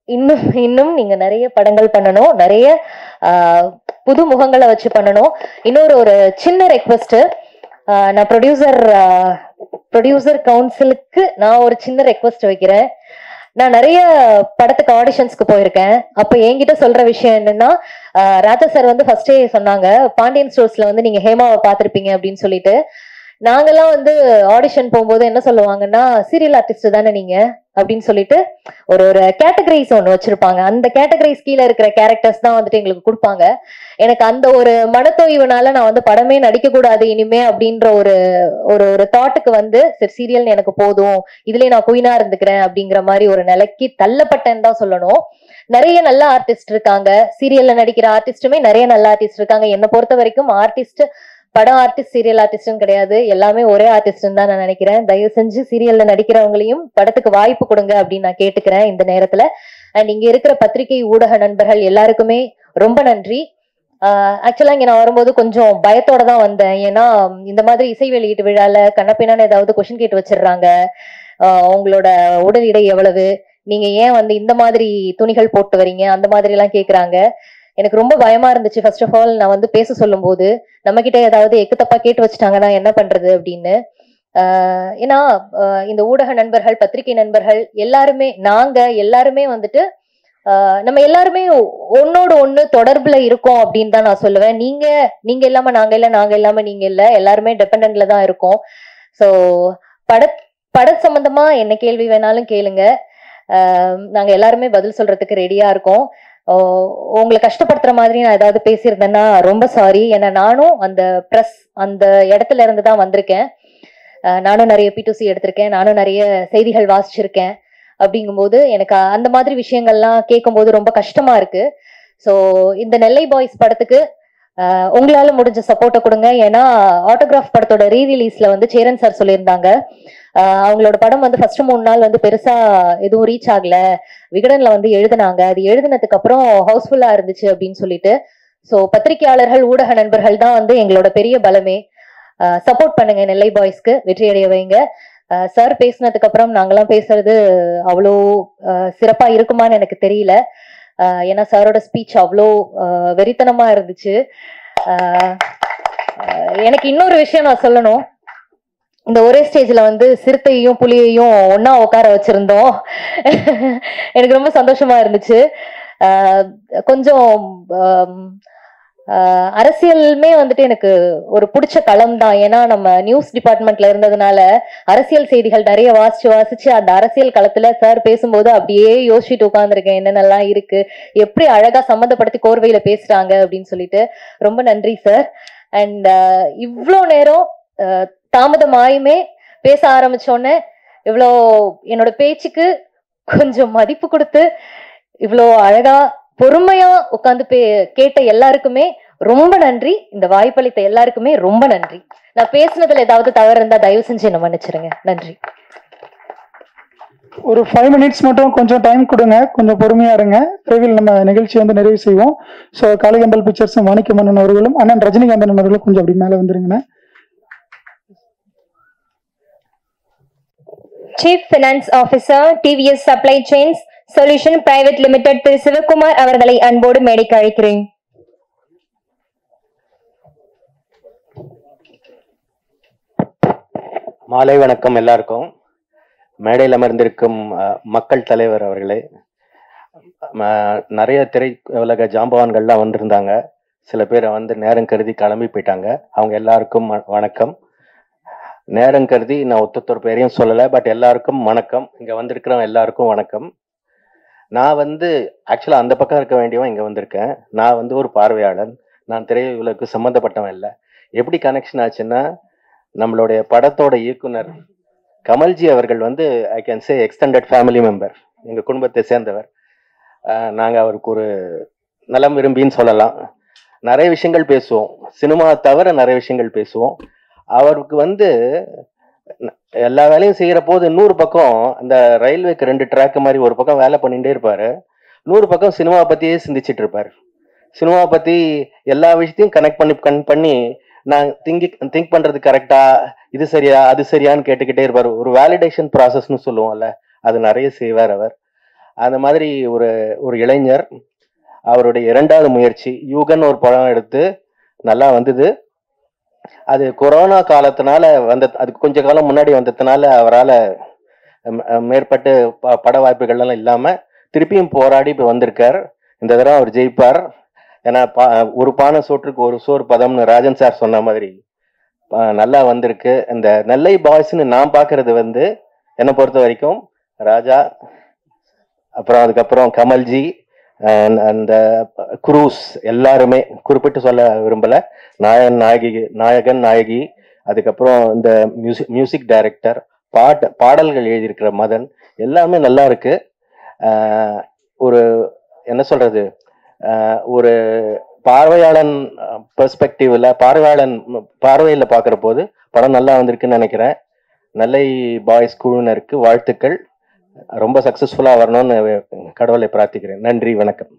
இன்னும் இன்னும் நீங்க நிறைய படங்கள் பண்ணணும், நிறைய புது முகங்களை வச்சு பண்ணணும். இன்னொரு ஒரு சின்ன ரெக்வெஸ்ட், நான் ப்ரொடியூசர் கவுன்சிலுக்கு நான் ஒரு சின்ன ரெக்வெஸ்ட் வைக்கிறேன். நான் நிறைய படத்துக்கு ஆடிஷன்ஸ்க்கு போயிருக்கேன். அப்ப என்கிட்ட சொல்ற விஷயம் என்னன்னா, ராஜா சார் வந்து ஃபர்ஸ்டே சொன்னாங்க, பாண்டியன் ஸ்டோர்ஸ்ல வந்து நீங்க ஹேமாவை பார்த்திருப்பீங்க அப்படின்னு சொல்லிட்டு. நாங்கெல்லாம் வந்து ஆடிஷன் போகும்போது என்ன சொல்லுவாங்கன்னா, சீரியல் ஆர்டிஸ்ட் தானே நீங்க அப்படின்னு சொல்லிட்டு ஒரு கேட்டகரிஸ் ஒன்று வச்சிருப்பாங்க. அந்த கேட்டகரிஸ் கீழே இருக்கிற கேரக்டர்ஸ் தான் வந்துட்டு எங்களுக்கு கொடுப்பாங்க. எனக்கு அந்த ஒரு மனத்தோய்வுனால நான் வந்து படமே நடிக்க கூடாது இனிமே அப்படின்ற ஒரு தாட்டுக்கு வந்து சரி சீரியல் எனக்கு போதும், இதுலயே நான் குயினா இருந்துக்கிறேன் அப்படிங்கிற மாதிரி ஒரு நிலைக்கு தள்ளப்பட்டேன்னு தான் சொல்லணும். நிறைய நல்ல ஆர்டிஸ்ட் இருக்காங்க, சீரியல்ல நடிக்கிற ஆர்டிஸ்டுமே நிறைய நல்ல ஆர்டிஸ்ட் இருக்காங்க. என்னை பொறுத்த வரைக்கும் ஆர்டிஸ்ட் படம் ஆர்டிஸ்ட் சீரியல் ஆர்டிஸ்ட்னு கிடையாது, எல்லாமே ஒரே ஆர்டிஸ்ட்னு தான் நான் நினைக்கிறேன். தயவு செஞ்சு சீரியல்ல நடிக்கிறவங்களையும் படத்துக்கு வாய்ப்பு கொடுங்க அப்படின்னு நான் கேட்டுக்கிறேன் இந்த நேரத்துல. அண்ட் இங்க இருக்கிற பத்திரிகை ஊடக நண்பர்கள் எல்லாருக்குமே ரொம்ப நன்றி. ஆக்சுவலா இங்க நான் வரும்போது கொஞ்சம் பயத்தோட தான் வந்தேன். ஏன்னா இந்த மாதிரி இசை வெளியீட்டு விழால கண்ணப்பின்னான்னு ஏதாவது கொஸ்டின் கேட்டு வச்சிடுறாங்க. உங்களோட உடல் எடை எவ்வளவு, நீங்க ஏன் வந்து இந்த மாதிரி துணிகள் போட்டு வரீங்க, அந்த மாதிரி எல்லாம் கேக்குறாங்க. எனக்கு ரொம்ப பயமா இருந்துச்சு. ஃபர்ஸ்ட் ஆஃப் ஆல் நான் வந்து பேச சொல்லும் போது நம்ம கிட்ட ஏதாவது எக்கு தப்பா கேட்டு வச்சுட்டாங்கன்னா என்ன பண்றது அப்படின்னு. ஏன்னா இந்த ஊடக நண்பர்கள் பத்திரிகை நண்பர்கள் எல்லாருமே நாங்க எல்லாருமே வந்துட்டு நம்ம எல்லாருமே ஒன்னோட ஒண்ணு தொடர்புல இருக்கோம் அப்படின்னு தான் நான் சொல்லுவேன். நீங்க இல்லாம நாங்க இல்ல, நாங்க இல்லாம நீங்க இல்ல, எல்லாருமே டிபெண்டன்ட்ல தான் இருக்கோம். ஸோ பட சம்பந்தமா என்ன கேள்வி வேணாலும் கேளுங்க, நாங்க எல்லாருமே பதில் சொல்றதுக்கு ரெடியா இருக்கோம். உங்களை கஷ்டப்படுத்துற மாதிரி நான் ஏதாவது பேசியிருந்தேன்னா ரொம்ப சாரி. ஏன்னா நானும் அந்த ப்ரெஸ் அந்த இடத்துல இருந்து தான் வந்திருக்கேன். நானும் நிறைய P2C எடுத்திருக்கேன், நானும் நிறைய செய்திகள் வாசிச்சிருக்கேன். அப்படிங்கும்போது எனக்கு அந்த மாதிரி விஷயங்கள்லாம் கேட்கும்போது ரொம்ப கஷ்டமா இருக்கு. ஸோ இந்த நெல்லை பாய்ஸ் படத்துக்கு உங்களால முடிஞ்ச சப்போர்ட்டை கொடுங்க. ஏன்னா ஆட்டோகிராஃப் படத்தோட ரீரிலீஸ்ல வந்து சேரன் சார் சொல்லியிருந்தாங்க, அவங்களோட படம் வந்து ஃபர்ஸ்ட் 3 நாள் வந்து பெருசா எதுவும் ரீச் ஆகல, விகடன்ல வந்து எழுதினாங்க, அது எழுதினதுக்கு அப்புறம் ஹவுஸ்ஃபுல்லா இருந்துச்சு அப்படின்னு சொல்லிட்டு. ஸோ பத்திரிகையாளர்கள் ஊடக நண்பர்கள் தான் வந்து எங்களோட பெரிய பலமே. சப்போர்ட் பண்ணுங்க, நெல்லை பாய்ஸ்க்கு வெற்றி அடைய வைங்க. சார் பேசினதுக்கு அப்புறம் நாங்கெல்லாம் பேசுறது அவ்வளோ சிறப்பா இருக்குமான்னு எனக்கு தெரியல. ஏன்னா சாரோட ஸ்பீச் அவ்வளோ வெறித்தனமா இருந்துச்சு. எனக்கு இன்னொரு விஷயம் நான் சொல்லணும். இந்த ஒரே ஸ்டேஜ்ல வந்து சிறுத்தையும் புலியையும் ஒன்னா உட்கார வச்சிருந்தோம். எனக்கு ரொம்ப சந்தோஷமா இருந்துச்சு. கொஞ்சம் அரசியலுமே வந்துட்டு எனக்கு ஒரு பிடிச்ச களம் தான். ஏன்னா நம்ம நியூஸ் டிபார்ட்மெண்ட்ல இருந்ததுனால அரசியல் செய்திகள் நிறைய வாசிச்சு அந்த அரசியல் களத்துல சார் பேசும்போது அப்படியே யோசிச்சுட்டு உட்கார்ந்துருக்கேன், என்னென்னலாம் இருக்கு, எப்படி அழகா சம்மந்தப்படுத்தி கோர்வையில பேசுறாங்க அப்படின்னு சொல்லிட்டு. ரொம்ப நன்றி சார். அண்ட் இவ்வளோ நேரம் தாமதமாயுமே பேச ஆரம்பிச்சோன்னே இவ்வளோ என்னோட பேச்சுக்கு கொஞ்சம் மதிப்பு கொடுத்து இவ்வளோ அழகா பொறுமையா உட்காந்து கேட்ட எல்லாருக்குமே ரொம்ப நன்றி. இந்த வாய்ப்பளித்த எல்லாருக்குமே ரொம்ப நன்றி. நான் பேசுனதுல ஏதாவது தவறு இருந்தா தயவு செஞ்சு என்ன மன்னிச்சிருங்க. நன்றி. ஒரு 5 மினிட்ஸ் மட்டும் கொஞ்சம் டைம் கொடுங்க, கொஞ்சம் பொறுமையா இருங்க. விரைவில் நம்ம நிகழ்ச்சி வந்து நிறைவு செய்வோம். ஸோ காளிகம்பல் பிக்சர்ஸ் மாணிக்கமன்னன் அவர்களும் அண்ணன் ரஜினிகாந்தன் அவர்களும் கொஞ்சம் அப்படி மேலே வந்துருங்கண்ணே. Chief finance officer TVS supply chains solution private limited திரு சிவகுமார் அவர்களை அன்போடு மேடைக்கு அழைக்கிறேன். மாலை வணக்கம் எல்லாருக்கும். மேடையில் அமர்ந்திருக்கும் மக்கள் தலைவர் அவர்களே, நிறைய திரையுலக ஜாம்பவான்கள்லாம் வந்திருந்தாங்க. சில பேர் வந்து நேரம் கருதி கிளம்பி போயிட்டாங்க. அவங்க எல்லாருக்கும் வணக்கம். நேரம் கருதி நான் ஒருத்தர் பேரையும் சொல்லலை, பட் எல்லாருக்கும் வணக்கம். இங்கே வந்திருக்கிறவங்க எல்லாருக்கும் வணக்கம். நான் வந்து ஆக்சுவலாக அந்த பக்கம் இருக்க வேண்டியவன் இங்கே வந்திருக்கேன். நான் வந்து ஒரு பார்வையாளன். நான் திரையுலகுக்கு சம்மந்தப்பட்டவன் இல்லை. எப்படி கனெக்ஷன் ஆச்சுன்னா, நம்மளுடைய படத்தோட இயக்குனர் கமல்ஜி அவர்கள் வந்து I can say extended family member, எங்கள் குடும்பத்தை சேர்ந்தவர். நாங்கள் அவருக்கு ஒரு நலம் விரும்பின்னு சொல்லலாம். நிறைய விஷயங்கள் பேசுவோம், சினிமா தவிர நிறைய விஷயங்கள் பேசுவோம். அவருக்கு வந்து எல்லா வேலையும் செய்கிற போது 100 பக்கம் அந்த ரயில்வேக்கு 2 ட்ராக் மாதிரி ஒரு பக்கம் வேலை பண்ணிகிட்டே இருப்பார், 100 பக்கம் சினிமாவை பற்றியே சிந்திச்சுட்டு இருப்பார். சினிமாவை பற்றி எல்லா விஷயத்தையும் கனெக்ட் பண்ணி நான் திங்க் பண்ணுறது கரெக்டா, இது சரியா அது சரியான்னு கேட்டுக்கிட்டே இருப்பார். ஒரு வேலிடேஷன் ப்ராசஸ்ன்னு சொல்லுவோம்ல, அது நிறைய செய்வார் அவர். அந்த மாதிரி ஒரு இளைஞர். அவருடைய 2வது முயற்சி யூகன் ஒரு படம் எடுத்து நல்லா வந்தது. அது கொரோனா காலத்தினால அதுக்கு கொஞ்ச காலம் முன்னாடி வந்ததுனால அவரால் மேற்பட்டு பட வாய்ப்புகள்லாம் இல்லாமல் திருப்பியும் போராடி இப்போ வந்திருக்கார். இந்த தடவை அவர் ஜெயிப்பார். ஏன்னா ஒரு பானை சோற்றுக்கு ஒரு சோறு பதம்னு ராஜன் சார் சொன்ன மாதிரி நல்லா வந்திருக்கு. இந்த நெல்லை பாய்ஸ்ன்னு நான் பார்க்கறது வந்து என்னை பொறுத்த வரைக்கும் ராஜா, அப்புறம் அதுக்கப்புறம் கமல்ஜி, அந்த குரூஸ் எல்லாருமே குறிப்பிட்டு சொல்ல விரும்பல. நாயகன் நாயகி, அதுக்கப்புறம் இந்த மியூசிக் டைரக்டர், பாடல்கள் எழுதியிருக்கிற மதன், எல்லாமே நல்லா இருக்கு. ஒரு என்ன சொல்றது, ஒரு பார்வையாளன் பெர்ஸ்பெக்டிவ்ல பார்வையில் பார்க்குற போது படம் நல்லா வந்திருக்குன்னு நினைக்கிறேன். நெல்லை பாய்ஸ் குழுவினருக்கு வாழ்த்துக்கள். ரொம்ப சக்சஸ்ஃபுல்லாக வரணும்னு கடவுளை பிரார்த்திக்கிறேன். நன்றி, வணக்கம்.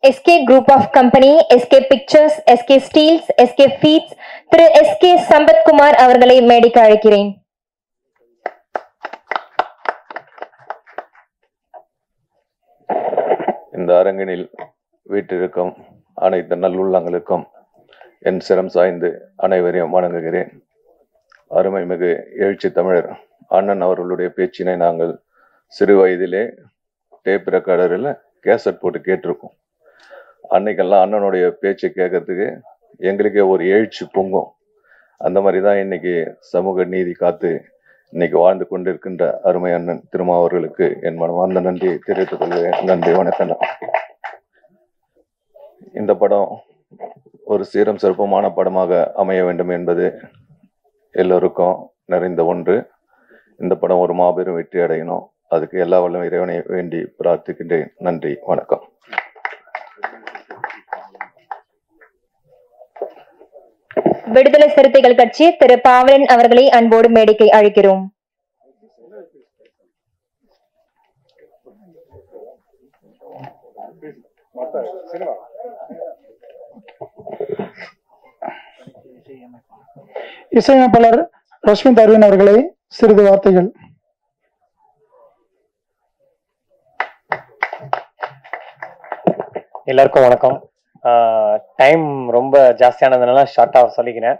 SK group of company, SK pictures, SK steels, SK feeds Thiru SK Sampathkumar அவர்களை மேடைக்கு அழைக்கிறேன். இந்த அரங்கினில் வீட்டிற்கும் அனைத்து நல்லுள்ளங்களுக்கும் என் சிரம் சாய்ந்து அனைவரையும் வணங்குகிறேன். அருமைமிகு எழுச்சி தமிழர் அண்ணன் அவர்களுடைய பேச்சினை நாங்கள் சிறு வயதிலே டேப் ரெக்கார்டரில் கேசட் போட்டு கேட்டிருக்கோம். அன்னைக்கெல்லாம் அண்ணனுடைய பேச்சை கேட்கறதுக்கு எங்களுக்கே ஒரு எழுச்சி பொங்கும். அந்த மாதிரி தான் இன்னைக்கு சமூக நீதி காத்து இன்னைக்கு வாழ்ந்து கொண்டிருக்கின்ற அருமை அண்ணன் திருமாவர்களுக்கு என் மனமார்ந்த நன்றியை தெரிவித்துக் கொள்கிறேன். நன்றி, வணக்கம். இந்த படம் ஒரு சீரம் சிறப்பமான படமாக அமைய வேண்டும் என்பது எல்லோருக்கும் நிறைந்த ஒன்று. இந்த படம் ஒரு மாபெரும் வெற்றி அடையணும். அதுக்கு எல்லா வல்லும் இறைவனை வேண்டி பிரார்த்திக்கின்றேன். நன்றி, வணக்கம். விடுதலை சிறுத்தைகள் கட்சி திரு பாவலன் அவர்களை அன்போடு மேடைக்கு அழைக்கிறோம். இசையமைப்பாளர் ரஷ்மித் அரவிந்த் அவர்களை சிறிது வார்த்தைகள். எல்லாருக்கும் வணக்கம். டைம் ரொம்ப ஜாஸ்தியானதுனால ஷார்ட்டாக சொல்லிக்கிறேன்.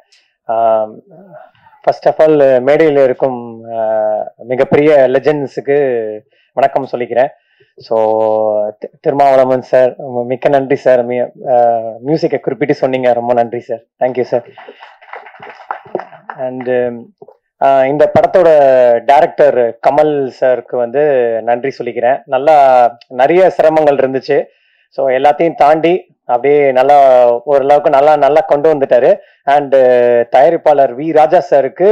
ஃபர்ஸ்ட் ஆஃப் ஆல் மேடையில் இருக்கும் மிகப்பெரிய லெஜெண்ட்ஸுக்கு வணக்கம் சொல்லிக்கிறேன். ஸோ திருமாவளவன் சார், மிக்க நன்றி சார். மியூசிக்கை குறிப்பிட்டு சொன்னீங்க, ரொம்ப நன்றி சார். Thank you sir. அண்டு இந்த படத்தோட டைரக்டர் கமல் சாருக்கு வந்து நன்றி சொல்லிக்கிறேன். நல்லா நிறைய சிரமங்கள் இருந்துச்சு. ஸோ எல்லாத்தையும் தாண்டி அப்படியே நல்லா ஓரளவுக்கு நல்லா கொண்டு வந்துட்டாரு. அண்டு தயாரிப்பாளர் வி ராஜா சாருக்கு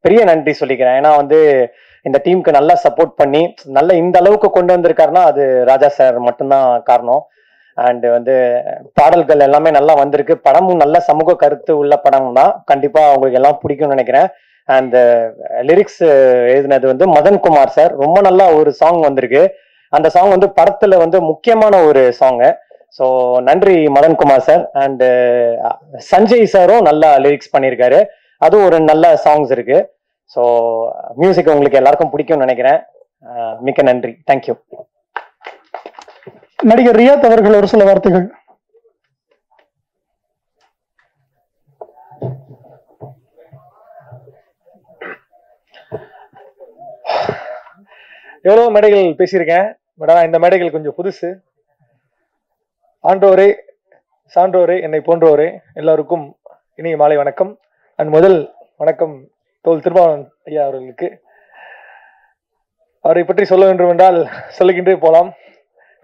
பெரிய நன்றி சொல்லிக்கிறேன். ஏன்னா வந்து இந்த டீமுக்கு நல்லா சப்போர்ட் பண்ணி நல்லா இந்த அளவுக்கு கொண்டு வந்திருக்காருன்னா அது ராஜா சார் மட்டும்தான் காரணம். அண்டு வந்து பாடல்கள் எல்லாமே நல்லா வந்திருக்கு. படமும் நல்ல சமூக கருத்து உள்ள படம் தான். கண்டிப்பா உங்களுக்கு எல்லாம் பிடிக்கும்னு நினைக்கிறேன். அந்த லிரிக்ஸ் எழுதினது வந்து மதன்குமார் சார். ரொம்ப நல்லா ஒரு சாங் வந்திருக்கு. அந்த சாங் வந்து படத்துல வந்து முக்கியமான ஒரு சாங்கு. ஸோ நன்றி மதன்குமார் சார். அண்ட் சஞ்சய் சாரும் நல்லா லிரிக்ஸ் பண்ணியிருக்காரு. அதுவும் ஒரு நல்ல சாங்ஸ் இருக்கு. ஸோ மியூசிக் உங்களுக்கு எல்லாருக்கும் பிடிக்கும்னு நினைக்கிறேன். மிக்க நன்றி. தேங்க்யூ. நடிகர் ரியாத் அவர்கள் ஒரு சில வார்த்தைகள். எவ்வளவு மேடைகள் பேசியிருக்கேன், பட் ஆனால் இந்த மேடைகள் கொஞ்சம் புதுசு. ஆண்டோரே சான்றோரே என்னை போன்றோரே எல்லாருக்கும் இனிய மாலை வணக்கம். அண்ட் முதல் வணக்கம் தோல் திருமாவளவன் ஐயா அவர்களுக்கு. அவரை பற்றி சொல்ல வேண்டும் என்றால் சொல்லுகின்றே போலாம்.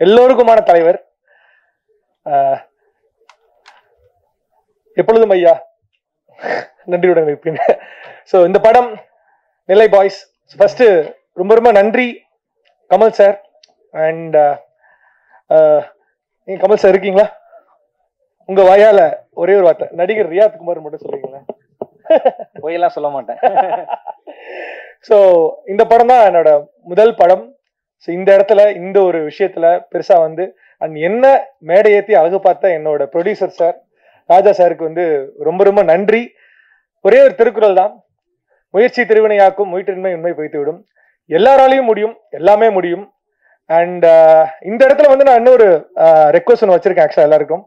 எல்லோருக்குமான தலைவர், எப்பொழுதும் ஐயா நன்றியுடன் இருப்பேன். ஸோ இந்த படம் நெல்லை பாய்ஸ். ஃபர்ஸ்ட் ரொம்ப ரொம்ப நன்றி கமல் சார். அண்ட் நீங்க கமல் சார் இருக்கீங்களா? உங்க வாயால ஒரே ஒரு வார்த்தை நடிகர் ரியாத் குமார் மட்டும் சொல்லுங்களேன். போயெல்லாம் சொல்ல மாட்டேன். ஸோ இந்த படம் தான் என்னோட முதல் படம். ஸோ இந்த இடத்துல இந்த ஒரு விஷயத்துல பெருசா வந்து அண்ட் என்ன மேடை ஏற்றி அழகு பார்த்த என்னோட ப்ரொடியூசர் சார் ராஜா சாருக்கு வந்து ரொம்ப ரொம்ப நன்றி. ஒரே ஒரு திருக்குறள் தான், முயற்சி திருவினையாக்கும் முயற்றின்மை உண்மை பொய்த்து விடும். எல்லாராலையும் முடியும், எல்லாமே முடியும். அண்ட் இந்த இடத்துல வந்து நான் இன்னொரு ரெக்வஸ்ட் ஒன்று வச்சிருக்கேன். ஆக்சுவலா எல்லாருக்கும்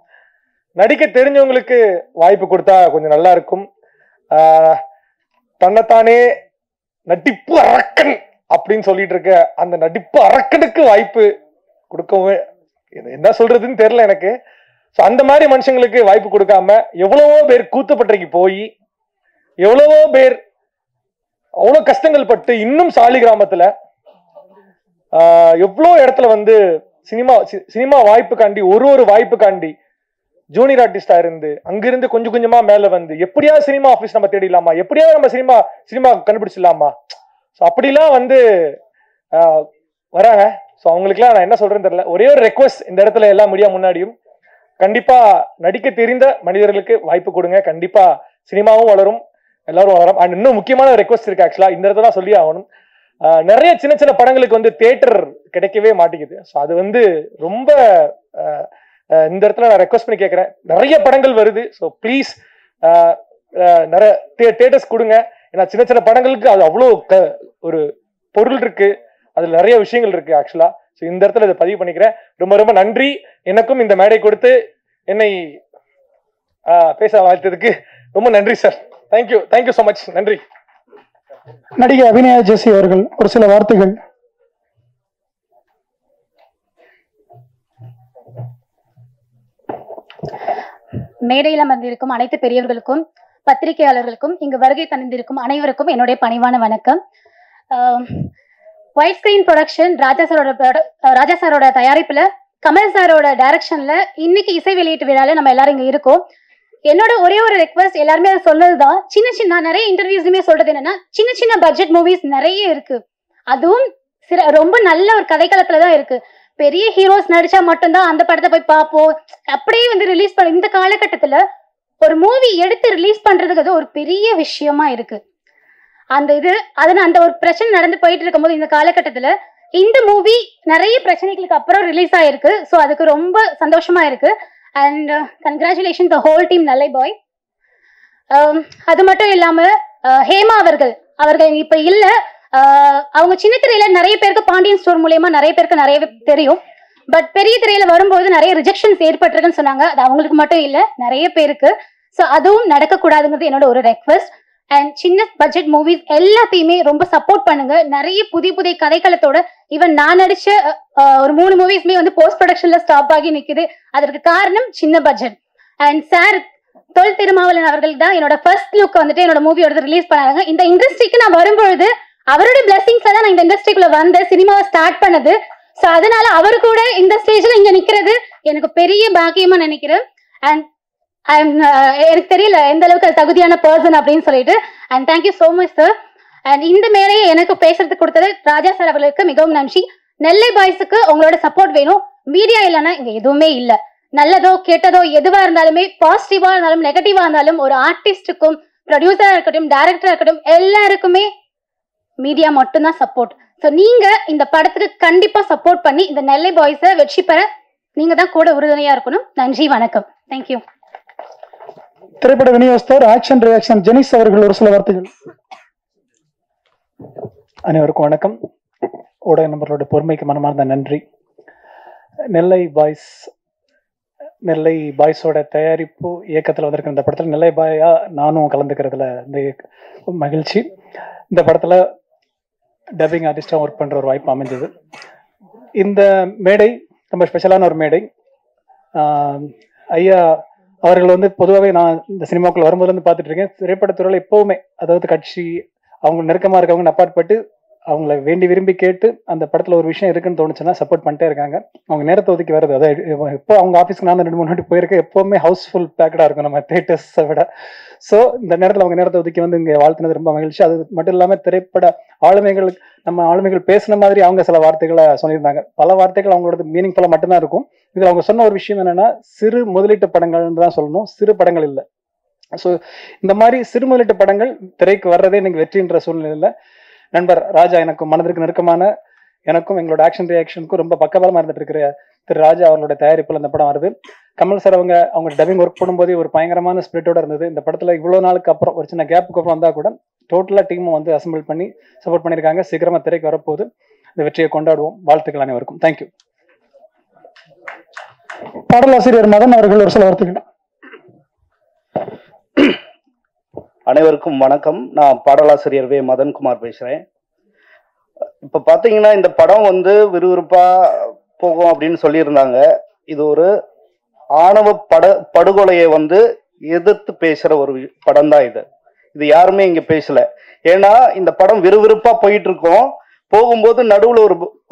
நடிக்க தெரிஞ்சவங்களுக்கு வாய்ப்பு கொடுத்தா கொஞ்சம் நல்லா இருக்கும். தன்னைத்தானே நடிப்பு அரக்கன் அப்படின்னு சொல்லிட்டு இருக்க அந்த நடிப்பு அரக்கனுக்கு வாய்ப்பு கொடுக்கவும் என்ன சொல்றதுன்னு தெரியல எனக்கு. ஸோ அந்த மாதிரி மனுஷங்களுக்கு வாய்ப்பு கொடுக்காம எவ்வளவோ பேர் கூத்துப்பட்டறைக்கு போய் எவ்வளவோ பேர் அவ்வளோ கஷ்டங்கள் பட்டு இன்னும் சாலி கிராமத்துல எவ்வளோ இடத்துல வந்து சினிமா வாய்ப்புக்காண்டி ஒரு வாய்ப்புக்காண்டி ஜூனியர் ஆர்டிஸ்டா இருந்து அங்கிருந்து கொஞ்சம் கொஞ்சமா மேல வந்து எப்படியாவது சினிமா ஆஃபீஸ் நம்ம தேடிடலாமா, எப்படியாவது நம்ம சினிமா கண்டுபிடிச்சிடலாமா, ஸோ அப்படிலாம் வந்து வராங்க. ஸோ அவங்களுக்குலாம் நான் என்ன சொல்றேன்னு தெரியல. ஒரே ஒரு ரெக்வஸ்ட் இந்த இடத்துல எல்லா மீடியா முன்னாடியும், கண்டிப்பா நடிக்க தெரிந்த மனிதர்களுக்கு வாய்ப்பு கொடுங்க. கண்டிப்பா சினிமாவும் வளரும், எல்லாரும் வளரும். அண்ட் இன்னும் முக்கியமான ரெக்வஸ்ட் இருக்கு. ஆக்சுவலா இந்த இடத்துல தான் சொல்லி ஆகணும். நிறைய சின்ன சின்ன படங்களுக்கு வந்து தியேட்டர் கிடைக்கவே மாட்டேங்குது. ஸோ அது வந்து ரொம்ப இந்த இடத்துல நான் ரெக்வஸ்ட் பண்ணி கேட்கறேன். நிறைய படங்கள் வருது. ஸோ ப்ளீஸ் நிறைய தியேட்டர்ஸ் கொடுங்க. ஏன்னா சின்ன சின்ன படங்களுக்கு அது அவ்வளோ ஒரு பொருள் இருக்கு, அதுல நிறைய விஷயங்கள் இருக்கு ஆக்சுவலா. ஸோ இந்த இடத்துல இதை பதிவு பண்ணிக்கிறேன். ரொம்ப ரொம்ப நன்றி. எனக்கும் இந்த மேடை கொடுத்து என்னை பேச வாழ்த்ததுக்கு ரொம்ப நன்றி sir. Thank you, thank you so much. நன்றி. நடிகை அபிநயா ஜெசி அவர்கள் ஒரு சில வார்த்தைகள். மேடையில் அமர்ந்திருக்கும் அனைத்து பெரியவர்களுக்கும் பத்திரிகையாளர்களுக்கும் இங்கு வருகை தந்திருக்கும் அனைவருக்கும் என்னுடைய பணிவான வணக்கம். ஒயிட் ஸ்கிரீன் ப்ரொடக்ஷன் ராஜா சாரோட தயாரிப்புல கமல் சாரோட டைரக்ஷன்ல இன்னைக்கு இசை வெளியீட்டு விழால நம்ம எல்லாரும் இங்க இருக்கோம். என்னோட ஒரே ஒரு ரெக்வஸ்ட், எல்லாருமே அதை சொன்னதுதான், சின்ன நிறைய இன்டர்வியூஸ்லயுமே சொல்றது என்னன்னா சின்ன பட்ஜெட் மூவிஸ் நிறைய இருக்கு. அதுவும் ரொம்ப நல்ல ஒரு கதைக்களத்துலதான் இருக்கு. பெரிய ஹீரோஸ் நடிச்சா மட்டும்தான் அந்த படத்தை போய் பார்ப்போம், அப்படியே வந்து ரிலீஸ் பண்ண. இந்த காலகட்டத்துல ஒரு மூவி எடுத்து ரிலீஸ் பண்றதுக்கு அது ஒரு பெரிய விஷயமா இருக்கு. அந்த ஒரு பிரச்சனை நடந்து போயிட்டு இருக்கும் போது இந்த காலகட்டத்துல இந்த மூவி நிறைய பிரச்சனைகளுக்கு அப்புறம் ரிலீஸ் ஆயிருக்கு. ஸோ அதுக்கு ரொம்ப சந்தோஷமா இருக்கு. And congratulation the whole team நல்லை பாய். அது மட்டும் இல்லாம ஹேமா அவர்கள் இப்ப இல்ல. அவங்க சின்ன திரையில நிறைய பேருக்கு பாண்டியன் ஸ்டோர் மூலியமா நிறைய பேருக்கு நிறைய தெரியும். பட் பெரிய திரையில வரும்போது நிறைய ரிஜெக்ஷன்ஸ் ஏற்பட்டிருக்குன்னு சொன்னாங்க. அது அவங்களுக்கு மட்டும் இல்ல, நிறைய பேருக்கு. ஸோ அதுவும் நடக்கக்கூடாதுங்கிறது என்னோட ஒரு ரெக்வஸ்ட். அண்ட் சின்ன பட்ஜெட் மூவிஸ் எல்லாத்தையுமே ரொம்ப சப்போர்ட் பண்ணுங்க. நிறைய புதிய கதைக்களத்தோட ஈவன் நான் நடிச்ச ஒரு 3 மூவிஸ்மே வந்து போஸ்ட் ப்ரொடக்ஷன்ல ஸ்டாப் ஆகி நிக்குது. அதற்கு காரணம் சின்ன budget. And sir Thol Thirumavalavan அவர்கள் தான் என்னோட ஃபர்ஸ்ட் லுக் வந்துட்டு என்னோட மூவியோட ரிலீஸ் பண்ணாங்க. இந்த இண்டஸ்ட்ரிக்கு நான் வரும்பொழுது அவருடைய பிளஸிங்ஸ்ல தான் நான் இந்த இண்டஸ்ட்ரிக்குள்ள வந்து சினிமாவை ஸ்டார்ட் பண்ணது. ஸோ அதனால அவரு கூட இந்த ஸ்டேஜ்ல இங்க நிக்கிறது எனக்கு பெரிய பாக்கியமா நினைக்கிறேன். அண்ட் எனக்கு தெரியல எந்த அளவுக்கு அது தகுதியான பர்சன் அப்படின்னு சொல்லிட்டு. And thank you so much sir. And இந்த மேடையை எனக்கு பேசுறதுக்கு கொடுத்தது ராஜா சார் அவர்களுக்கு மிகவும் நன்றி. நெல்லை பாய்ஸுக்கு உங்களோட சப்போர்ட் வேணும். மீடியா இல்லைன்னா இங்க எதுவுமே இல்லை. நல்லதோ கெட்டதோ எதுவா இருந்தாலுமே, பாசிட்டிவா இருந்தாலும் நெகட்டிவா இருந்தாலும் ஒரு ஆர்டிஸ்டுக்கும் ப்ரொடியூசரா இருக்கட்டும், டைரக்டரா இருக்கட்டும், எல்லாருக்குமே மீடியா மட்டும்தான் சப்போர்ட். ஸோ நீங்க இந்த படத்துக்கு கண்டிப்பா சப்போர்ட் பண்ணி இந்த நெல்லை பாய்ஸை வெற்றி பெற நீங்க தான் கூட உறுதுணையா இருக்கணும். நன்றி, வணக்கம். தேங்க்யூ. திரைப்பட விநியோகஸ்தர் ஆக்ஷன் ரியாக்ஷன் ஜெனிஸ் அவர்கள் ஒரு சில வார்த்தைகள். அனைவருக்கும் வணக்கம். ஊடக நண்பர்களோட பொறுமைக்கு மனமார்ந்த நன்றி. நெல்லை பாய்ஸோட தயாரிப்பு இயக்கத்தில் வந்திருக்கிற இந்த படத்தில் நெல்லை பாயா நானும் கலந்துக்கிறதுல இந்த மகிழ்ச்சி. இந்த படத்தில் டப்பிங் ஆர்டிஸ்டாக ஒர்க் பண்ணுற ஒரு வாய்ப்பு அமைஞ்சது. இந்த மேடை ரொம்ப ஸ்பெஷலான ஒரு மேடை. ஐயா அவர்கள் வந்து பொதுவாகவே நான் இந்த சினிமாக்குள்ள வரும்போது பார்த்துட்டு இருக்கேன். திரைப்படத்துறையில் எப்போவுமே, அதாவது கட்சி அவங்க நெருக்கமாக இருக்கவங்க அப்பாற்பட்டு அவங்கள வேண்டி விரும்பி கேட்டு அந்த படத்தில் ஒரு விஷயம் இருக்குன்னு தோணுச்சுன்னா சப்போர்ட் பண்ணிட்டே இருக்காங்க. அவங்க நேரத்தை ஒதுக்கி வருது. அதாவது இப்போ அவங்க ஆஃபீஸ்க்கு நான் 2-3 வாட்டி போயிருக்கேன். எப்போவுமே ஹவுஸ்ஃபுல் பேக்கடாக இருக்கும் நம்ம தேட்டர்ஸை விட. ஸோ இந்த நேரத்தில் அவங்க நேரத்தை ஒதுக்கி வந்து இங்கே வாழ்த்துனது ரொம்ப மகிழ்ச்சி. அது மட்டும் இல்லாமல் திரைப்பட நம்ம ஆளுமைகள் பேசின மாதிரி அவங்க சில வார்த்தைகளை சொல்லியிருந்தாங்க. பல வார்த்தைகள் அவங்களோட மீனிங்ஃபுல்லாக மட்டும்தான் இருக்கும். இதில் அவங்க சொன்ன ஒரு விஷயம் என்னன்னா, சிறு முதலீட்டு படங்கள்னு தான் சொல்லணும், சிறு படங்கள் இல்லை. ஸோ இந்த மாதிரி சிறு முதலீட்டு படங்கள் திரைக்கு வர்றதே இன்னைக்கு வெற்றின்ற சூழ்நிலையில் நண்பர் ராஜா எனக்கும் மனதிற்கு நெருக்கமான, எனக்கும் எங்களோட ஆக்ஷன் ரியாக்ஷனுக்கும் ரொம்ப பக்கபலமாக இருந்துட்டு இருக்கிற திரு ராஜா அவர்களோட தயாரிப்பில் இந்த படம் வருது. கமல் சார் அவங்க டப்பிங் ஒர்க் பண்ணும்போதே ஒரு பயங்கரமான ஸ்பிரிட்டோட இருந்தது. இந்த படத்தில் இவ்வளோ நாளுக்கு அப்புறம், ஒரு சின்ன கேப்புக்கு அப்புறம் வந்தால் கூட டோட்டலாக டீமும் வந்து அசம்பிள் பண்ணி சப்போர்ட் பண்ணியிருக்காங்க. சீக்கிரமாக திரைக்கு வரப்போகுது. இந்த வெற்றியை கொண்டாடுவோம். வாழ்த்துக்கள் அனைவருக்கும். தேங்க்யூ. பாடலாசிரியர் மதன் அவர்கள் ஒரு சில வார்த்தைகள். அனைவருக்கும் வணக்கம். நான் பாடலாசிரியர் வே மதன்குமார் பேசுறேன். இப்ப பாத்தீங்கன்னா இந்த படம் வந்து விறுவிறுப்பா போகும் அப்படின்னு சொல்லியிருந்தாங்க. இது ஒரு ஆணவ படுகொலையை வந்து எதிர்த்து பேசுற ஒரு படம் தான் இது யாருமே இங்க பேசல. ஏன்னா இந்த படம் விறுவிறுப்பா போயிட்டு இருக்கோம். போகும்போது நடுவுல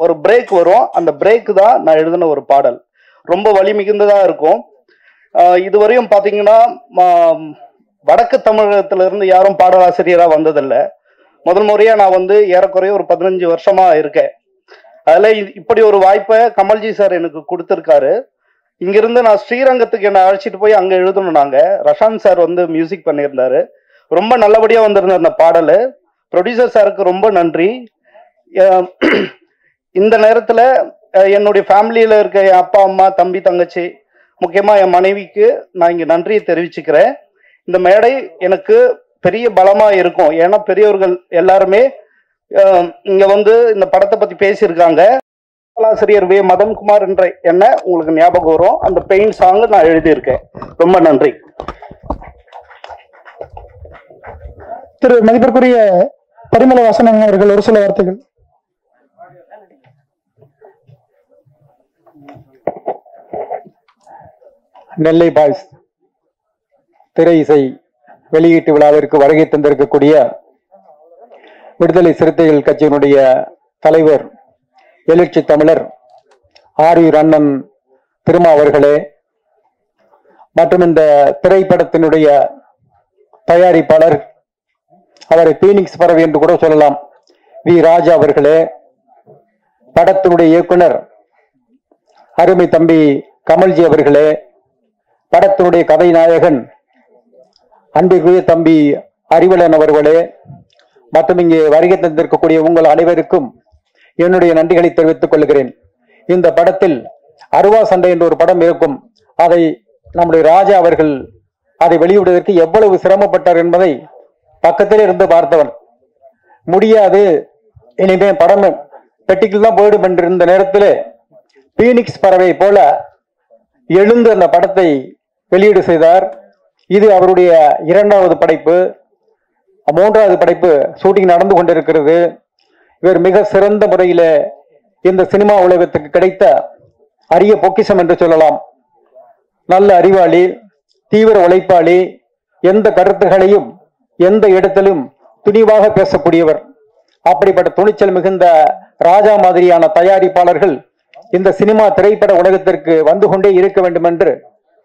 ஒரு பிரேக் வரும். அந்த பிரேக் தான் நான் எழுதின ஒரு பாடல். ரொம்ப வலி மிகுந்ததா இருக்கும். இதுவரையும் பாத்தீங்கன்னா வடக்கு தமிழகத்துல இருந்து யாரும் பாடலாசிரியரா வந்ததில்லை. முதல் முறையா நான் வந்து ஏறக்குறைய ஒரு 15 வருஷமா இருக்கேன். அதுல இப்படி ஒரு வாய்ப்பை கமல்ஜி சார் எனக்கு கொடுத்திருக்காரு. இங்கிருந்து நான் ஸ்ரீரங்கத்துக்கு என்ன அழைச்சிட்டு போய் அங்க எழுதணும். நாங்க ரஷாந்த் சார் வந்து மியூசிக் பண்ணியிருந்தாரு. ரொம்ப நல்லபடியா வந்திருந்த அந்த பாடல். ப்ரொடியூசர் சாருக்கு ரொம்ப நன்றி. இந்த நேரத்துல என்னுடைய ஃபேமிலியில இருக்க என் அப்பா, அம்மா, தம்பி, தங்கச்சி, முக்கியமா என் மனைவிக்கு நான் இங்க நன்றியை தெரிவிச்சுக்கிறேன். இந்த மேடை எனக்கு பெரிய பலமா இருக்கும். ஏன்னா பெரியவர்கள் எல்லாருமே இங்க வந்து இந்த படத்தை பத்தி பேசியிருக்காங்க. ஆசிரியர் வே மதன்குமார் என்ற என்ன உங்களுக்கு ஞாபகம் வரும். அந்த பெயின் சாங் நான் எழுதியிருக்கேன். ரொம்ப நன்றி. திரு மதிப்பிற்குரிய பரிமள வாசன் அவர்கள் ஒரு சில வார்த்தைகள். நெல்லை பாய்ஸ் திரை இசை வெளியீட்டு விழாவிற்கு வருகை தந்திருக்கக்கூடிய விடுதலை சிறுத்தைகள் கட்சியினுடைய தலைவர், எழுச்சி தமிழர் ஆரியூர் அண்ணன் திருமா அவர்களே, மற்றும் இந்த திரைப்படத்தினுடைய தயாரிப்பாளர், அவரை பீனிக்ஸ் பறவை என்று கூட சொல்லலாம், வி ராஜா அவர்களே, படத்தினுடைய இயக்குனர் அருமை தம்பி கமல்ஜி அவர்களே, படத்தினுடைய கதை நாயகன் அன்பிற்குரிய தம்பி அறிவலன் அவர்களே, மற்றும் இங்கே வருகை தந்திருக்கக்கூடிய உங்கள் அனைவருக்கும் என்னுடைய நன்றிகளை தெரிவித்துக் கொள்கிறேன். இந்த படத்தில் அருவா சண்டை என்ற ஒரு படம் இருக்கும். அதை நம்முடைய ராஜா அவர்கள் அதை வெளியிடுவதற்கு எவ்வளவு சிரமப்பட்டார் என்பதை பக்கத்திலே இருந்து பார்த்தவன். முடியாது, இனிமே படம் பெட்டிக்குள் தான் போயிடும் என்று இருந்த நேரத்தில் பீனிக்ஸ் பறவை போல எழுந்து அந்த படத்தை வெளியீடு செய்தார். இது அவருடைய 2வது படைப்பு. 3வது படைப்பு ஷூட்டிங் நடந்து கொண்டிருக்கிறது. இவர் மிக சிறந்த முறையில இந்த சினிமா உலகத்துக்கு கிடைத்த அரிய பொக்கிஷம் என்று சொல்லலாம். நல்ல அறிவாளி, தீவிர உழைப்பாளி, எந்த கருத்துகளையும் எந்த இடத்திலும் துணிவாக பேசக்கூடியவர். அப்படிப்பட்ட துணிச்சல் மிகுந்த ராஜா மாதிரியான தயாரிப்பாளர்கள் இந்த சினிமா திரைப்பட உலகத்திற்கு வந்து கொண்டே இருக்க வேண்டும் என்று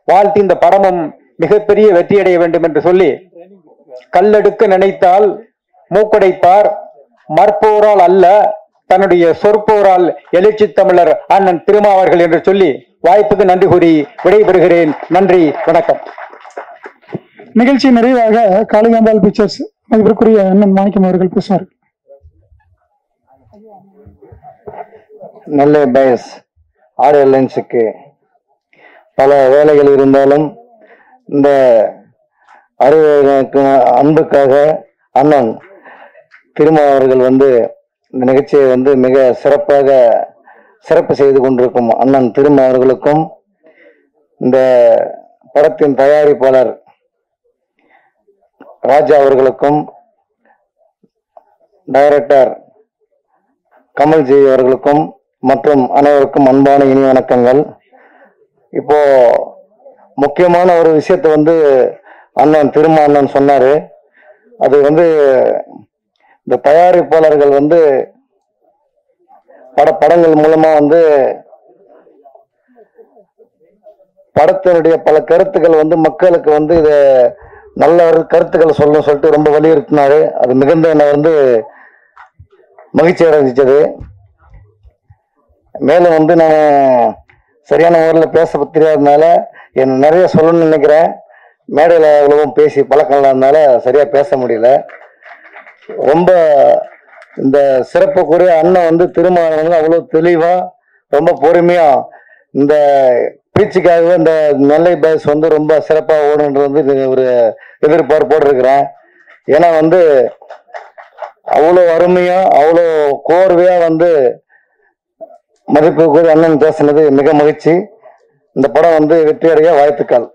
வாழ்த்தி, இந்த படமும் மிகப்பெரிய வெற்றியடைய வேண்டும் என்று சொல்லி, கல்லெடுக்க நினைத்தால் மூக்கடைப்பார், மற்போரால் அல்ல தன்னுடைய சொற்போரால் எழுச்சி தமிழர் அண்ணன் திருமாவர்கள் என்று சொல்லி வாய்ப்புக்கு நன்றி கூறி விடைபெறுகிறேன். நன்றி, வணக்கம். நிகழ்ச்சி நிறைவாக காளிகாம்பாள் பிக்சர்ஸ் மதிப்பிற்குரிய அண்ணன் மாணிக்கம் அவர்கள் பேசுவார். நெல்லை பயஸ் ஆடியோ லைன்ஸுக்கு பல வேலைகள் இருந்தாலும் இந்த அன்புக்காக அண்ணன் திருமா அவர்கள் இந்த நிகழ்ச்சியை மிக சிறப்பு செய்து கொண்டிருக்கும் அண்ணன் திருமா அவர்களுக்கும் இந்த படத்தின் தயாரிப்பாளர் ராஜா அவர்களுக்கும் டைரக்டர் கமல்ஜி அவர்களுக்கும் மற்றும் அனைவருக்கும் அன்பான இனி வணக்கங்கள். இப்போ முக்கியமான ஒரு விஷயத்த அண்ணன் திருமா அண்ணன் சொன்னாரு. அது இந்த தயாரிப்பாளர்கள் படங்கள் மூலமா படத்தினுடைய பல கருத்துக்கள் மக்களுக்கு இத நல்ல கருத்துக்கள் சொல்லணும்னு சொல்லிட்டு ரொம்ப வலியுறுத்தினாரு. அது மிகுந்த என்ன மகிழ்ச்சி அடைஞ்சிச்சது. மேலும் நான் சரியான முறையில் பேச தெரியாததுனால என்ன நிறைய சொல்லணும்னு நினைக்கிறேன். மேடையில் அவ்வளவும் பேசி பழக்கம் இல்லாததுனால சரியா பேச முடியல. ரொம்ப இந்த சிறப்புக்குரிய அண்ணன் திருமாவளவன் அவ்வளோ தெளிவா ரொம்ப பொறுமையா இந்த பேச்சுக்காகவே இந்த நெல்லை பாய்ஸ் ரொம்ப சிறப்பாக ஓடுன்றது ஒரு எதிர்பார்ப்போடு இருக்கிறேன். ஏன்னா அவ்வளோ அருமையா அவ்வளோ கோர்வையா மதிப்புக்குரிய அண்ணன் பேசினது மிக மகிழ்ச்சி. இந்த படம் வெற்றியடைய வாழ்த்துக்கள்.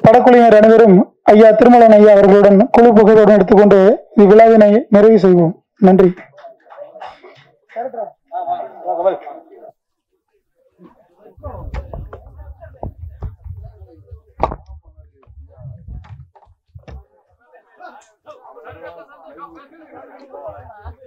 படக்குழுவினர் அனைவரும் ஐயா திருமலன் ஐயா அவர்களுடன் குழு புகையுடன் எடுத்துக்கொண்டு இவ்விழாவினை நிறைவு செய்வோம். நன்றி. Thank you.